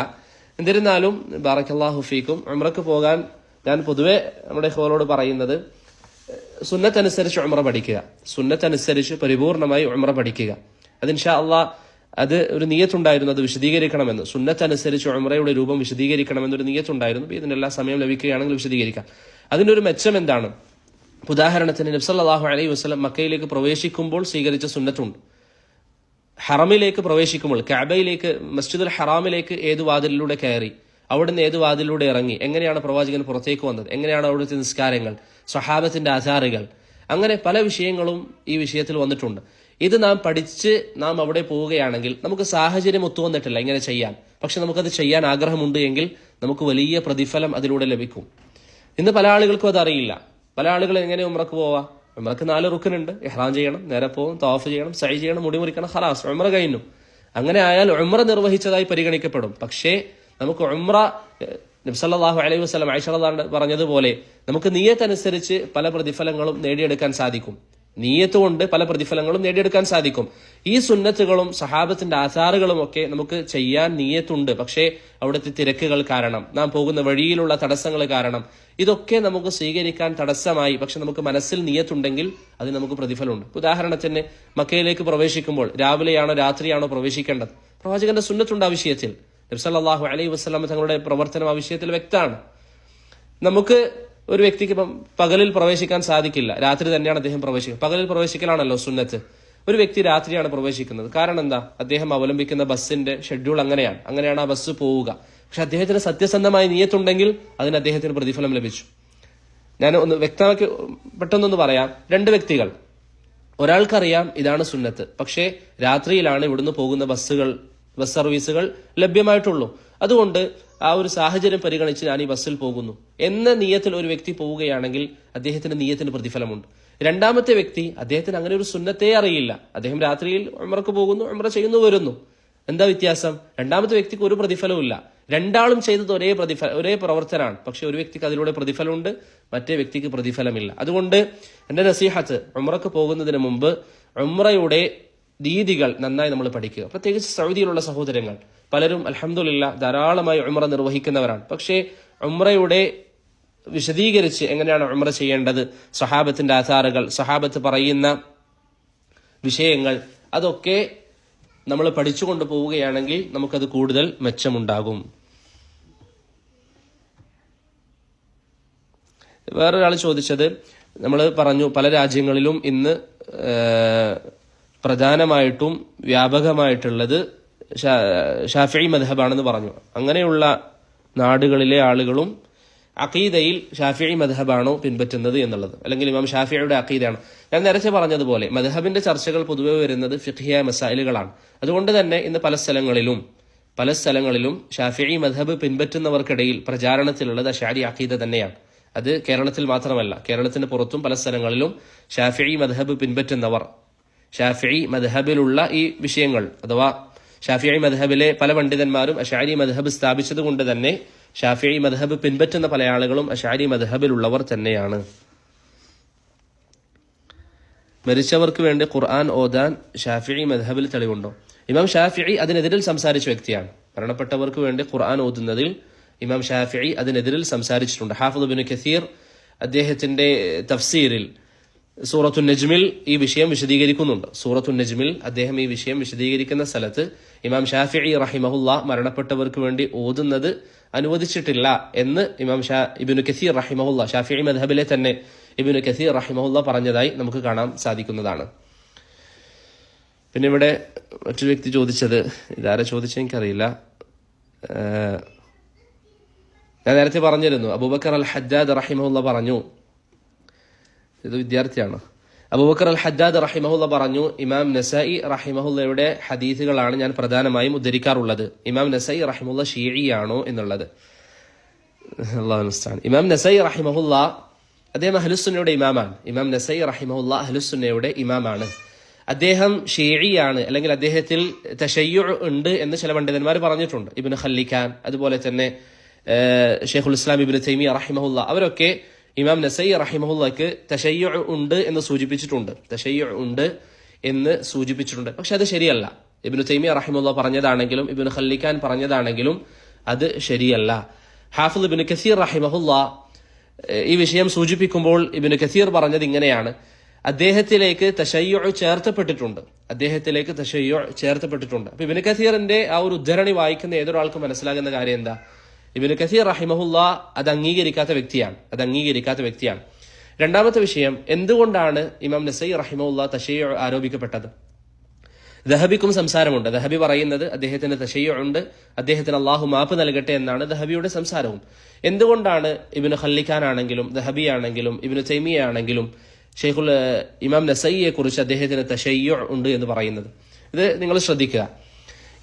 എന്നിരുന്നാലും ബാറക്കല്ലാഹു ഫീക്കും, ഉംറക്ക് പോകാൻ ഞാൻ പൊതുവെ നമ്മുടെ ഖോളോട് പറയുന്നത് സുന്നത്തനുസരിച്ച് ഉംറ പഠിക്കുക, സുന്നത്തനുസരിച്ച് പരിപൂർണമായി ഉംറ പഠിക്കുക. അത് ഇൻഷാ അല്ലാഹ് അത് ഒരു നിയ്യത്തുണ്ടായിരുന്നു, അത് വിശദീകരിക്കണമെന്ന്, സുന്നത്തനുസരിച്ച് ഉംറയുടെ രൂപം വിശദീകരിക്കണമെന്നൊരു നിയ്യത്തുണ്ടായിരുന്നു. ഇതിനെല്ലാം സമയം ലഭിക്കുകയാണെങ്കിൽ വിശദീകരിക്കാം. അതിനൊരു മെച്ചം എന്താണ്? ഉദാഹരണത്തിന് നബി സല്ലല്ലാഹു അലൈഹി വസല്ലം മക്കയിലേക്ക് പ്രവേശിക്കുമ്പോൾ സ്വീകരിച്ച സുന്നത്തുണ്ട്. ഹറമിലേക്ക് പ്രവേശിക്കുമ്പോൾ, കഅബയിലേക്ക്, മസ്ജിദുൽ ഹറാമിലേക്ക് ഏത് വാതിലിലൂടെ കയറി, അവിടുന്ന് ഏത് വാതിലിലൂടെ ഇറങ്ങി, എങ്ങനെയാണ് പ്രവാചകൻ പുറത്തേക്ക് വന്നത്, എങ്ങനെയാണ് അവിടുത്തെ നിസ്കാരങ്ങൾ, സ്വഹാബത്തിന്റെ ആചാറുകൾ, അങ്ങനെ പല വിഷയങ്ങളും ഈ വിഷയത്തിൽ വന്നിട്ടുണ്ട്. ഇത് നാം പഠിച്ച് നാം അവിടെ പോവുകയാണെങ്കിൽ നമുക്ക് സാഹചര്യം ഒത്തുവന്നിട്ടില്ല ഇങ്ങനെ ചെയ്യാൻ, പക്ഷെ നമുക്കത് ചെയ്യാൻ ആഗ്രഹമുണ്ട് എങ്കിൽ നമുക്ക് വലിയ പ്രതിഫലം അതിലൂടെ ലഭിക്കും. ഇന്ന് പല ആളുകൾക്കും അതറിയില്ല. പല ആളുകൾ എങ്ങനെ ഉംറക്ക് പോവാ? ഉംറക്ക് 4 റുക്നുണ്ട്. ഇഹ്റാം ചെയ്യണം, നേരെ പോകും, തവാഫ് ചെയ്യണം, സഅയ് ചെയ്യണം, മുടി മുറിക്കണം, ഖലാസ് ഉംറ കഴിഞ്ഞു. അങ്ങനെ ആയാൽ ഉംറ നിർവഹിച്ചതായി പരിഗണിക്കപ്പെടും. പക്ഷേ നമുക്ക് ഉംറ നബി സല്ലല്ലാഹു അലൈഹി വസല്ലം ആയിഷ റളിയല്ലാഹു പറഞ്ഞതുപോലെ നമുക്ക് നിയ്യത്ത് അനുസരിച്ച് പല പ്രതിഫലങ്ങളും നേടിയെടുക്കാൻ സാധിക്കും. നിയ്യത്ത് കൊണ്ട് പല പ്രതിഫലങ്ങളും നേടിയെടുക്കാൻ സാധിക്കും. ഈ സുന്നത്തുകളും സഹാബത്തിന്റെ ആസാറുകളും ഒക്കെ നമുക്ക് ചെയ്യാൻ നിയ്യത്തുണ്ട്. പക്ഷേ അവിടുത്തെ തിരക്കുകൾ കാരണം, നാം പോകുന്ന വഴിയിലുള്ള തടസ്സങ്ങൾ കാരണം ഇതൊക്കെ നമുക്ക് സ്വീകരിക്കാൻ തടസ്സമായി. പക്ഷെ നമുക്ക് മനസ്സിൽ നിയ്യത്തുണ്ടെങ്കിൽ അതിന് നമുക്ക് പ്രതിഫലമുണ്ട്. ഉദാഹരണത്തിന് മക്കയിലേക്ക് പ്രവേശിക്കുമ്പോൾ രാവിലെയാണോ രാത്രിയാണോ പ്രവേശിക്കേണ്ടത്? പ്രവാചകന്റെ സുന്നത്തുണ്ട് ആ വിഷയത്തിൽ. നബി സല്ലല്ലാഹു അലൈഹി വസല്ലം തങ്ങളുടെ പ്രവർത്തനം ആ വിഷയത്തിൽ വ്യക്തമാണ്. നമുക്ക് ഒരു വ്യക്തിക്ക് ഇപ്പം പകലിൽ പ്രവേശിക്കാൻ സാധിക്കില്ല, രാത്രി തന്നെയാണ് അദ്ദേഹം പ്രവേശിക്കുന്നത്. പകലിൽ പ്രവേശിക്കലാണല്ലോ സുന്നത്ത്. ഒരു വ്യക്തി രാത്രിയാണ് പ്രവേശിക്കുന്നത്. കാരണം എന്താ? അദ്ദേഹം അവലംബിക്കുന്ന ബസ്സിന്റെ ഷെഡ്യൂൾ അങ്ങനെയാണ് ആ ബസ് പോവുക. പക്ഷെ അദ്ദേഹത്തിന് സത്യസന്ധമായ നിയ്യത്തുണ്ടെങ്കിൽ അതിന് അദ്ദേഹത്തിന് പ്രതിഫലം ലഭിച്ചു. ഞാൻ ഒന്ന് വ്യക്തമാക്കി പെട്ടെന്നൊന്ന് പറയാം. 2 വ്യക്തികൾ, ഒരാൾക്കറിയാം ഇതാണ് സുന്നത്ത്, പക്ഷേ രാത്രിയിലാണ് ഇവിടുന്ന് പോകുന്ന ബസ് സർവീസുകൾ ലഭ്യമായിട്ടുള്ളൂ, അതുകൊണ്ട് ആ ഒരു സാഹചര്യം പരിഗണിച്ച് ഞാൻ ഈ ബസ്സിൽ പോകുന്നു എന്ന നിയത്തിൽ ഒരു വ്യക്തി പോവുകയാണെങ്കിൽ അദ്ദേഹത്തിന്റെ നിയത്തിന് പ്രതിഫലമുണ്ട്. രണ്ടാമത്തെ വ്യക്തി, അദ്ദേഹത്തിന് അങ്ങനെ ഒരു സുന്നത്തേ അറിയില്ല, അദ്ദേഹം രാത്രിയിൽ ഉംറക്ക് പോകുന്നു, ഉംറ ചെയ്യുന്നു, വരുന്നു. എന്താ വ്യത്യാസം? രണ്ടാമത്തെ വ്യക്തിക്ക് ഒരു പ്രതിഫലവും. രണ്ടാളും ചെയ്തത് ഒരേ പ്രവർത്തനമാണ്, പക്ഷെ ഒരു വ്യക്തിക്ക് അതിലൂടെ പ്രതിഫലമുണ്ട്, മറ്റേ വ്യക്തിക്ക് പ്രതിഫലമില്ല. അതുകൊണ്ട് എന്റെ നസീഹത്ത്, ഉംറക്ക് പോകുന്നതിന് മുമ്പ് ഉംറയുടെ രീതികൾ നന്നായി നമ്മൾ പഠിക്കുക. പ്രത്യേകിച്ച് സൗദിയിലുള്ള സഹോദരങ്ങൾ പലരും അൽഹംദുലില്ലാ ധാരാളമായി ഉംറ നിർവഹിക്കുന്നവരാണ്. പക്ഷേ ഉംറയുടെ വിശദീകരിച്ച് എങ്ങനെയാണ് ഉംറ ചെയ്യേണ്ടത്, സഹാബത്തിന്റെ ആധാറുകൾ, സഹാബത്ത് പറയുന്ന വിഷയങ്ങൾ, അതൊക്കെ നമ്മൾ പഠിച്ചുകൊണ്ട് പോവുകയാണെങ്കിൽ നമുക്കത് കൂടുതൽ മെച്ചമുണ്ടാകും. വേറൊരാൾ ചോദിച്ചത്, നമ്മൾ പറഞ്ഞു പല രാജ്യങ്ങളിലും ഇന്ന് പ്രധാനമായിട്ടും വ്യാപകമായിട്ടുള്ളത് ഷാഫിഈ മദ്ഹബാണെന്ന് പറഞ്ഞു. അങ്ങനെയുള്ള നാടുകളിലെ ആളുകളും അഖീദയിൽ ഷാഫിഈ മദ്ഹബാണോ പിൻപറ്റുന്നത് എന്നുള്ളത്, അല്ലെങ്കിൽ ഇമാം ഷാഫിഈയുടെ അഖീദയാണ്. ഞാൻ നേരത്തെ പറഞ്ഞതുപോലെ മദ്ഹബിന്റെ ചർച്ചകൾ പൊതുവെ വരുന്നത് ഫിഖ്ഹിയ മസായിലുകളാണ്. അതുകൊണ്ട് തന്നെ ഇന്ന് പല സ്ഥലങ്ങളിലും ഷാഫിഈ മദ്ഹബ് പിൻപറ്റുന്നവർക്കിടയിൽ പ്രചാരണത്തിലുള്ളത് അശ്അരി അഖീദ തന്നെയാണ്. അത് കേരളത്തിൽ മാത്രമല്ല, കേരളത്തിന് പുറത്തും പല സ്ഥലങ്ങളിലും ഷാഫിഈ മദ്ഹബ് പിൻപറ്റുന്നവർ, ഷാഫിഈ മദ്ഹബിലുള്ള ഈ വിഷയങ്ങൾ, അഥവാ ഷാഫിഈ മദ്ഹബിലെ പല പണ്ഡിതന്മാരും അശ്അരി മദ്ഹബ് സ്ഥാപിച്ചത് കൊണ്ട് തന്നെ ഷാഫിഈ മദ്ഹബ് പിൻപറ്റുന്ന പല ആളുകളും അശ്അരി മദ്ഹബിലുള്ളവർ തന്നെയാണ്. മരിച്ചവർക്ക് വേണ്ടി ഖുർആൻ ഓതാൻ ഷാഫിഈ മദ്ഹബിൽ തെളിവുണ്ടോ? ഇമാം ഷാഫിഈ അതിനെതിരിൽ സംസാരിച്ച വ്യക്തിയാണ്. മരണപ്പെട്ടവർക്ക് വേണ്ടി ഖുർആൻ ഓതുന്നതിൽ ഇമാം ഷാഫിഈ അതിനെതിരിൽ സംസാരിച്ചിട്ടുണ്ട്. ഹാഫിദ് ഇബ്നു കസീർ അദ്ദേഹത്തിന്റെ തഫ്സീറിൽ സൂറത്തുൻ നജ്മിൽ ഈ വിഷയം വിശദീകരിക്കുന്നുണ്ട്. സൂറത്തുൻ നജ്മിൽ അദ്ദേഹം ഈ വിഷയം വിശദീകരിക്കുന്ന സ്ഥലത്ത് ഇമാം ഷാഫിഈ റഹിമഹുല്ലാ മരണപ്പെട്ടവർക്ക് വേണ്ടി ഓതുന്നത് അനുവദിച്ചിട്ടില്ല എന്ന് ഇമാം ഇബ്നു കസീർ റഹിമഹുല്ലാ, ഷാഫിഈ മദ്ഹബിലെ തന്നെ ഇബ്നു കസീർ റഹിമഹുല്ലാ പറഞ്ഞതായി നമുക്ക് കാണാൻ സാധിക്കുന്നതാണ്. പിന്നെ ഇവിടെ മറ്റൊരു വ്യക്തി ചോദിച്ചത്, ഇതാരെ ചോദിച്ചത് എനിക്കറിയില്ല, ഞാൻ നേരത്തെ പറഞ്ഞിരുന്നു, അബൂബക്കർ അൽ ഹജ്ജാദ് റഹിമഹുല്ലാ പറഞ്ഞു, ഇത് വിദ്യാർത്ഥിയാണ്, അബൂബക്കർ അൽ ഹജ്ജാദ് റഹിമഹുല്ല പറഞ്ഞു, ഇമാം നസായി റഹിമഹുല്ലയുടെ ഹദീസുകളാണ് ഞാൻ പ്രധാനമായും ഉദ്ധരിക്കാറുള്ളത്. ഇമാം നസായി റഹിമുല്ല ഷീഇയാണോ എന്നുള്ളത് അല്ലാഹു മുസ്തആൻ. ഇമാം നസായി റഹിമഹുല്ല അദ്ദേഹം അഹ്ലുസുന്നയുടെ ഇമാമാണ്. ഇമാം നസായി റഹിമഹുല്ല അഹ്ലുസുന്നയുടെ ഇമാമാണ്. അദ്ദേഹം ഷീഇയാണ്, അല്ലെങ്കിൽ അദ്ദേഹത്തിൽ തശയ്യുഅ ഉണ്ട് എന്ന് ചില പണ്ഡിതന്മാർ പറഞ്ഞിട്ടുണ്ട്. ഇബ്നു ഖല്ലിഖാൻ, അതുപോലെ തന്നെ ഷെയ്ഖുൽ ഇസ്ലാം ഇബ്നു തൈമിയ റഹിമഹുല്ല, അവരൊക്കെ ഇമാം നസഈ റഹിമഹുല്ലക്ക് തശയ്യുഅ ഉണ്ട് എന്ന് സൂചിപ്പിച്ചിട്ടുണ്ട്. പക്ഷെ അത് ശരിയല്ല. ഇബ്നു തൈമിയ റഹിമഹുല്ല പറഞ്ഞതാണെങ്കിലും ഇബ്നു ഖല്ലിഖാൻ പറഞ്ഞതാണെങ്കിലും അത് ശരിയല്ല. ഹാഫിദ് ഇബ്നു കസീർ റഹിമഹുല്ല ഈ വിഷയം സൂചിപ്പിക്കുമ്പോൾ ഇബ്നു കസീർ പറഞ്ഞത് ഇങ്ങനെയാണ്, അദ്ദേഹത്തിലേക്ക് തശയ്യുഅ ചേർത്തപ്പെട്ടിട്ടുണ്ട്. അപ്പൊ ഇബ്നു കസീറിന്റെ ആ ഒരു ഉദ്ധരണി വായിക്കുന്ന ഏതൊരാൾക്കും മനസ്സിലാകുന്ന കാര്യം എന്താ? ഇബ്നു കസീർ റഹിമഹുല്ല അത് അംഗീകരിക്കാത്ത വ്യക്തിയാണ്. രണ്ടാമത്തെ വിഷയം, എന്തുകൊണ്ടാണ് ഇമാം നസഈ റഹിമഹുല്ല തശയ്യുഅ ആരോപിക്കപ്പെട്ടത്? ദഹബിക്കും സംസാരമുണ്ട്. ദഹബി പറയുന്നത് അദ്ദേഹത്തിന് തശയ്യുഅ ഉണ്ട്, അദ്ദേഹത്തിന് അള്ളാഹു മാപ്പ് നൽകട്ടെ എന്നാണ് ദഹബിയുടെ സംസാരവും. എന്തുകൊണ്ടാണ് ഇബ്നു ഖല്ലിഖാൻ ആണെങ്കിലും ദഹബി ആണെങ്കിലും ഇബ്നു തൈമിയ ആണെങ്കിലും ഷെയ്ഖുൽ ഇമാം നസഈയെ കുറിച്ച് അദ്ദേഹത്തിന് തശയ്യുഅ ഉണ്ട് എന്ന് പറയുന്നത്? ഇത് നിങ്ങൾ ശ്രദ്ധിക്കുക.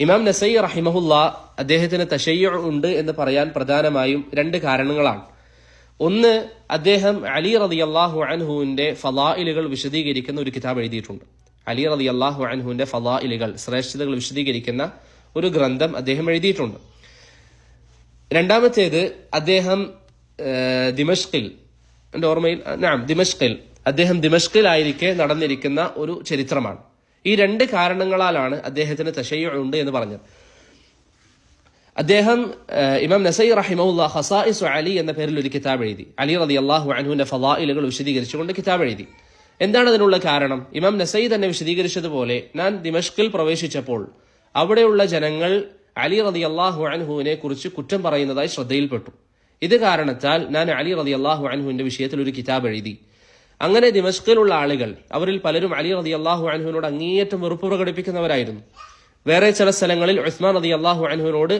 ഇമാം നസഈ റഹിമഹുല്ല അദ്ദേഹത്തിന് തശയ്യുഅ ഉണ്ട് എന്ന് പറയാൻ പ്രധാനമായും രണ്ട് കാരണങ്ങളാണ്. ഒന്ന്, അദ്ദേഹം അലി റളിയല്ലാഹു അൻഹുവിന്റെ ഫളായിലുകൾ വിശദീകരിക്കുന്ന ഒരു കിതാബ് എഴുതിയിട്ടുണ്ട്. അലി റളിയല്ലാഹു അൻഹുവിന്റെ ഫളായിലുകൾ, ശ്രേഷ്ഠതകൾ വിശദീകരിക്കുന്ന ഒരു ഗ്രന്ഥം അദ്ദേഹം എഴുതിയിട്ടുണ്ട്. രണ്ടാമത്തേത്, അദ്ദേഹം ദിമഷ്കിലായിരിക്കെ നടന്നിരിക്കുന്ന ഒരു ചരിത്രമാണ്. ഈ രണ്ട് കാരണങ്ങളാലാണ് അദ്ദേഹത്തിന് തശയ്യുഅ ഉണ്ട് എന്ന് പറഞ്ഞത്. അദ്ദേഹം ഇമാം നസഈ റഹിമഹുല്ല ഖസായിസു അലി എന്ന പേരിൽ ഒരു കിതാബ് എഴുതി. അലി റളിയല്ലാഹു അൻഹുവിന്റെ ഫളായിലുകൾ വിശദീകരിച്ചുകൊണ്ട് കിതാബ് എഴുതി. എന്താണ് അതിനുള്ള കാരണം? ഇമാം നസഈ തന്നെ വിശദീകരിച്ചതുപോലെ, ഞാൻ ദിമഷ്കിൽ പ്രവേശിച്ചപ്പോൾ അവിടെയുള്ള ജനങ്ങൾ അലി റളിയല്ലാഹു അൻഹുവിനെ കുറിച്ച് കുറ്റം പറയുന്നതായി ശ്രദ്ധയിൽപ്പെട്ടു. ഇത് കാരണത്താൽ ഞാൻ അലി റളിയല്ലാഹു അൻഹുവിന്റെ വിഷയത്തിൽ ഒരു കിതാബ് എഴുതി. അങ്ങനെ ദിമഷ്കിലുള്ള ആളുകൾ, അവരിൽ പലരും അലി റളിയല്ലാഹു അൻഹുവിനോട് അങ്ങേയറ്റം വെറുപ്പ് പ്രകടിപ്പിക്കുന്നവരായിരുന്നു. വേറെ ചില സ്ഥലങ്ങളിൽ ഉസ്മാൻ റളിയല്ലാഹു അൻഹുവിനോട്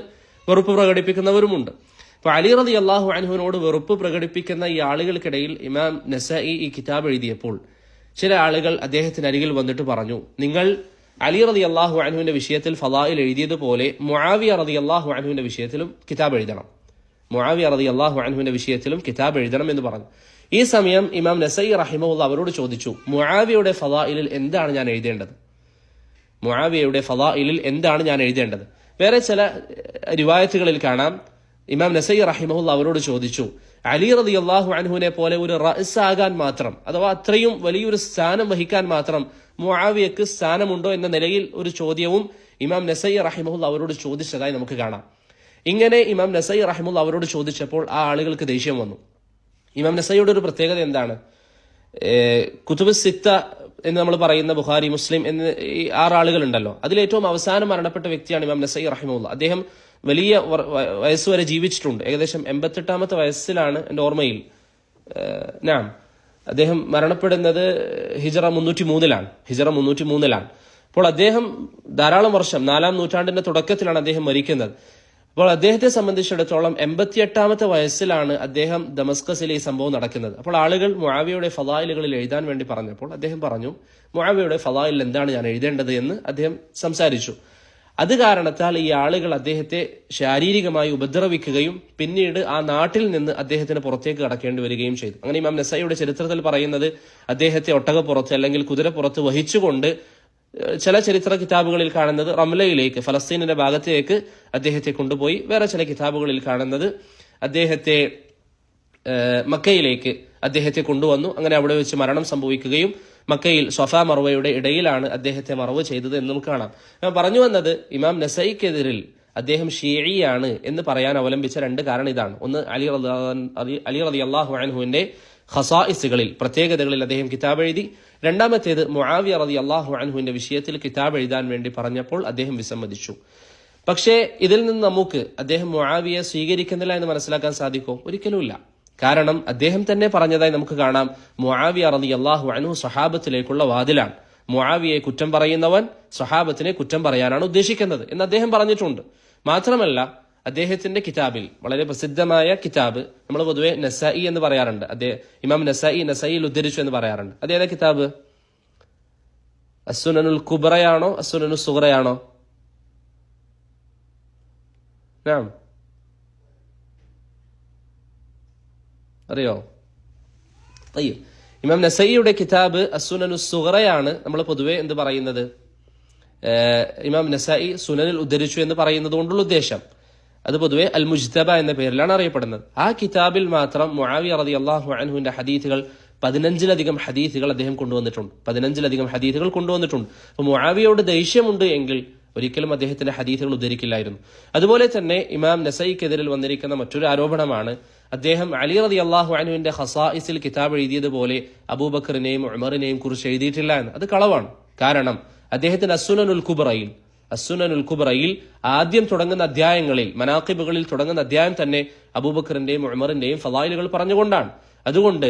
വെറുപ്പ് പ്രകടിപ്പിക്കുന്നവരുമുണ്ട്. അപ്പൊ അലി റളിയല്ലാഹു അൻഹുവിനോട് വെറുപ്പ് പ്രകടിപ്പിക്കുന്ന ഈ ആളുകൾക്കിടയിൽ ഇമാം നസഈ ഈ കിതാബ് എഴുതിയപ്പോൾ ചില ആളുകൾ അദ്ദേഹത്തിന് അരികിൽ വന്നിട്ട് പറഞ്ഞു, നിങ്ങൾ അലി റളിയല്ലാഹു അൻഹുവിന്റെ വിഷയത്തിൽ ഫളായിൽ എഴുതിയതുപോലെ മുആവിയ റളിയല്ലാഹു അൻഹുവിന്റെ വിഷയത്തിലും കിതാബ് എഴുതണം, മുആവിയ റളിയല്ലാഹു അൻഹുവിന്റെ വിഷയത്തിലും കിതാബ് എഴുതണം എന്ന് പറഞ്ഞു. ഈ സമയം ഇമാം നസഈ റഹിമഹുള്ള അവരോട് ചോദിച്ചു, മുആവിയയുടെ ഫളായിലിൽ എന്താണ് ഞാൻ എഴുതേണ്ടത്? മുആവിയയുടെ ഫളായിലിൽ എന്താണ് ഞാൻ എഴുതേണ്ടത്? വേറെ ചില റിവായത്തുകളിൽ കാണാം, ഇമാം നസഈ റഹിമഹുള്ള അവരോട് ചോദിച്ചു, അലി റളിയല്ലാഹു അൻഹുവിനെ പോലെ ഒരു റഅസ് ആകാൻ മാത്രം, അഥവാ അത്രയും വലിയൊരു സ്ഥാനം വഹിക്കാൻ മാത്രം മുആവിയക്ക് സ്ഥാനമുണ്ടോ എന്ന നിലയിൽ ഒരു ചോദ്യവും ഇമാം നസഈ റഹിമഹുള്ള അവരോട് ചോദിച്ചതായി നമുക്ക് കാണാം. ഇങ്ങനെ ഇമാം നസഈ റഹിമഹുള്ള അവരോട് ചോദിച്ചപ്പോൾ ആ ആളുകൾക്ക് ദേഷ്യം വന്നു. ഇമാം നസഈയുടെ ഒരു പ്രത്യേകത എന്താണ്? കുതുബ് സിത്ത എന്ന് നമ്മൾ പറയുന്ന ബുഖാരി, മുസ്ലിം എന്ന് ഈ 6 ആളുകളുണ്ടല്ലോ, അതിലേറ്റവും അവസാനം മരണപ്പെട്ട വ്യക്തിയാണ് ഇമാം നസഈ റഹിമഹുള്ള. അദ്ദേഹം വലിയ വയസ്സുവരെ ജീവിച്ചിട്ടുണ്ട്. ഏകദേശം 88ാമത്തെ വയസ്സിലാണ് എൻ്റെ ഓർമ്മയിൽ അദ്ദേഹം മരണപ്പെടുന്നത്. ഹിജറ 303 അപ്പോൾ അദ്ദേഹം ധാരാളം വർഷം, 4-ാം നൂറ്റാണ്ടിന്റെ തുടക്കത്തിലാണ് അദ്ദേഹം മരിക്കുന്നത്. അപ്പോൾ അദ്ദേഹത്തെ സംബന്ധിച്ചിടത്തോളം 88ാമത്തെ വയസ്സിലാണ് അദ്ദേഹം ദമസ്കസിലെ ഈ സംഭവം നടക്കുന്നത്. അപ്പോൾ ആളുകൾ മുആവിയയുടെ ഫളായിലുകളിൽ എഴുതാൻ വേണ്ടി പറഞ്ഞപ്പോൾ അദ്ദേഹം പറഞ്ഞു, മുആവിയയുടെ ഫളായിൽ എന്താണ് ഞാൻ എഴുതേണ്ടത് എന്ന് അദ്ദേഹം സംസാരിച്ചു. അത് കാരണത്താൽ ഈ ആളുകൾ അദ്ദേഹത്തെ ശാരീരികമായി ഉപദ്രവിക്കുകയും പിന്നീട് ആ നാട്ടിൽ നിന്ന് അദ്ദേഹത്തിന് പുറത്തേക്ക് കടക്കേണ്ടി വരികയും ചെയ്തു. അങ്ങനെ ഇമാം നസഈയുടെ ചരിത്രത്തിൽ പറയുന്നത്, അദ്ദേഹത്തെ ഒട്ടകപ്പുറത്ത് അല്ലെങ്കിൽ കുതിരപ്പുറത്ത് വഹിച്ചുകൊണ്ട് ചില ചരിത്ര കിതാബുകളിൽ കാണുന്നത് റംലയിലേക്ക്, ഫലസ്തീനിന്റെ ഭാഗത്തേക്ക് അദ്ദേഹത്തെ കൊണ്ടുപോയി. വേറെ ചില കിതാബുകളിൽ കാണുന്നത് അദ്ദേഹത്തെ മക്കയിലേക്ക് അദ്ദേഹത്തെ കൊണ്ടുവന്നു. അങ്ങനെ അവിടെ വെച്ച് മരണം സംഭവിക്കുകയും മക്കയിൽ സ്വഫാ മർവയുടെ ഇടയിലാണ് അദ്ദേഹത്തെ മറവ് ചെയ്തത് എന്ന് നമുക്ക് കാണാം. ഞാൻ പറഞ്ഞു വന്നത്, ഇമാം നസഈക്കെതിരിൽ അദ്ദേഹം ഷീഇയാണ് എന്ന് പറയാൻ അവലംബിച്ച 2 കാരണം ഇതാണ്. ഒന്ന്, അലി റളിയല്ലാഹു അൻഹുവിന്റെ ഖസായിസുകളിൽ, പ്രത്യേകതകളിൽ അദ്ദേഹം കിതാബ് എഴുതി. രണ്ടാമത്തേത്, മുആവിയ റളിയല്ലാഹു അൻഹുവിന്റെ വിഷയത്തിൽ കിതാബ് എഴുതാൻ വേണ്ടി പറഞ്ഞപ്പോൾ അദ്ദേഹം വിസമ്മതിച്ചു. പക്ഷേ ഇതിൽ നിന്ന് നമുക്ക് അദ്ദേഹം മുആവിയെ സ്വീകരിക്കുന്നില്ല എന്ന് മനസ്സിലാക്കാൻ സാധിക്കുമോ? ഒരിക്കലുമില്ല. കാരണം അദ്ദേഹം തന്നെ പറഞ്ഞതായി നമുക്ക് കാണാം, മുആവിയ റളിയല്ലാഹു അൻഹു സ്വഹാബത്തിലേക്കുള്ള വാതിലാണ്. മുആവിയെ കുറ്റം പറയുന്നവൻ സ്വഹാബത്തിനെ കുറ്റം പറയാനാണ് ഉദ്ദേശിക്കുന്നത് എന്ന് അദ്ദേഹം പറഞ്ഞിട്ടുണ്ട്. മാത്രമല്ല, അദ്ദേഹത്തിന്റെ കിതാബിൽ, വളരെ പ്രസിദ്ധമായ കിതാബ്, നമ്മൾ പൊതുവെ നസായി എന്ന് പറയാറുണ്ട്, ഇമാം നസായിയിൽ ഉദ്ധരിച്ചു എന്ന് പറയാറുണ്ട്. അതേതാ കിതാബ്? അസ്സുനനുൽ കുബ്രയാണോ അസ്സുനനുൽ സുഗ്റയാണോ? അറിയോ? ഇമാം നസഈയുടെ കിതാബ് അസ്സുനനുൽ സുഗ്റയാണ് നമ്മൾ പൊതുവെ എന്ത് പറയുന്നത്, ഇമാം നസായി സുനനിൽ ഉദ്ധരിച്ചു എന്ന് പറയുന്നത് കൊണ്ടുള്ള ഉദ്ദേശം. അത് പൊതുവെ അൽ മുജ്തബ എന്ന പേരിലാണ് അറിയപ്പെടുന്നത്. ആ കിതാബിൽ മാത്രം മുആവിയ റളിയല്ലാഹു അൻഹുവിന്റെ ഹദീസുകൾ 15ലധികം ഹദീസുകൾ അദ്ദേഹം കൊണ്ടുവന്നിട്ടുണ്ട്. 15ലധികം ഹദീസുകൾ കൊണ്ടുവന്നിട്ടുണ്ട്. അപ്പോൾ മുആവിയയോട് ദേഷ്യമുണ്ട് എങ്കിൽ ഒരിക്കലും അദ്ദേഹത്തിന്റെ ഹദീസുകൾ ഉദ്ധരിക്കില്ലായിരുന്നു. അതുപോലെ തന്നെ ഇമാം നസഈക്കെതിരിൽ വന്നിരിക്കുന്ന മറ്റൊരു ആരോപണമാണ്, അദ്ദേഹം അലി റളിയല്ലാഹു അൻഹുവിന്റെ ഖസായിസിൽ കിതാബ് എഴുതിയതുപോലെ അബൂബക്കറിനെയും ഉമറിനെയും കുറിച്ച് എഴുതിയിട്ടില്ല എന്ന്. അത് കളവാണ്. കാരണം അദ്ദേഹത്തിന് അസ്സുനനുൽ കുബ്രയിൽ ആദ്യം തുടങ്ങുന്ന അധ്യായങ്ങളിൽ, മനാഖിബുകളിൽ തുടങ്ങുന്ന അധ്യായം തന്നെ അബൂബക്കറിന്റെയും ഉമറിന്റെയും ഫളായിലുകൾ പറഞ്ഞുകൊണ്ടാണ്. അതുകൊണ്ട്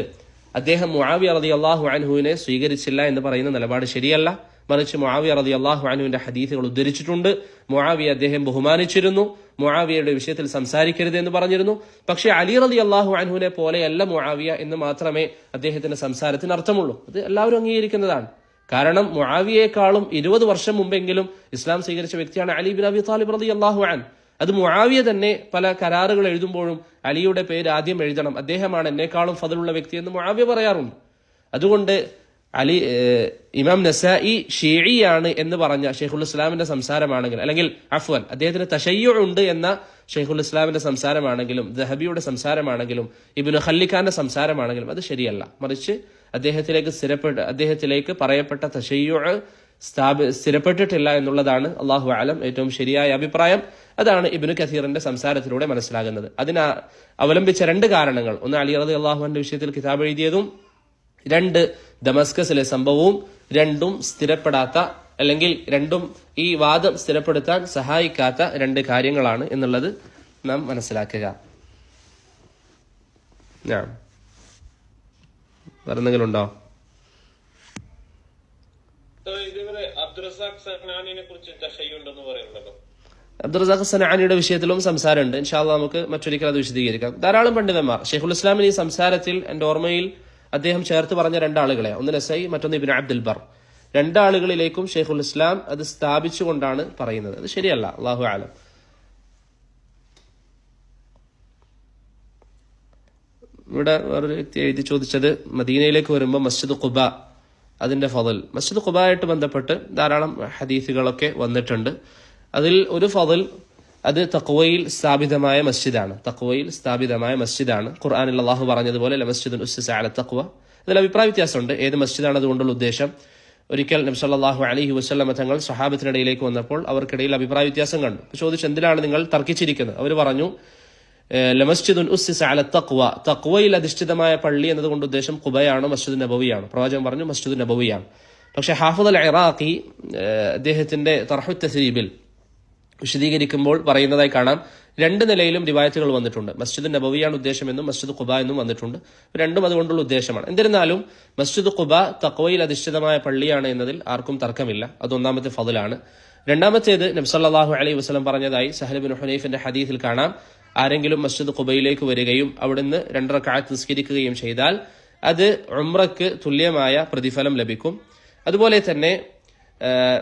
അദ്ദേഹം മുആവിയ റളിയല്ലാഹു അൻഹുവിനെ സ്വീകരിച്ചില്ല എന്ന് പറയുന്ന നിലപാട് ശരിയല്ല. മറിച്ച് മുആവിയ റളിയല്ലാഹു അൻഹുവിന്റെ ഹദീസുകൾ ഉദ്ധരിച്ചിട്ടുണ്ട്. മുആവിയ അദ്ദേഹം ബഹുമാനിച്ചിരുന്നു. മുആവിയയുടെ വിഷയത്തിൽ സംസാരിക്കരുത് എന്ന് പറഞ്ഞിരുന്നു. പക്ഷേ അലി റളിയല്ലാഹു അൻഹുവിനെ പോലെയല്ല മുആവിയ എന്ന് മാത്രമേ അദ്ദേഹത്തിന്റെ സംസാരത്തിന് അർത്ഥമുള്ളൂ. അത് എല്ലാവരും അംഗീകരിക്കുന്നതാണ്. കാരണം മുആവിയയെക്കാളും 20 വർഷം മുമ്പെങ്കിലും ഇസ്ലാം സ്വീകരിച്ച വ്യക്തിയാണ് അലി ബിൻ അബി താലിബ് റളിയല്ലാഹു അൻഹു. അത് മുആവിയ തന്നെ പല കരാറുകൾ എഴുതുമ്പോഴും അലിയുടെ പേര് ആദ്യം എഴുതണം, അദ്ദേഹമാണ് എന്നെക്കാളും ഫضലുള്ള വ്യക്തി എന്ന് മുആവിയ പറയാറുണ്ട്. അതുകൊണ്ട് ഇമാം നസായി ഷീഇയാണ് എന്ന് പറഞ്ഞ ഷെയ്ഖുൽ ഇസ്ലാമിന്റെ സംസാരമാണെങ്കിലും, അല്ലെങ്കിൽ അഫ്വൻ അദ്ദേഹത്തിന് തശയ്യുഉ ഉണ്ട് എന്ന ഷെയ്ഖുൽ ഇസ്ലാമിന്റെ സംസാരമാണെങ്കിലും, ദഹബിയുടെ സംസാരമാണെങ്കിലും, ഇബ്നു ഖല്ലിഖാന്റെ സംസാരമാണെങ്കിലും അത് ശരിയല്ല. മറിച്ച് അദ്ദേഹത്തിലേക്ക് പറയപ്പെട്ട തശയ്യുഉ സ്ഥിരപ്പെട്ടിട്ടില്ല എന്നുള്ളതാണ് അല്ലാഹു അലം ഏറ്റവും ശരിയായ അഭിപ്രായം. അതാണ് ഇബ്നു കസീറിന്റെ സംസാരത്തിലൂടെ മനസ്സിലാകുന്നത്. അതിന് അവലംബിച്ച 2 കാരണങ്ങൾ, ഒന്ന് അലി റളിയല്ലാഹു അൻഹുവിന്റെ വിഷയത്തിൽ കിതാബ് എഴുതിയതും, 2 ദമസ്കസിലെ സംഭവവും, 2 സ്ഥിരപ്പെടാത്ത, അല്ലെങ്കിൽ 2 ഈ വാദം സ്ഥിരപ്പെടുത്താൻ സഹായിക്കാത്ത 2 കാര്യങ്ങളാണ് എന്നുള്ളത് നാം മനസ്സിലാക്കുക. വേറെ എന്തെങ്കിലും ഉണ്ടോ? അബ്ദുറസാഖ് സനആനിയുടെ വിഷയത്തിലും സംസാരമുണ്ട്. ഇൻഷാ അല്ലാഹ് നമുക്ക് മറ്റൊരിക്കൽ അത് വിശദീകരിക്കാം. ധാരാളം പണ്ഡിതന്മാർ, ഷെയ്ഖുൽ ഇസ്ലാമിന് ഈ സംസാരത്തിൽ എൻ്റെ ഓർമ്മയിൽ അദ്ദേഹം ചേർത്ത് പറഞ്ഞ രണ്ടാളുകളെ, ഒന്ന് നസൈ മറ്റൊന്ന് ഇബ്നു അബ്ദുൽ ബർ, രണ്ടാളുകളിലേക്കും ഷെയ്ഖുൽ ഇസ്ലാം അത് സ്ഥാപിച്ചുകൊണ്ടാണ് പറയുന്നത്. അത് ശരിയല്ല, അല്ലാഹു അലം. ഇവിടെ വേറൊരു വ്യക്തി എഴുതി ചോദിച്ചത് മദീനയിലേക്ക് വരുമ്പോൾ മസ്ജിദ് ഖുബ അതിന്റെ ഫضൽ. മസ്ജിദ് ഖുബായിട്ട് ബന്ധപ്പെട്ട് ധാരാളം ഹദീസുകളൊക്കെ വന്നിട്ടുണ്ട്. അതിൽ ഒരു ഫضൽ അത് തഖ്വയിൽ സ്ഥാപിതമായ മസ്ജിദാണ്. തഖ്വയിൽ സ്ഥാപിതമായ മസ്ജിദാണ്. ഖുർആനിൽ അല്ലാഹു പറഞ്ഞതുപോലെ ലമസ്ജിദുൻ ഉസ്സിസ അല തഖ്വ. അതിൽ അഭിപ്രായ വ്യത്യാസമുണ്ട് ഏത് മസ്ജിദാണ് അതുകൊണ്ടുള്ള ഉദ്ദേശം. ഒരിക്കൽ നബി സല്ലല്ലാഹു അലൈഹി വസല്ലമ തങ്ങൾ സ്വഹാബത്തിനിടയിലേക്ക് വന്നപ്പോൾ അവർക്കിടയിൽ അഭിപ്രായ വ്യത്യാസം കണ്ടു. ചോദിച്ചു, എന്തിനാണ് നിങ്ങൾ തർക്കിച്ചിരിക്കുന്നത്? അവർ പറഞ്ഞു, ലമസ്ജിദുൻ ഉസ്സിസ അല തഖ്വ, തഖ്വയിൽ അധിഷ്ഠിതമായ പള്ളി എന്നതുകൊണ്ട് ഉദ്ദേശം ഖുബയാണോ മസ്ജിദ് നബവിയാണോ? പ്രവാചകൻ പറഞ്ഞു മസ്ജിദ് നബവിയാണ്. പക്ഷെ ഹാഫിദ് അൽ ഇറാഖി അദ്ദേഹത്തിന്റെ തർഹു തസ്രീബിൽ വിശദീകരിക്കുമ്പോൾ പറയുന്നതായി കാണാം, രണ്ട് നിലയിലും റിവായത്തുകൾ വന്നിട്ടുണ്ട്. മസ്ജിദ് നബവിയാണ് ഉദ്ദേശമെന്നും മസ്ജിദ് ഖുബ എന്നും വന്നിട്ടുണ്ട്. രണ്ടും അതുകൊണ്ടുള്ള ഉദ്ദേശമാണ്. എന്നിരുന്നാലും മസ്ജിദ് ഖുബ തഖ്വയിൽ അധിഷ്ഠിതമായ പള്ളിയാണ് എന്നതിൽ ആർക്കും തർക്കമില്ല. അത് ഒന്നാമത്തെ ഫضലാണ്. രണ്ടാമത്തേത് നബി സല്ലല്ലാഹു അലൈഹി വസല്ലം പറഞ്ഞതായി സഹൽ ബിൻ ഹുനൈഫിന്റെ ഹദീസിൽ കാണാം, ആരെങ്കിലും മസ്ജിദ് ഖുബയിലേക്ക് വരികയും അവിടുന്ന് 2 റക്അത്ത് നിസ്കരിക്കുകയും ചെയ്താൽ അത് ഉംറക്ക് തുല്യമായ പ്രതിഫലം ലഭിക്കും. അതുപോലെ തന്നെ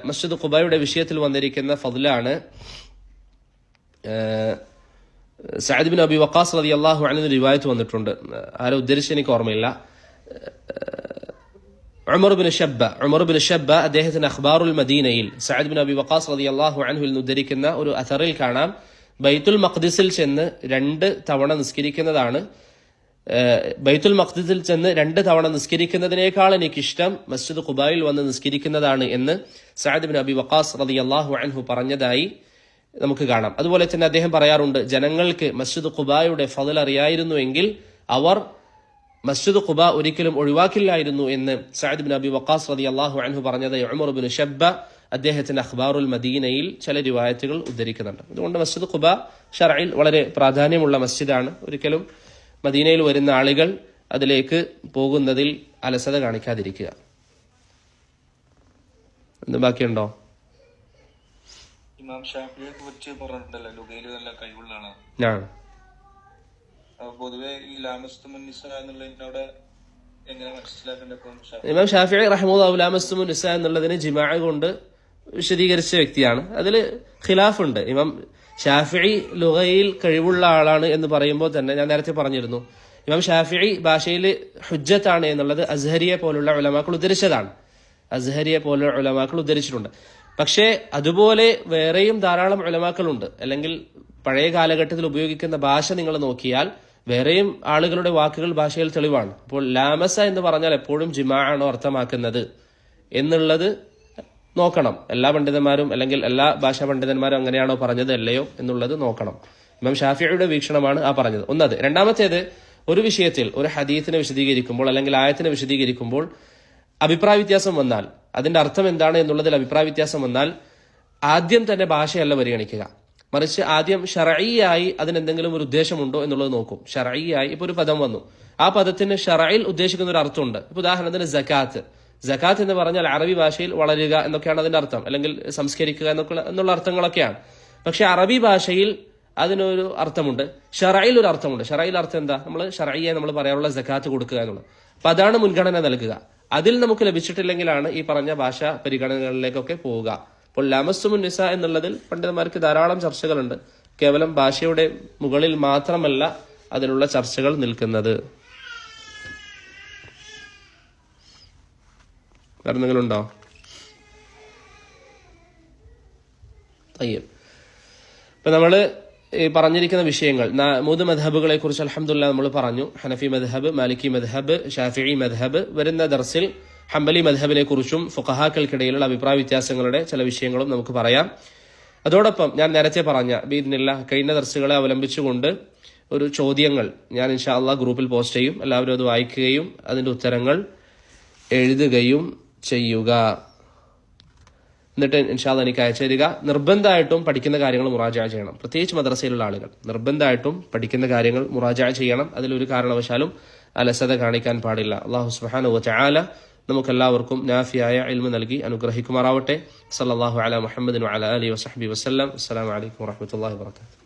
മസ്ജിദ് ഖുബയുടെ വിഷയത്തിൽ വന്നിരിക്കുന്ന ഫضലാണ് സഅദ് ബിൻ അബി വഖാസ് റളിയല്ലാഹു അൻഹു റിവായത്ത് വന്നിട്ടുണ്ട്. ആരെ ഉദ്ധരിച്ച് എനിക്ക് ഓർമ്മയില്ല. ഉമർ ബിൻ ഷബ്ബ അദ്ദേഹത്തിന്റെ അഖ്ബാറുൽ മദീനയിൽ സഅദ് ബിൻ അബി വഖാസ് റളിയല്ലാഹു അൻഹുവിൽ നിന്ന് ഉദ്ധരിക്കുന്ന ഒരു അഥറിൽ കാണാം, ബൈത്തുൽ മഖ്ദിസിൽ ചെന്ന് 2 തവണ നിസ്കരിക്കുന്നതാണ്. ബൈത്തുൽ മഖ്ദിസിൽ ചെന്ന് 2 തവണ നിസ്കരിക്കുന്നതിനേക്കാൾ എനിക്കിഷ്ടം മസ്ജിദ് ഖുബായിൽ വന്ന് നിസ്കരിക്കുന്നതാണ് എന്ന് സഅദ് ബിൻ അബി വഖാസ് റളിയല്ലാഹു അൻഹു പറഞ്ഞതായി നമുക്ക് കാണാം. അതുപോലെ തന്നെ അദ്ദേഹം പറയാറുണ്ട്, ജനങ്ങൾക്ക് മസ്ജിദ് ഖുബായുടെ ഫضൽ അറിയായിരുന്നുവെങ്കിൽ അവർ മസ്ജിദ് ഖുബ ഒരിക്കലും ഒഴിവാക്കില്ലായിരുന്നു എന്ന് സഅദ് ബിൻ അബി വഖാസ് റളിയല്ലാഹു അൻഹു പറഞ്ഞതായി ഉമർ ബിൻ ഷബ്ബ അദ്ദേഹത്തിന്റെ അഖ്ബാറുൽ മദീനയിൽ ചില റിവായത്തുകൾ ഉദ്ധരിക്കുന്നുണ്ട്. അതുകൊണ്ട് മസ്ജിദ് ഖുബ ശർഇൽ വളരെ പ്രാധാന്യമുള്ള മസ്ജിദാണ്. ഒരിക്കലും മദീനയിൽ വരുന്ന ആളുകൾ അതിലേക്ക് പോകുന്നതിൽ അലസത കാണിക്കാതിരിക്കുക. എന്ത് ബാക്കിയുണ്ടോ? ഇമാം ഷാഫിയെ കുറിച്ച് പറഞ്ഞിട്ടുണ്ടല്ലോ, ലുഗയിൽ നല്ല കഴിവുള്ളതാണ്. പൊതുവെ ഈ ലാമസ്തുമുൻ നിസ എന്നുള്ളതിനോട് എങ്ങനെ മനസ്സിലാക്കേണ്ടത്? ഇമാം ഷാഫിഈ റഹിമഹുല്ലാഹു ലാമസ്തുമുൻ നിസ എന്നുള്ളതിന് ജിമാഅ കൊണ്ട് വിശദീകരിച്ച വ്യക്തിയാണ്. അതിൽ ഖിലാഫുണ്ട്. ഇമാം ഷാഫിഈ ലുഗയിൽ കഴിവുള്ള ആളാണ് എന്ന് പറയുമ്പോൾ തന്നെ ഞാൻ നേരത്തെ പറഞ്ഞിരുന്നു, ഇമാം ഷാഫിഈ ഭാഷയിൽ ഹുജ്ജത്താണ് എന്നുള്ളത് അസ്ഹരിയെ പോലുള്ള ഉലമാക്കൾ ഉദ്ധരിച്ചതാണ്. അസ്ഹരിയെ പോലുള്ള ഉലമാക്കൾ ഉദ്ധരിച്ചിട്ടുണ്ട്. പക്ഷേ അതുപോലെ വേറെയും ധാരാളം ഉലമാക്കളുണ്ട്. അല്ലെങ്കിൽ പഴയ കാലഘട്ടത്തിൽ ഉപയോഗിക്കുന്ന ഭാഷ നിങ്ങൾ നോക്കിയാൽ വേറെയും ആളുകളുടെ വാക്കുകൾ ഭാഷയിൽ തെളിവാണ്. അപ്പോൾ ലാമസ എന്ന് പറഞ്ഞാൽ എപ്പോഴും ജിമാ ആണോ അർത്ഥമാക്കുന്നത് എന്നുള്ളത് നോക്കണം. എല്ലാ പണ്ഡിതന്മാരും അല്ലെങ്കിൽ എല്ലാ ഭാഷാ പണ്ഡിതന്മാരും അങ്ങനെയാണോ പറഞ്ഞത് അല്ലയോ എന്നുള്ളത് നോക്കണം. ഇമാം ഷാഫിഈയുടെ വീക്ഷണമാണ് ആ പറഞ്ഞത്. ഒന്നത്. രണ്ടാമത്തേത്, ഒരു വിഷയത്തിൽ ഒരു ഹദീസിനെ വിശദീകരിക്കുമ്പോൾ അല്ലെങ്കിൽ ആയത്തിനെ വിശദീകരിക്കുമ്പോൾ അഭിപ്രായ വ്യത്യാസം വന്നാൽ, അതിന്റെ അർത്ഥം എന്താണ് എന്നുള്ളതിൽ അഭിപ്രായ വ്യത്യാസം വന്നാൽ ആദ്യം തന്നെ ഭാഷയല്ല പരിഗണിക്കുക, മറിച്ച് ആദ്യം ശർഈയായി അതിനെന്തെങ്കിലും ഒരു ഉദ്ദേശമുണ്ടോ എന്നുള്ളത് നോക്കും. ശർഈയായി ഇപ്പൊ ഒരു പദം വന്നു, ആ പദത്തിന് ശർഈൽ ഉദ്ദേശിക്കുന്ന ഒരു അർത്ഥമുണ്ട്. ഇപ്പൊ ഉദാഹരണത്തിന് സകാത്ത്. സകാത്ത് എന്ന് പറഞ്ഞാൽ അറബി ഭാഷയിൽ വളരുക എന്നൊക്കെയാണ് അതിന്റെ അർത്ഥം, അല്ലെങ്കിൽ സംസ്കരിക്കുക എന്നുള്ള അർത്ഥങ്ങളൊക്കെയാണ്. പക്ഷെ അറബി ഭാഷയിൽ അതിനൊരു അർത്ഥമുണ്ട്, ഷറയിൽ ഒരു അർത്ഥമുണ്ട്. ഷറയിൽ അർത്ഥം എന്താ? നമ്മൾ പറയാറുള്ള സകാത്ത് കൊടുക്കുക എന്നുള്ളത്. അപ്പൊ അതാണ് മുൻഗണന നൽകുക. അതിൽ നമുക്ക് ലഭിച്ചിട്ടില്ലെങ്കിലാണ് ഈ പറഞ്ഞ ഭാഷാ പരിഗണനകളിലേക്കൊക്കെ പോവുക. അപ്പോൾ ലാമസ്തുമുൻ നിസ എന്നുള്ളതിൽ പണ്ഡിതന്മാർക്ക് ധാരാളം ചർച്ചകളുണ്ട്. കേവലം ഭാഷയുടെ മുകളിൽ മാത്രമല്ല അതിനുള്ള ചർച്ചകൾ നിൽക്കുന്നത്. വേറെ എന്തെങ്കിലും ഉണ്ടോ? ഇപ്പൊ നമ്മള് പറഞ്ഞിരിക്കുന്ന വിഷയങ്ങൾ 3 മദ്ഹബുകളെ കുറിച്ച് അൽഹംദുലില്ലാഹ് നമ്മൾ പറഞ്ഞു. ഹനഫി മദ്ഹബ്, മാലിക്കി മദ്ഹബ്, ഷാഫിഈ മദ്ഹബ്. വരുന്ന ദർസിൽ ഹംബലി മദ്ഹബിനെ കുറിച്ചും ഫുഖഹാക്കൾക്കിടയിലുള്ള അഭിപ്രായ വ്യത്യാസങ്ങളുടെ ചില വിഷയങ്ങളും നമുക്ക് പറയാം. അതോടൊപ്പം ഞാൻ നേരത്തെ പറഞ്ഞ ബിഇദ്നില്ലാഹ് കഴിഞ്ഞ ദർസുകളെ അവലംബിച്ചുകൊണ്ട് ഒരു ചോദ്യങ്ങൾ ഞാൻ ഇൻഷാ അല്ലാഹ് ഗ്രൂപ്പിൽ പോസ്റ്റ് ചെയ്യും. എല്ലാവരും അത് വായിക്കുകയും അതിന്റെ ഉത്തരങ്ങൾ എഴുതുകയും ചെയ്യുക. എന്നിട്ട് ഇൻഷാ അല്ലാഹ് എനിക്ക് അയച്ചു തരിക. നിർബന്ധമായിട്ടും പഠിക്കുന്ന കാര്യങ്ങൾ മുറാജഅ ചെയ്യണം. പ്രത്യേകിച്ച് മദ്രസയിലുള്ള ആളുകൾ നിർബന്ധമായിട്ടും പഠിക്കുന്ന കാര്യങ്ങൾ മുറാജഅ ചെയ്യണം. അതിലൊരു കാരണവശാലും അലസത കാണിക്കാൻ പാടില്ല. അല്ലാഹു സുബ്ഹാനഹു വ തആല നമുക്കെല്ലാവർക്കും നാഫിയായ ഇൽമു നൽകി അനുഗ്രഹിക്കുമാറാവട്ടെ. സല്ലല്ലാഹു അലാ മുഹമ്മദിൻ വഅലാ ആലിഹി വസഹ്ബിഹി വസല്ലം. അസ്സലാമു അലൈക്കും വറഹ്മത്തുള്ളാഹി വബറകാതുഹു.